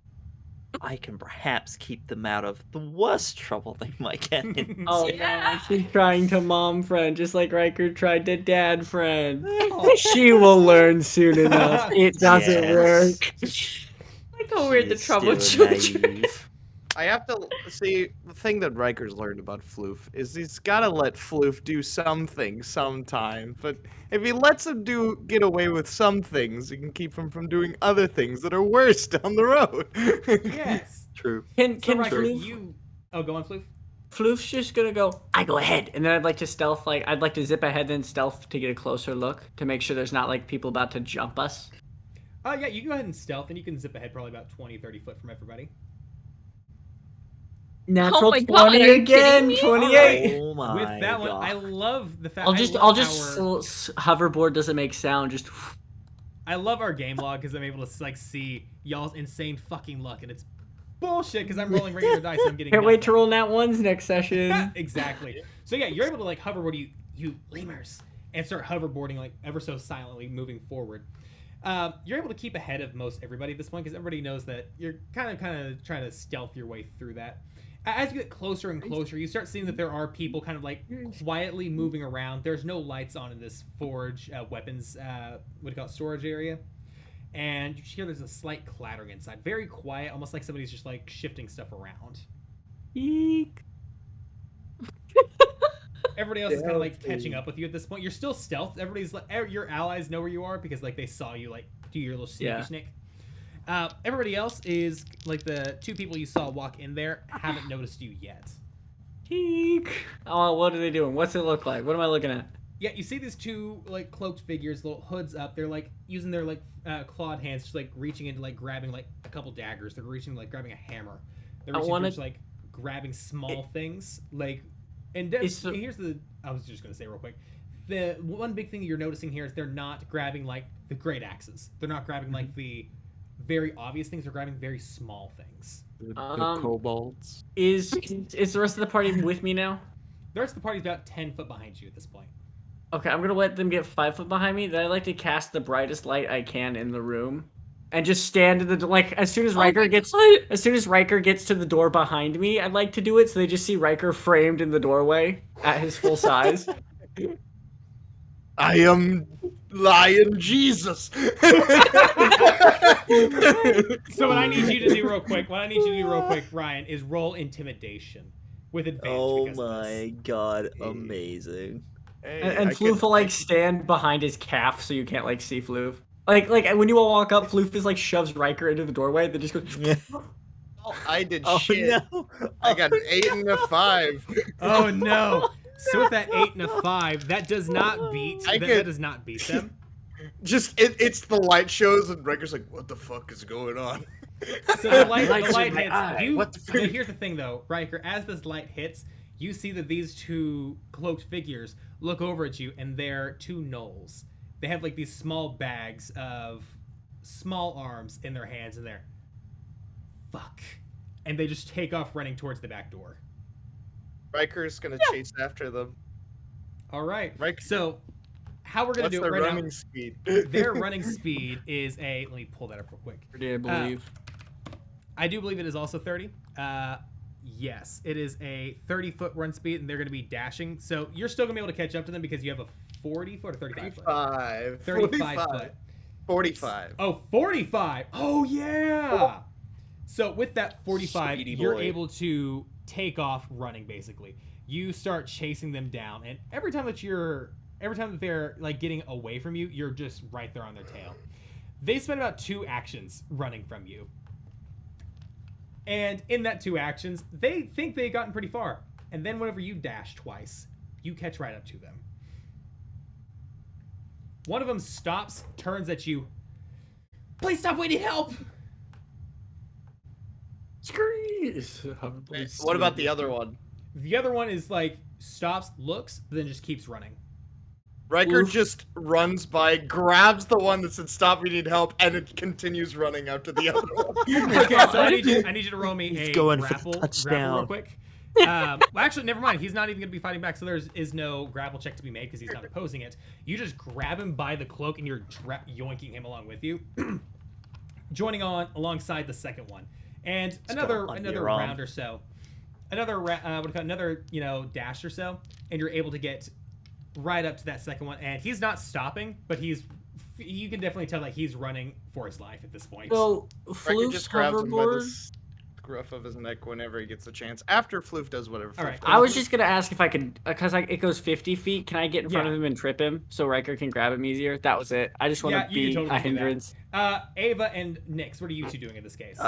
Speaker 2: I can perhaps keep them out of the worst trouble they might get in.
Speaker 3: Oh no, she's trying to mom friend, just like Riker tried to dad friend. She will learn soon enough. It doesn't
Speaker 2: Yes.
Speaker 3: work.
Speaker 5: Like how we're the
Speaker 2: She's
Speaker 5: trouble
Speaker 2: still
Speaker 5: children.
Speaker 2: naive.
Speaker 4: I have to see the thing that Riker's learned about Floof is he's gotta let Floof do something sometime. But if he lets him get away with some things, he can keep him from doing other things that are worse down the road.
Speaker 1: Yes.
Speaker 2: True.
Speaker 3: Can
Speaker 1: So Riker,
Speaker 3: Floof?
Speaker 1: Oh, go on, Floof.
Speaker 3: Floof's just gonna go. I go ahead, and then I'd like to stealth. I'd like to zip ahead, then stealth to get a closer look to make sure there's not like people about to jump us.
Speaker 1: Yeah, you can go ahead and stealth, and you can zip ahead probably about 20, 30 foot from everybody.
Speaker 3: Natural
Speaker 5: my God,
Speaker 3: 20
Speaker 5: are you
Speaker 3: again.
Speaker 5: kidding me?
Speaker 3: 28.
Speaker 2: Oh my
Speaker 1: With that one,
Speaker 2: God.
Speaker 1: I love the fact.
Speaker 3: I'll
Speaker 1: I
Speaker 3: just
Speaker 1: love
Speaker 3: hoverboard doesn't make sound. Just
Speaker 1: I love our game log because I'm able to like see y'all's insane fucking luck, and it's bullshit because I'm rolling regular dice and I'm getting.
Speaker 3: can't wait to
Speaker 1: nothing.
Speaker 3: roll nat ones next session.
Speaker 1: Exactly. So yeah, you're able to like hoverboard you lemurs and start hoverboarding like ever so silently moving forward. You're able to keep ahead of most everybody at this point because everybody knows that you're kind of trying to stealth your way through that. As you get closer and closer, you start seeing that there are people kind of like quietly moving around. There's no lights on in this forge weapons storage area. And you hear there's a slight clattering inside. Very quiet, almost like somebody's just like shifting stuff around.
Speaker 3: Eek.
Speaker 1: Everybody else is kind of like catching up with you at this point. You're still stealth. Everybody's like, your allies know where you are because like they saw you like do your little sneaky snick. Everybody else is like the two people you saw walk in there haven't noticed you yet.
Speaker 3: Eek. Oh, what are they doing? What's it look like? What am I looking at?
Speaker 1: Yeah, you see these two like cloaked figures, little hoods up. They're like using their like clawed hands, just like reaching into like grabbing like a couple daggers. They're reaching like grabbing a hammer. They're reaching for just like grabbing small things like And here's the. I was just gonna say real quick. The one big thing that you're noticing here is they're not grabbing like the great axes. They're not grabbing like the very obvious things. They're grabbing very small things.
Speaker 7: The kobolds.
Speaker 3: Is the rest of the party with me now?
Speaker 1: The rest of the party's about 10 foot behind you at this point.
Speaker 3: Okay, I'm gonna let them get 5 foot behind me. Then I like to cast the brightest light I can in the room, and just stand in the like as soon as Riker gets to the door behind me. I'd like to do it so they just see Riker framed in the doorway at his full size.
Speaker 4: I am Lion Jesus.
Speaker 1: So what I need you to do real quick, Ryan, is roll intimidation with advantage.
Speaker 2: Oh
Speaker 1: because of this.
Speaker 2: my god, amazing.
Speaker 4: Hey,
Speaker 3: And
Speaker 4: I
Speaker 3: Floof
Speaker 4: could-
Speaker 3: will like stand behind his calf so you can't like see Floof. Like when you all walk up, Floof is like shoves Riker into the doorway. Then just goes.
Speaker 4: I did
Speaker 2: Oh
Speaker 4: shit.
Speaker 2: no.
Speaker 4: I got an 8 and a 5.
Speaker 1: Oh no! So with that 8 and a 5, that does not beat. That does not beat them.
Speaker 4: Just it's the light shows and Riker's like, what the fuck is going on?
Speaker 1: So the light
Speaker 3: Lights in my
Speaker 1: hits.
Speaker 3: eye. What the frick?
Speaker 1: Here's the thing, though, Riker. As this light hits, you see that these two cloaked figures look over at you, and they're two gnolls. They have like these small bags of small arms in their hands, and they're fuck, and they just take off running towards the back door.
Speaker 4: Riker's gonna chase after them.
Speaker 1: All right.
Speaker 4: Riker,
Speaker 1: So how we're gonna
Speaker 4: what's
Speaker 1: do
Speaker 4: their
Speaker 1: it right
Speaker 4: running
Speaker 1: now?
Speaker 4: speed?
Speaker 1: Their running speed is a. Let me pull that up real quick.
Speaker 3: I believe.
Speaker 1: I do believe it is also 30. Yes, it is a 30-foot run speed, and they're going to be dashing. So you're still going to be able to catch up to them because you have a 40-foot or 35 foot?
Speaker 4: 35.
Speaker 1: 35 foot.
Speaker 4: 45.
Speaker 1: Oh, 45. Oh, yeah. So with that 45,
Speaker 2: Speedy
Speaker 1: you're
Speaker 2: boy.
Speaker 1: able to take off running, basically. You start chasing them down, and every time that they're like getting away from you, you're just right there on their tail. They spend about 2 actions running from you. And in that 2 actions, they think they've gotten pretty far. And then whenever you dash twice, you catch right up to them. One of them stops, turns at you. Please stop, we need help!
Speaker 4: What about the other one?
Speaker 1: The other one is like, stops, looks, but then just keeps running.
Speaker 4: Riker
Speaker 3: Oof.
Speaker 4: just runs by, grabs the one that said "Stop, we need help," and it continues running after the other one.
Speaker 1: Okay, so I need you to roll me
Speaker 2: He's
Speaker 1: a
Speaker 2: going for the
Speaker 1: grapple real
Speaker 2: touchdown.
Speaker 1: quick. Well, actually, never mind. He's not even going to be fighting back, so there is no grapple check to be made because he's not opposing it. You just grab him by the cloak and you're yoinking him along with you, joining on alongside the second one, and another
Speaker 2: your arm.
Speaker 1: round or so, another dash or so, and you're able to get right up to that second one, and he's not stopping, but you can definitely tell that he's running for his life at this point.
Speaker 3: So
Speaker 4: Riker
Speaker 3: Floof's
Speaker 4: just grabs him by the
Speaker 3: hoverboard.
Speaker 4: scruff of his neck whenever he gets a chance. After Floof does whatever.
Speaker 1: All
Speaker 4: Floof
Speaker 1: right,
Speaker 4: does.
Speaker 3: I was just gonna ask if I could, because it goes 50 feet. Can I get in front
Speaker 1: Yeah.
Speaker 3: of him and trip him so Riker can grab him easier? That was it. I just want
Speaker 1: Yeah,
Speaker 3: to
Speaker 1: you can
Speaker 3: be
Speaker 1: totally
Speaker 3: a
Speaker 1: do that.
Speaker 3: hindrance.
Speaker 1: Ava and Nyx, what are you two doing in this case?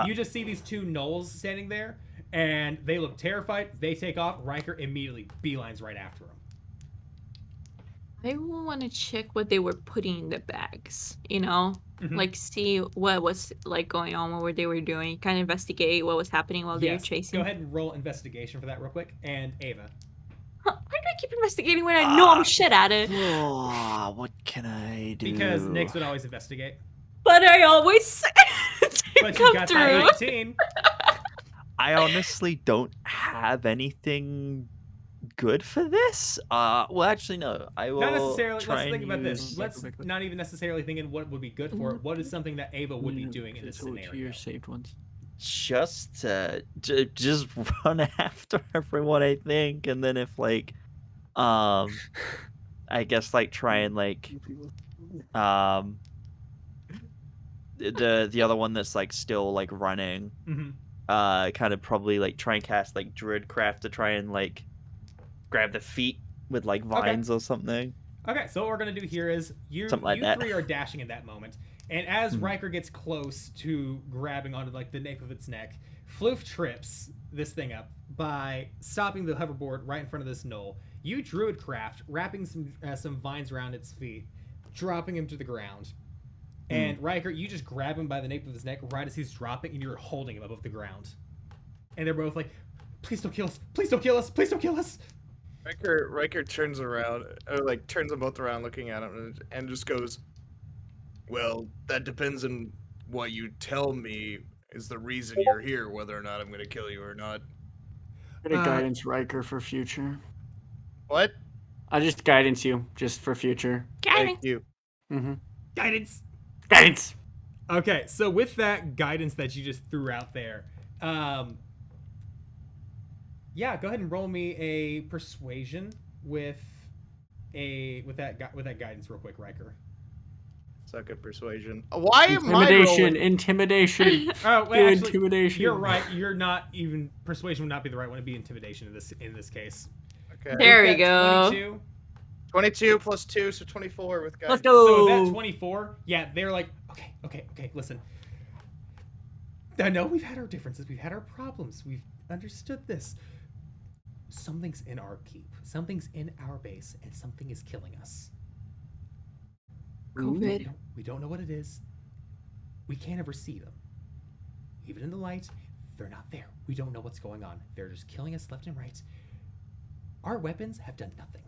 Speaker 1: You just see these 2 gnolls standing there, and they look terrified. They take off. Riker immediately beelines right after them.
Speaker 5: I want to check what they were putting in the bags, you know?
Speaker 1: Mhm.
Speaker 5: Like, see what was, like, going on, what they were doing. Kind of investigate what was happening while they were
Speaker 1: Yes,
Speaker 5: chasing.
Speaker 1: Go ahead and roll investigation for that real quick. And Ava.
Speaker 5: Huh, why do I keep investigating when I know I'm shit at it?
Speaker 2: Oh, what can I do?
Speaker 1: Because Nyx would always investigate.
Speaker 5: But I always
Speaker 1: But you
Speaker 5: come
Speaker 1: got
Speaker 5: through.
Speaker 1: that 18.
Speaker 2: I honestly don't have anything good for this. Well, actually, no. I will
Speaker 1: Not necessarily.
Speaker 2: try
Speaker 1: Let's
Speaker 2: and
Speaker 1: think about this.
Speaker 2: use-
Speaker 1: Let's not even necessarily thinking what would be good for it. What is something that Ava would be doing in this scenario?
Speaker 3: Your saved ones.
Speaker 2: Just just run after everyone, I think, and then if like, I guess like try and like, the other one that's like still like running,
Speaker 1: Mhm.
Speaker 2: kind of probably like try and cast like Druidcraft to try and like grab the feet with like vines or something.
Speaker 1: Okay, so what we're gonna do here is you
Speaker 2: Something like that.
Speaker 1: 3 are dashing in that moment, and as Riker gets close to grabbing onto like the nape of its neck, Floof trips this thing up by stopping the hoverboard right in front of this knoll. You Druidcraft, wrapping some vines around its feet, dropping him to the ground. And Riker, you just grab him by the nape of his neck right as he's dropping, and you're holding him above the ground. And they're both like, "Please don't kill us! Please don't kill us! Please don't kill us!"
Speaker 4: Riker turns around, or like turns them both around, looking at him, and just goes, "Well, that depends on what you tell me is the reason you're here, whether or not I'm going to kill you or not."
Speaker 3: I'm gonna guidance Riker for future.
Speaker 4: What?
Speaker 3: I just guidance you just for future.
Speaker 4: Thank you.
Speaker 3: Mm-hmm.
Speaker 1: Guidance.
Speaker 3: Guidance.
Speaker 1: Okay, so with that guidance that you just threw out there, yeah, go ahead and roll me a persuasion with that guidance real quick, Riker.
Speaker 4: Suck at persuasion. Why am I
Speaker 3: Intimidation.
Speaker 4: rolling?
Speaker 3: Intimidation.
Speaker 1: Oh,
Speaker 3: Do
Speaker 1: well, actually,
Speaker 3: intimidation.
Speaker 1: you're right. You're not even persuasion would not be the right one. It'd be intimidation in this case.
Speaker 4: Okay.
Speaker 5: There we
Speaker 1: With that
Speaker 5: go.
Speaker 1: 22,
Speaker 4: 22 plus 2, so 24 with guys.
Speaker 3: Let's go.
Speaker 1: So that 24, yeah, they're like, okay, listen. I know we've had our differences, we've had our problems, we've understood this. Something's in our keep, something's in our base, and something is killing us.
Speaker 5: COVID.
Speaker 1: We don't know what it is. We can't ever see them. Even in the light, they're not there. We don't know what's going on. They're just killing us left and right. Our weapons have done nothing.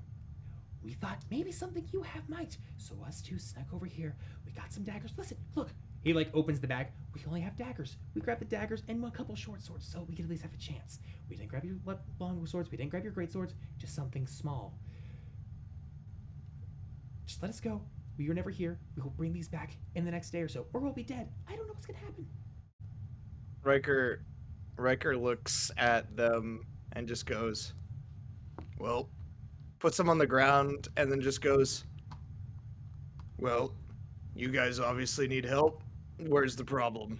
Speaker 1: We thought maybe something you have might. So us two snuck over here. We got some daggers. Listen, look. He like opens the bag. We only have daggers. We grabbed the daggers and a couple short swords, so we could at least have a chance. We didn't grab your long swords. We didn't grab your great swords. Just something small. Just let us go. We were never here. We will bring these back in the next day or so, or we'll be dead. I don't know what's gonna happen.
Speaker 4: Riker looks at them and just goes, well, puts them on the ground and then just goes, well, you guys obviously need help. Where's the problem?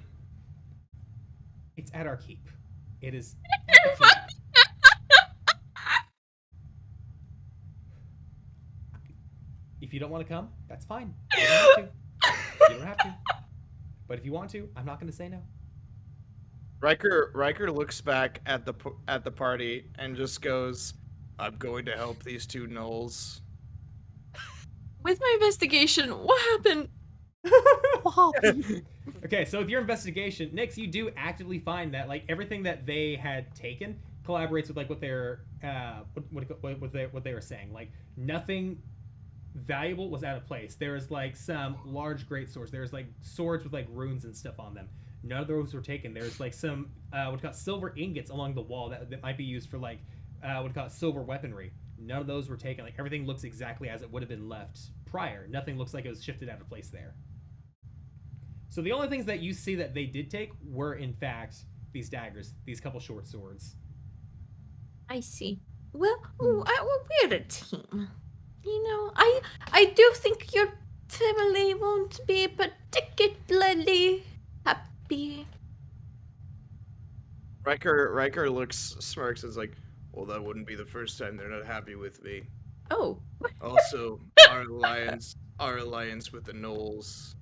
Speaker 1: It's at our keep. It is. If you don't want to come, that's fine. You don't have to. You don't have to. But if you want to, I'm not going to say no.
Speaker 4: Riker looks back at the party and just goes, I'm going to help these two gnolls.
Speaker 5: With my investigation, what happened?
Speaker 1: Okay, so with your investigation, Nix, you do actively find that like everything that they had taken collaborates with like what they're what they were saying. Like nothing valuable was out of place. There was like some large great swords. There's like swords with like runes and stuff on them. None of those were taken. There's like some what call silver ingots along the wall that might be used for like what call silver weaponry. None of those were taken. Like everything looks exactly as it would have been left prior. Nothing looks like it was shifted out of place there. So the only things that you see that they did take were in fact these daggers, these couple short swords.
Speaker 5: I see. Well, we're a team. You know, I do think your family won't be particularly happy.
Speaker 4: Riker smirks and is like, well, that wouldn't be the first time they're not happy with me.
Speaker 5: Oh.
Speaker 4: Also, our alliance with the gnolls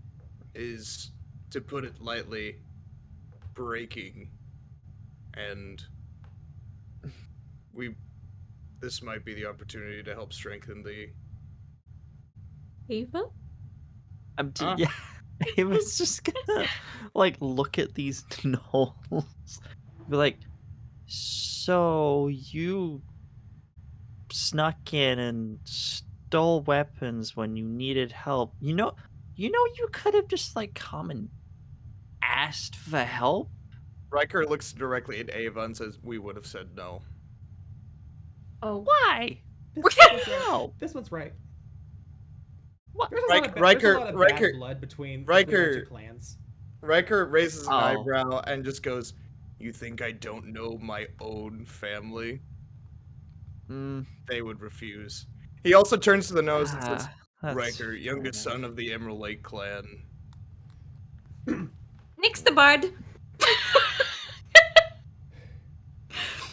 Speaker 4: is, to put it lightly, breaking. And this might be the opportunity to help strengthen the...
Speaker 5: Ava?
Speaker 2: Yeah. Ava's just gonna like look at these gnolls, be like, so you snuck in and stole weapons when you needed help. You know you could have just like come and asked for help.
Speaker 4: Riker looks directly at Ava and says, we would have said no.
Speaker 5: Oh.
Speaker 2: Why?
Speaker 1: This one's right.
Speaker 2: What?
Speaker 1: There's a lot of bad blood between the two clans.
Speaker 4: Riker raises an eyebrow and just goes, you think I don't know my own family? They would refuse. He also turns to the nose and says, Riker, youngest son of the Emerald Lake clan.
Speaker 5: Nix the bard.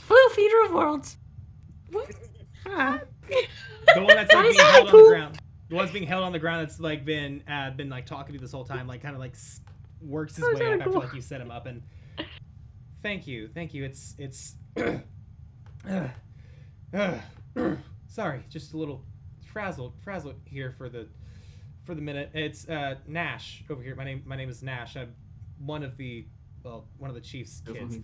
Speaker 3: Blue feeder of worlds.
Speaker 1: The one that's like being held on the ground. The one's being held on the ground that's like been like talking to you this whole time, like kind of like works his way up after like you set him up. And thank you. It's sorry, just a little frazzled here for the minute. It's Nash over here. My name is Nash. I'm one of the chief's kids.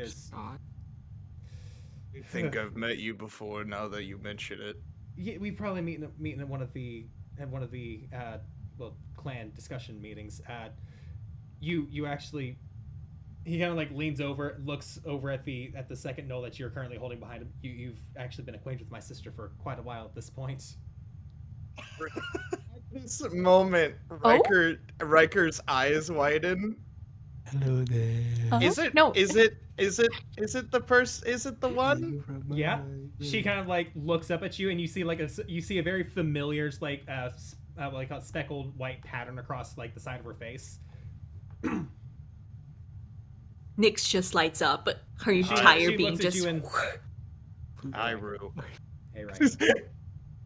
Speaker 4: I think I've met you before. Now that you mention it.
Speaker 1: Yeah, we probably meet in one of the well, clan discussion meetings. You actually, he kind of like leans over, looks over at the second knoll that you're currently holding behind him. You've actually been acquainted with my sister for quite a while at this point.
Speaker 4: At this moment, Riker's eyes widen.
Speaker 7: Hello there.
Speaker 4: Is it?
Speaker 5: No.
Speaker 4: Is it the person? Is it the one?
Speaker 1: Yeah. She kind of like looks up at you, and you see like a very familiar like like a speckled white pattern across like the side of her face.
Speaker 5: Nyx just lights up, her
Speaker 1: She
Speaker 5: entire
Speaker 1: looks
Speaker 5: being
Speaker 1: at
Speaker 5: just.
Speaker 1: you and
Speaker 4: Iru.
Speaker 1: hey, right.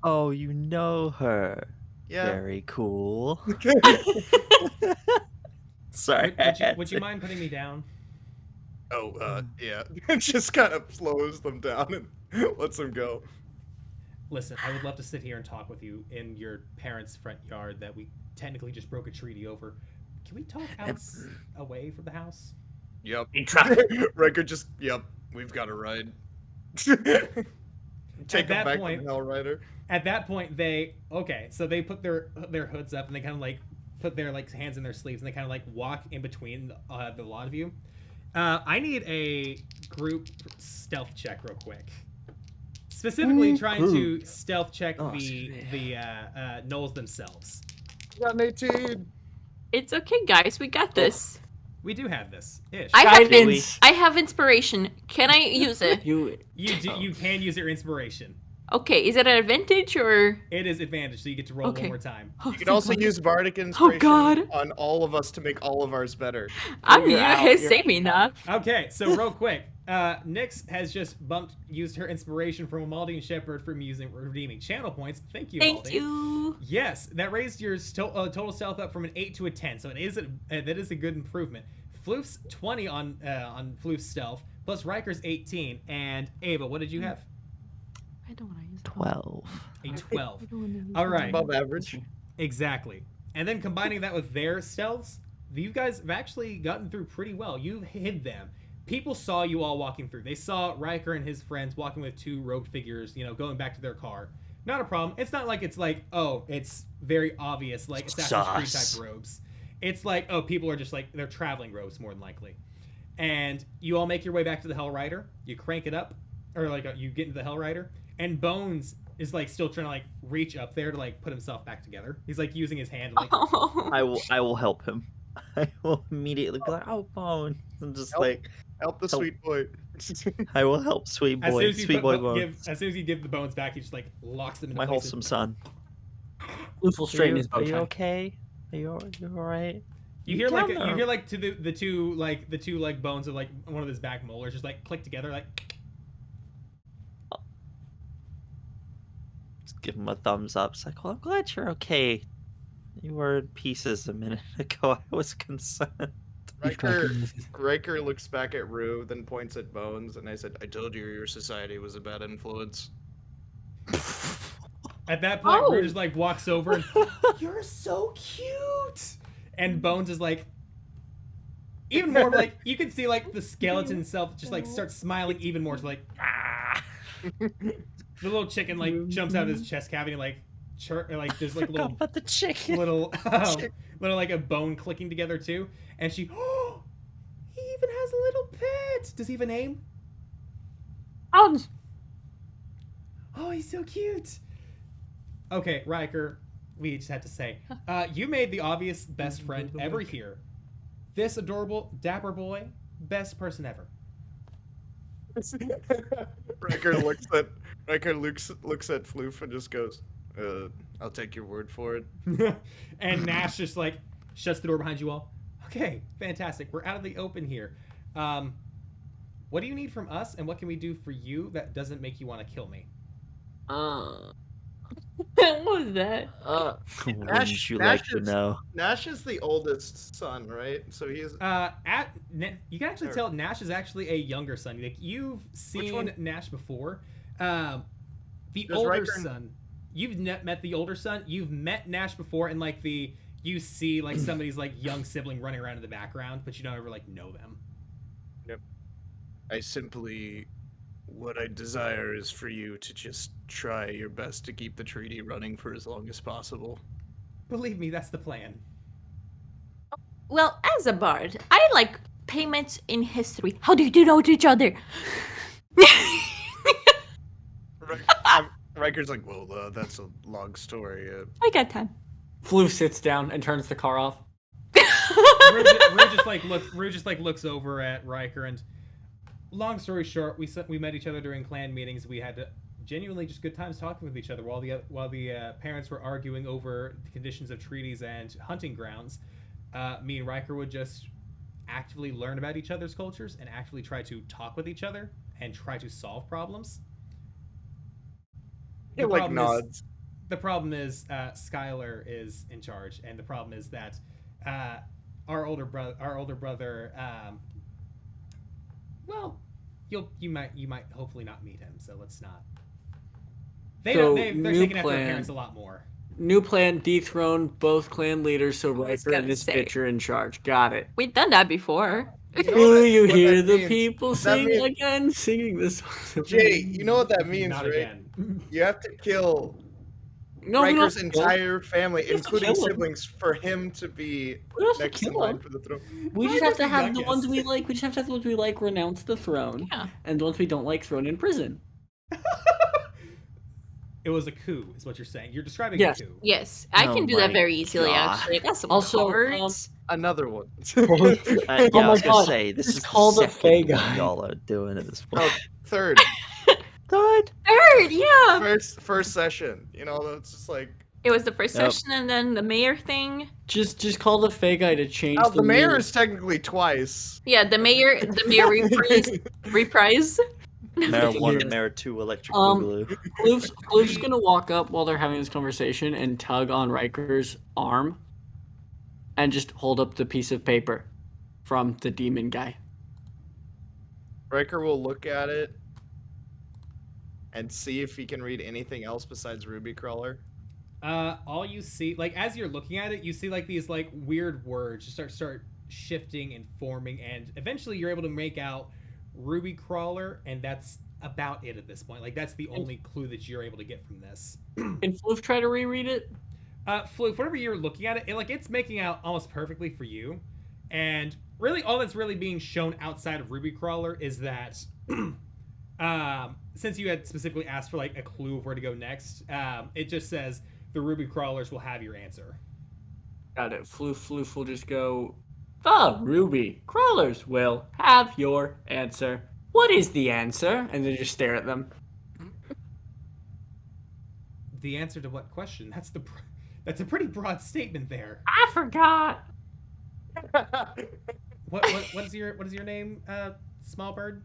Speaker 2: Oh, you know her.
Speaker 4: Yeah.
Speaker 2: Very cool. Sorry.
Speaker 1: Would you mind putting me down?
Speaker 4: Oh, yeah. It just kind of slows them down and lets them go.
Speaker 1: Listen, I would love to sit here and talk with you in your parents' front yard that we technically just broke a treaty over. Can we talk out away from the house?
Speaker 4: Yep.
Speaker 6: In traffic.
Speaker 4: Riker just, yep, we've got a ride. Take them
Speaker 1: that
Speaker 4: back
Speaker 1: point-
Speaker 4: to the Hell Rider.
Speaker 1: At that point, they put their hoods up and they kind of like put their like hands in their sleeves and they kind of like walk in between the lot of you. I need a group stealth check real quick. Specifically, trying to stealth check the gnolls themselves.
Speaker 4: Got an 18.
Speaker 5: It's okay, guys. We got this.
Speaker 1: We do have this ish.
Speaker 3: Guidance.
Speaker 5: I have inspiration. Can I use it?
Speaker 3: You
Speaker 1: You can use your inspiration.
Speaker 5: Okay, is it an advantage or?
Speaker 1: It is advantage, so you get to roll
Speaker 5: Okay.
Speaker 1: one more time.
Speaker 5: Oh,
Speaker 4: You can also
Speaker 5: thank God.
Speaker 4: use Bardic Inspiration
Speaker 5: God.
Speaker 4: on all of us to make all of ours better.
Speaker 5: I'm
Speaker 3: You're out, you're
Speaker 5: saving that.
Speaker 1: Okay, so real quick, Nyx has just used her inspiration from Amaldian Shepherd from redeeming channel points. Thank you,
Speaker 5: Thank
Speaker 1: Amaldian.
Speaker 5: you.
Speaker 1: Yes, that raised your total stealth up from an 8 to a 10, so that is a good improvement. Floof's 20 on Floof's stealth, plus Riker's 18, and Ava, what did you have?
Speaker 5: I don't want to use
Speaker 2: 12.
Speaker 1: A 12.
Speaker 5: I don't wanna use
Speaker 1: All
Speaker 5: that.
Speaker 1: right.
Speaker 4: Above average.
Speaker 1: Exactly. And then combining that with their stealths, you guys have actually gotten through pretty well. You've hid them. People saw you all walking through. They saw Riker and his friends walking with two robed figures, going back to their car. Not a problem. It's not like it's like, oh, it's very obvious, like Assassin's Creed
Speaker 6: Sus.
Speaker 1: type robes. It's like, oh, people are just like, they're traveling robes more than likely. And you all make your way back to the Hell Rider. You crank it up, or like you get into the Hell Rider. And Bones is like still trying to like reach up there to like put himself back together. He's like using his hand. Like,
Speaker 5: Oh.
Speaker 2: I will help him. I will immediately be like, oh, Bone. I'm just
Speaker 4: Help.
Speaker 2: like,
Speaker 4: Help the
Speaker 2: Help.
Speaker 4: sweet boy.
Speaker 2: I will help sweet
Speaker 1: as soon
Speaker 2: boy,
Speaker 1: as you
Speaker 2: sweet boy Bone.
Speaker 1: as soon as you give the Bones back, he just like locks them into
Speaker 2: My
Speaker 1: place.
Speaker 2: wholesome son.
Speaker 3: Floof will straighten his bow
Speaker 2: Are you
Speaker 3: tie.
Speaker 2: okay? Are you alright?
Speaker 1: You hear like
Speaker 2: Down
Speaker 1: you
Speaker 2: there.
Speaker 1: hear like to the two bones of like one of his back molars just like click together like.
Speaker 2: Just give him a thumbs up. It's like, well, I'm glad you're okay. You were in pieces a minute ago. I was concerned.
Speaker 4: Riker looks back at Rue, then points at Bones, and I said, I told you your society was a bad influence.
Speaker 1: At that point,
Speaker 5: Oh.
Speaker 1: Rue just like walks over and you're so cute. And Bones is like, even more like you can see like the skeleton itself just like starts smiling even more. It's like ah. The little chicken like jumps out of his chest cavity and like there's like
Speaker 2: Forgot
Speaker 1: little
Speaker 2: about the chicken.
Speaker 1: little like a bone clicking together too. And she he even has a little pet. Does he have a name?
Speaker 5: Bones.
Speaker 1: Oh, he's so cute. Okay, Riker, we just had to say, you made the obvious best friend ever here. This adorable, dapper boy, best person ever.
Speaker 4: Riker looks at Floof and just goes, I'll take your word for it.
Speaker 1: And Nash just like shuts the door behind you all. Okay, fantastic. We're out of the open here. What do you need from us, and what can we do for you that doesn't make you want to kill me?
Speaker 5: What was that?
Speaker 2: Wouldn't you like to know?
Speaker 4: Nash is the oldest son, right? So he's
Speaker 1: You can actually tell Nash is actually a younger son. Like you've seen
Speaker 4: one?
Speaker 1: Nash before. The
Speaker 4: Does
Speaker 1: older
Speaker 4: Riker-
Speaker 1: son. You've met the older son. You've met Nash before, and like you see like somebody's like young sibling running around in the background, but you don't ever like know them.
Speaker 4: I simply what I desire is for you to just try your best to keep the treaty running for as long as possible.
Speaker 1: Believe me, that's the plan.
Speaker 5: Well, as a bard, I like payments in history. How do you know each other?
Speaker 4: Riker's like, well, that's a long story.
Speaker 5: I got time.
Speaker 3: Floof sits down and turns the car off.
Speaker 1: Rue just looks over at Riker, and long story short, we met each other during clan meetings. We had genuinely just good times talking with each other while the parents were arguing over the conditions of treaties and hunting grounds. Me and Riker would just actively learn about each other's cultures and actively try to talk with each other and try to solve problems.
Speaker 4: He like nods.
Speaker 1: The problem is Skylar is in charge, and the problem is that our older brother. Well, you might hopefully not meet him, so let's not. They're taking after their parents a lot more.
Speaker 3: New plan: dethrone both clan leaders so Riker and his bitch are in charge. Got it.
Speaker 5: We've done that before.
Speaker 3: Do you hear the people sing again? Singing this song.
Speaker 4: Jay, you know what that means,
Speaker 1: Not
Speaker 4: right?
Speaker 1: again.
Speaker 4: You have to kill Riker's entire family, including siblings, for him to be next in line for the throne.
Speaker 3: We just have to have the ones we like. We just have to have the ones we like renounce the throne, and the ones we don't like thrown in prison.
Speaker 1: It was a coup, is what you're saying. You're describing a coup.
Speaker 5: Yes, I can do that very easily. Actually, I got some cards.
Speaker 4: Another one.
Speaker 2: I was
Speaker 3: my
Speaker 2: gonna
Speaker 3: God,
Speaker 2: say this
Speaker 3: this
Speaker 2: is
Speaker 3: called
Speaker 2: the
Speaker 3: a Fey
Speaker 2: second
Speaker 3: guy.
Speaker 2: one y'all are doing at this point.
Speaker 4: Oh, third
Speaker 5: Third, yeah.
Speaker 4: first session. You know, it's just like
Speaker 5: It was the first session, and then the mayor thing.
Speaker 3: Just call the Fey guy to change.
Speaker 4: the mayor is technically twice.
Speaker 5: Yeah, the mayor reprise.
Speaker 2: Mayor 1 and Mayor 2 electric boogaloo.
Speaker 3: Floof's gonna walk up while they're having this conversation and tug on Riker's arm, and just hold up the piece of paper from the demon guy.
Speaker 4: Riker will look at it and see if he can read anything else besides Ruby Crawler.
Speaker 1: All you see, like as you're looking at it, you see like these like weird words just start shifting and forming, and eventually you're able to make out Ruby Crawler, and that's about it at this point. Like that's the only clue that you're able to get from this.
Speaker 3: Can Floof try to reread it?
Speaker 1: Floof, whenever you're looking at it, it's making out almost perfectly for you, and really all that's really being shown outside of Ruby Crawler is that since you had specifically asked for like a clue of where to go next, it just says the Ruby Crawlers will have your answer.
Speaker 3: Got it. Floof will just go, the Ruby Crawlers will have your answer. What is the answer? And then just stare at them.
Speaker 1: The answer to what question? That's a pretty broad statement there.
Speaker 3: I forgot.
Speaker 1: What is your name, small bird?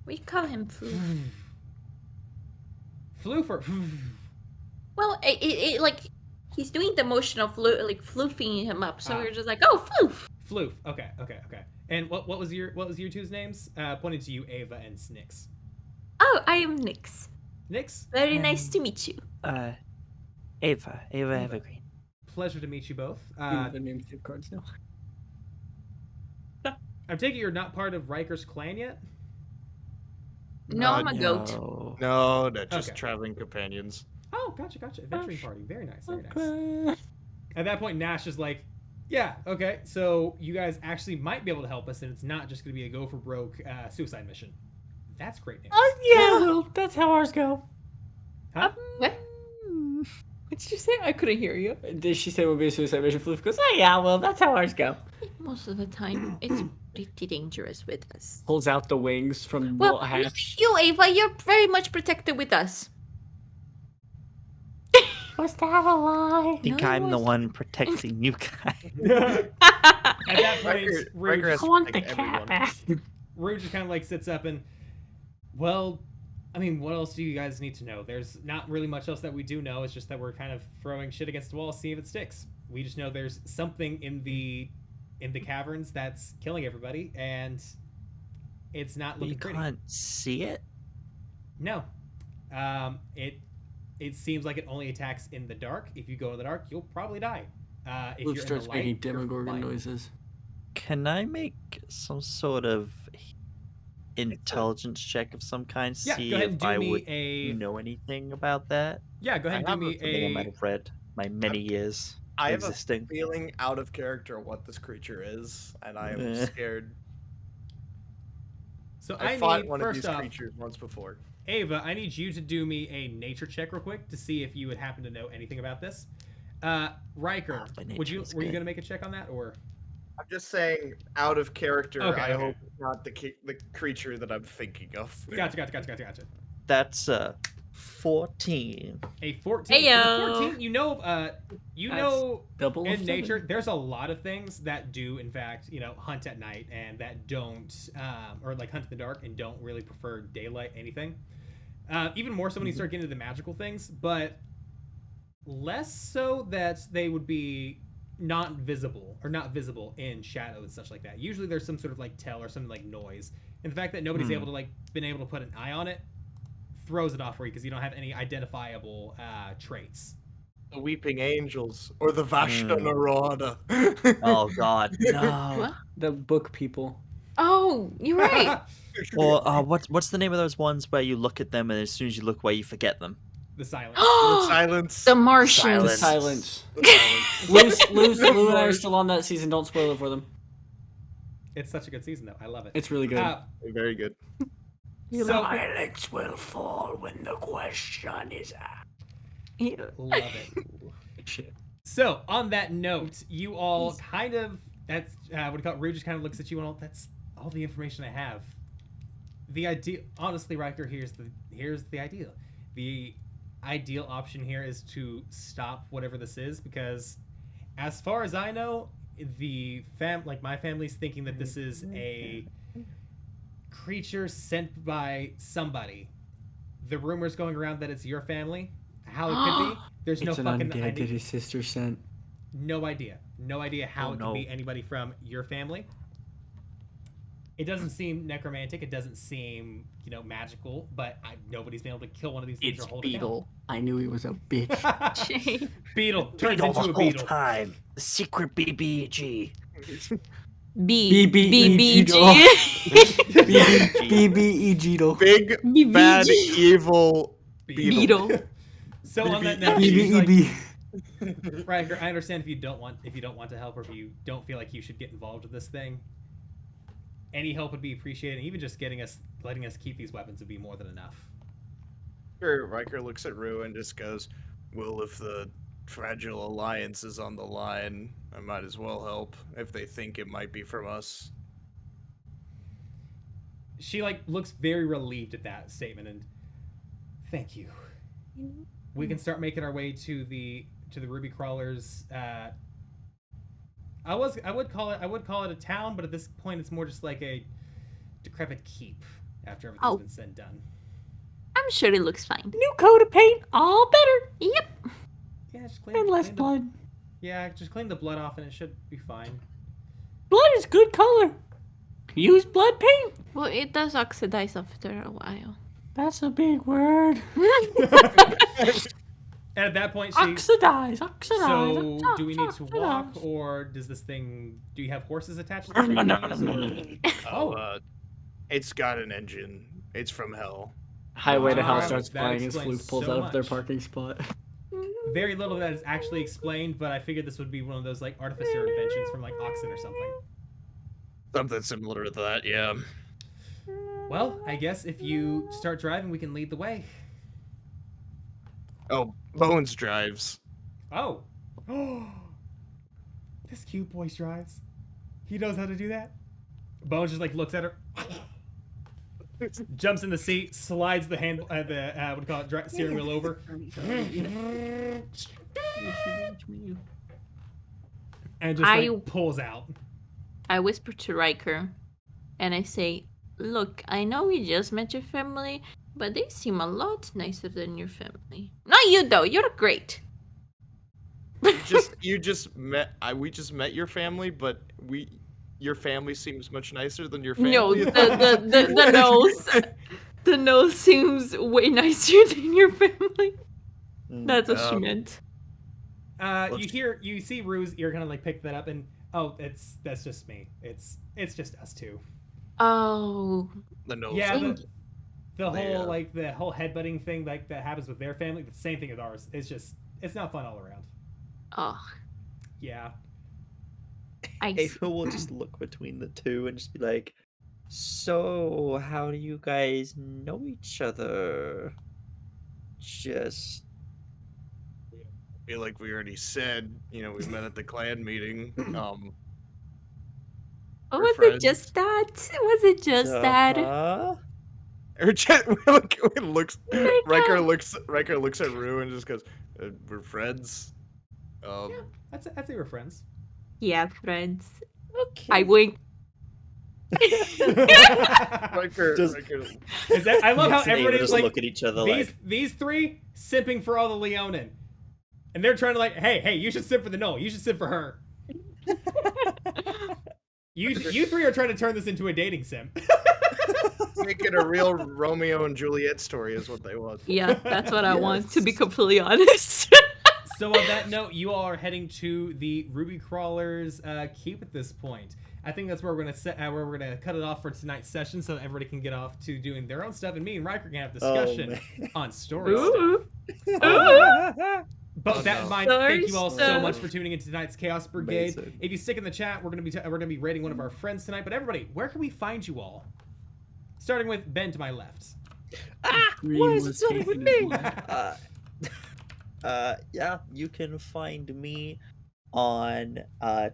Speaker 5: We call him Floof.
Speaker 1: Floofer.
Speaker 5: Well, it like he's doing the motion of floofing him up, so we're just like, oh, Floof.
Speaker 1: Floof. Okay. And what was your two's names? Pointing to you, Ava and Snix.
Speaker 5: Oh, I am Nyx.
Speaker 1: Nyx?
Speaker 5: Very nice to meet you.
Speaker 2: Ava Evergreen.
Speaker 1: Pleasure to meet you both.
Speaker 3: The names of cards now.
Speaker 1: I'm taking you're not part of Riker's clan yet?
Speaker 5: No, I'm a goat.
Speaker 4: No, just
Speaker 1: Okay.
Speaker 4: traveling companions.
Speaker 1: Oh, gotcha. Adventuring party. Very nice. At that point, Nash is like, yeah, okay, so you guys actually might be able to help us, and it's not just going to be a go for broke suicide mission. That's great news.
Speaker 3: Yeah, well, that's how ours go.
Speaker 1: Huh?
Speaker 5: What?
Speaker 8: What did you say? I couldn't hear you.
Speaker 3: Did she say it would be a suicide mission? Floof goes, oh yeah, well, that's how ours go.
Speaker 5: Most of the time, it's pretty dangerous with us.
Speaker 3: Pulls out the wings from
Speaker 5: Well,
Speaker 3: the hatch.
Speaker 5: you, Ava, you're very much protected with us.
Speaker 3: Was that a lie?
Speaker 2: I think
Speaker 5: No,
Speaker 2: I'm the
Speaker 5: it's-
Speaker 2: one protecting you guys.
Speaker 1: At that point,
Speaker 4: Riker has
Speaker 3: I
Speaker 4: to
Speaker 3: want the
Speaker 4: protect
Speaker 3: cat
Speaker 4: everyone.
Speaker 3: back.
Speaker 1: Rue just kind of like sits up and, well, I mean, what else do you guys need to know? There's not really much else that we do know. It's just that we're kind of throwing shit against the wall, seeing if it sticks. We just know there's something in the caverns that's killing everybody, and it's not looking
Speaker 2: You
Speaker 1: pretty.
Speaker 2: can't see it?
Speaker 1: No, it seems like it only attacks in the dark. If you go in the dark, you'll probably die. If
Speaker 3: Floof
Speaker 1: you're
Speaker 3: starts
Speaker 1: in the light,
Speaker 3: making
Speaker 1: you're
Speaker 3: Demogorgon
Speaker 1: fine.
Speaker 3: noises.
Speaker 2: Can I make some sort of intelligence check of some kind,
Speaker 1: Yeah,
Speaker 2: see
Speaker 1: go ahead and
Speaker 2: if
Speaker 1: do
Speaker 2: I
Speaker 1: me
Speaker 2: would
Speaker 1: a.
Speaker 2: know anything about that.
Speaker 1: Yeah, go ahead and do me
Speaker 2: Something I might
Speaker 1: a.
Speaker 2: have read my many years
Speaker 4: I
Speaker 2: of
Speaker 4: have
Speaker 2: existing.
Speaker 4: a feeling out of character what this creature is, and I am
Speaker 2: Eh.
Speaker 4: scared.
Speaker 1: So
Speaker 4: I
Speaker 1: I
Speaker 4: fought
Speaker 1: need
Speaker 4: one of
Speaker 1: first
Speaker 4: these
Speaker 1: off,
Speaker 4: creatures once before.
Speaker 1: Ava, I need you to do me a nature check real quick to see if you would happen to know anything about this. Riker,
Speaker 2: my
Speaker 1: were
Speaker 2: nature
Speaker 1: you
Speaker 2: is
Speaker 1: going
Speaker 2: good.
Speaker 1: to make a check on that or?
Speaker 4: I'm just saying, out of character,
Speaker 1: Okay,
Speaker 4: I
Speaker 1: okay.
Speaker 4: hope it's not the creature that I'm thinking of.
Speaker 1: Gotcha.
Speaker 2: That's 14.
Speaker 1: A 14.
Speaker 5: Heyo.
Speaker 1: For the 14, you know,
Speaker 3: That's double of
Speaker 1: in nature,
Speaker 3: 7.
Speaker 1: there's a lot of things that do, in fact, hunt at night and that don't, or like hunt in the dark and don't really prefer daylight anything. Even more so when you start getting into the magical things, but less so that they would be not visible in shadow and such like that. Usually there's some sort of like tell or some like noise. And the fact that nobody's been able to put an eye on it throws it off for you because you don't have any identifiable traits.
Speaker 4: The Weeping Angels or the Vashta Narada.
Speaker 2: Oh god, no.
Speaker 5: What?
Speaker 3: The book people.
Speaker 5: Oh, you're right.
Speaker 2: Or what's the name of those ones where you look at them and as soon as you look away you forget them?
Speaker 1: The silence.
Speaker 4: The silence.
Speaker 5: The Martians.
Speaker 2: Silence.
Speaker 3: Silence. Lou and I are still on that season. Don't spoil it for them.
Speaker 1: It's such a good season, though. I love it.
Speaker 3: It's really good.
Speaker 4: Very good.
Speaker 1: So,
Speaker 6: Silence will fall when the question is asked.
Speaker 1: love it.
Speaker 3: Shit.
Speaker 1: So, on that note, you all kind of, that's, what do you call it? Rue just kind of looks at you and all, that's all the information I have. The idea, honestly, Riker, here's the ideal. The ideal option here is to stop whatever this is, because as far as I know, my family's thinking that this is a creature sent by somebody. The rumors going around that it's your family. How it could be, there's no
Speaker 3: It's an
Speaker 1: fucking
Speaker 3: undead that
Speaker 1: idea.
Speaker 3: his sister sent.
Speaker 1: No idea how it could
Speaker 2: no.
Speaker 1: be anybody from your family. It doesn't seem necromantic. It doesn't seem, magical. But nobody's been able to kill one of these things
Speaker 3: It's
Speaker 1: or hold
Speaker 3: Beetle. I knew he was a bitch.
Speaker 1: it down. Beetle turns
Speaker 6: Beetle
Speaker 1: into
Speaker 6: the
Speaker 1: a
Speaker 6: whole
Speaker 1: beetle.
Speaker 6: time. The secret BBG.
Speaker 5: BBG.
Speaker 3: BBE Beetle.
Speaker 4: Big, bad, evil
Speaker 5: Beetle.
Speaker 1: So on that note, she's
Speaker 3: BBEB.
Speaker 1: like, Riker, I understand if you don't want to help or if you don't feel like you should get involved with this thing. Any help would be appreciated. Even just letting us keep these weapons would be more than enough.
Speaker 4: Riker looks at Rue and just goes, "Well, if the fragile alliance is on the line, I might as well help if they think it might be from us."
Speaker 1: She looks very relieved at that statement and thank you. We can start making our way to the Ruby Crawlers. I would call it a town, but at this point it's more just like a decrepit keep after everything's been said and done.
Speaker 5: I'm sure it looks fine.
Speaker 3: New coat of paint, all better.
Speaker 5: Yep.
Speaker 1: Yeah, just
Speaker 3: And less blood.
Speaker 1: Yeah, just clean the blood off and it should be fine.
Speaker 3: Blood is good color. Use blood paint.
Speaker 5: Well, it does oxidize after a while.
Speaker 3: That's a big word.
Speaker 1: And at that point,
Speaker 3: Oxidize.
Speaker 1: So, do we need to walk, or does this thing? Do you have horses attached to this?
Speaker 4: Oh, it's got an engine. It's from hell.
Speaker 3: Highway to Hell
Speaker 1: Alright,
Speaker 3: starts
Speaker 1: that
Speaker 3: playing as
Speaker 1: explains
Speaker 3: Fluke pulls
Speaker 1: so
Speaker 3: out of their
Speaker 1: much.
Speaker 3: parking spot.
Speaker 1: Very little of that is actually explained, but I figured this would be one of those artificer inventions from Oxen or something.
Speaker 4: Something similar to that, yeah.
Speaker 1: Well, I guess if you start driving, we can lead the way.
Speaker 4: Oh, Bones drives.
Speaker 1: Oh. This cute boy drives. He knows how to do that. Bones just looks at her, jumps in the seat, slides the steering wheel over, and just pulls out.
Speaker 5: I whisper to Riker, and I say, "Look, I know we just met your family, but they seem a lot nicer than your family. Not you though. You're great."
Speaker 4: We just met your family, but your family seems much nicer than your family.
Speaker 5: No, the nose. The nose seems way nicer than your family. That's what she meant.
Speaker 1: You see Rue's ear kind of pick that up, and that's just me. It's just us two.
Speaker 5: Oh,
Speaker 4: The nose.
Speaker 1: Yeah,
Speaker 5: Same.
Speaker 1: the
Speaker 4: They,
Speaker 1: whole the whole headbutting thing that happens with their family, the same thing as ours. It's not fun all around.
Speaker 5: oh,
Speaker 1: Yeah.
Speaker 5: I see.
Speaker 2: Ava will just look between the two and just be like, "So, how do you guys know each other?" Just
Speaker 4: I feel like we already said, we met at the clan meeting.
Speaker 5: Oh,
Speaker 4: we're
Speaker 5: was it
Speaker 4: friends.
Speaker 5: just that? Was it just that?
Speaker 4: Or just, looks.
Speaker 5: my
Speaker 4: Riker
Speaker 5: God.
Speaker 4: looks at Rue and just goes, "We're friends."
Speaker 1: Yeah, I'd say we're friends.
Speaker 5: Yeah, friends.
Speaker 2: okay.
Speaker 5: I wink.
Speaker 4: Riker,
Speaker 2: Just-
Speaker 4: Riker.
Speaker 1: I love how
Speaker 2: Nix and Ava
Speaker 1: everybody's
Speaker 2: just
Speaker 1: like
Speaker 2: look at each other
Speaker 1: these three simping for all the Leonin, and they're trying to like, hey, you should simp for the Null. You should simp for her. You three are trying to turn this into a dating sim.
Speaker 4: Make it a real Romeo and Juliet story is what they want.
Speaker 5: Yeah, that's what I want, to be
Speaker 2: Yes.
Speaker 5: completely honest.
Speaker 1: So on that note, you all are heading to the Ruby Crawlers keep at this point. I think that's where we're gonna cut it off for tonight's session, so everybody can get off to doing their own stuff, and me and Riker can have discussion
Speaker 2: man.
Speaker 1: on story stuff.
Speaker 5: Ooh. Ooh.
Speaker 1: But
Speaker 4: Oh,
Speaker 1: with that in
Speaker 4: no.
Speaker 1: mind, thank you all so
Speaker 5: Story
Speaker 1: much
Speaker 5: stuff.
Speaker 1: for tuning into tonight's Chaos Brigade.
Speaker 2: Amazing.
Speaker 1: If you stick in the chat, we're gonna be rating one of our friends tonight. But everybody, where can we find you all? Starting with Ben to my left.
Speaker 3: Green
Speaker 2: Why is it
Speaker 3: was
Speaker 2: starting with
Speaker 3: taken
Speaker 2: me?
Speaker 3: as well.
Speaker 2: Yeah, you can find me on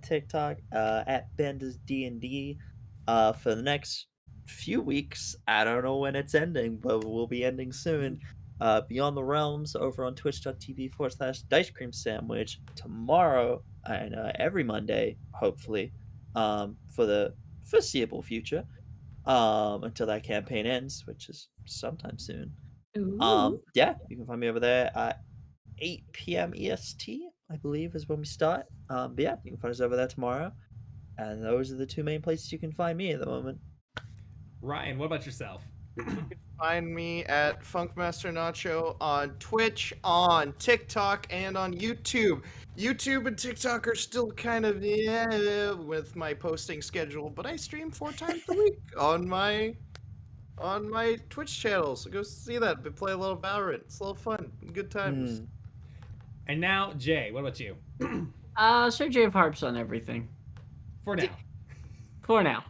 Speaker 2: TikTok at Benda's D&D for the next few weeks. I don't know when it's ending, but we'll be ending soon. Beyond the Realms over on twitch.tv/Dice Cream Sandwich tomorrow and every Monday, hopefully, for the foreseeable future, until that campaign ends, which is sometime soon.
Speaker 5: Ooh.
Speaker 2: Yeah, you can find me over there at 8 p.m. EST, I believe, is when we start. But yeah, you can find us over there tomorrow. And those are the two main places you can find me at the moment.
Speaker 1: Ryan, what about yourself?
Speaker 4: Find me at Funkmaster Nacho on Twitch, on TikTok, and on YouTube. YouTube and TikTok are still kind of with my posting schedule, but I stream 4 times a week on my Twitch channel. So go see that. But play a little Valorant. It's a little fun. Good times.
Speaker 1: And now, Jay, what about you?
Speaker 3: Sergey of Harps on everything.
Speaker 1: For now.
Speaker 3: For now.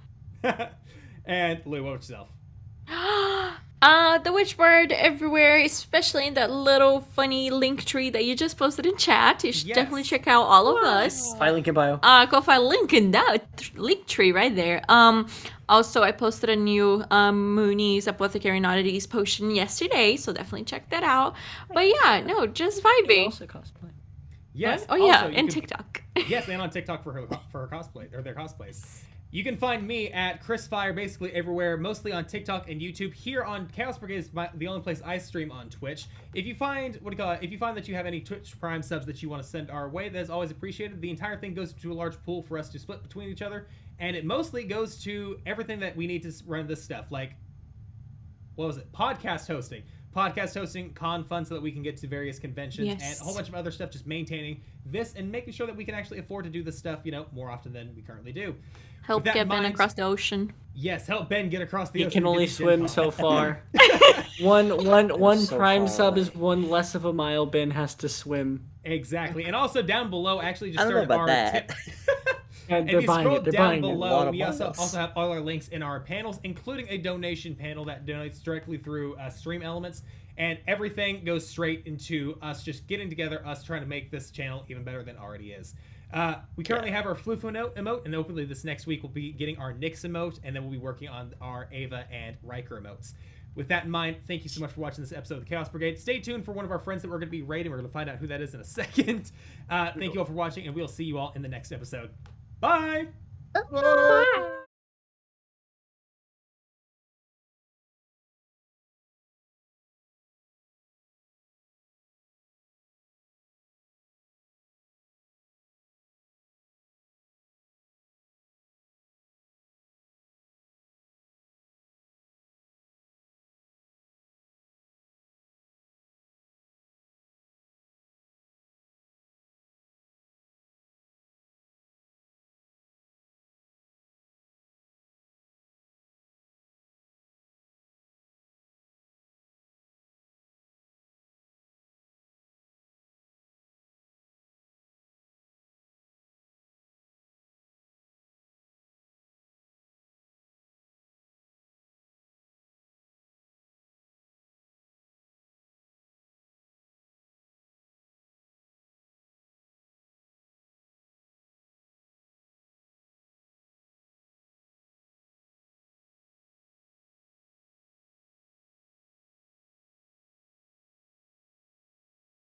Speaker 1: And Lou, what about yourself?
Speaker 5: The Witchbird everywhere, especially in that little funny link tree that you just posted in chat. You should definitely
Speaker 1: Yes.
Speaker 5: check out all of us.
Speaker 3: Find link in bio.
Speaker 5: Go find a link in that link tree right there. Also I posted a new Mooney's Apothecary Oddities potion yesterday, so definitely check that out. But yeah, no, just vibing.
Speaker 3: Also cosplay.
Speaker 1: Yes.
Speaker 5: Oh yeah,
Speaker 1: also, you
Speaker 5: and
Speaker 1: can-
Speaker 5: TikTok.
Speaker 1: Yes, and on TikTok for her cosplay or their cosplays. You can find me at Chris Fire basically everywhere, mostly on TikTok and YouTube. Here on Chaos Brigade is the only place I stream on Twitch. If you find if you find that you have any Twitch Prime subs that you want to send our way, that is always appreciated. The entire thing goes to a large pool for us to split between each other, and it mostly goes to everything that we need to run this stuff, like what was it? Podcast hosting, con fun so that we can get to various conventions, and
Speaker 5: Yes.
Speaker 1: a whole bunch of other stuff, just maintaining this and making sure that we can actually afford to do this stuff, more often than we currently do.
Speaker 5: Help
Speaker 1: that
Speaker 5: get
Speaker 1: in
Speaker 5: Ben
Speaker 1: mind-
Speaker 5: across the ocean.
Speaker 1: Yes, help Ben get across the
Speaker 3: He
Speaker 1: ocean.
Speaker 3: can
Speaker 1: and get
Speaker 3: only
Speaker 1: to
Speaker 3: swim
Speaker 1: Gen
Speaker 3: so
Speaker 1: Con.
Speaker 3: far. one
Speaker 2: So
Speaker 3: prime
Speaker 2: far
Speaker 3: sub
Speaker 2: away.
Speaker 3: is one less of a mile Ben has to swim.
Speaker 1: Exactly. And also down below, I actually just
Speaker 2: I don't know
Speaker 1: started
Speaker 2: about
Speaker 1: our
Speaker 2: that.
Speaker 1: tip.
Speaker 3: And
Speaker 1: If
Speaker 3: they're
Speaker 1: you
Speaker 3: buying
Speaker 1: scroll
Speaker 3: it. They're
Speaker 1: down
Speaker 3: buying it.
Speaker 2: A lot
Speaker 1: below,
Speaker 2: of
Speaker 1: we also
Speaker 2: miles.
Speaker 1: have all our links in our panels, including a donation panel that donates directly through Stream Elements, and everything goes straight into us just getting together, us trying to make this channel even better than it already is. We currently have our Floofo emote, and hopefully this next week we'll be getting our Nyx emote, and then we'll be working on our Ava and Riker emotes. With that in mind, thank you so much for watching this episode of the Chaos Brigade. Stay tuned for one of our friends that we're going to be raiding. We're going to find out who that is in a second. Thank you all for watching, and we'll see you all in the next episode. Bye!
Speaker 5: Bye.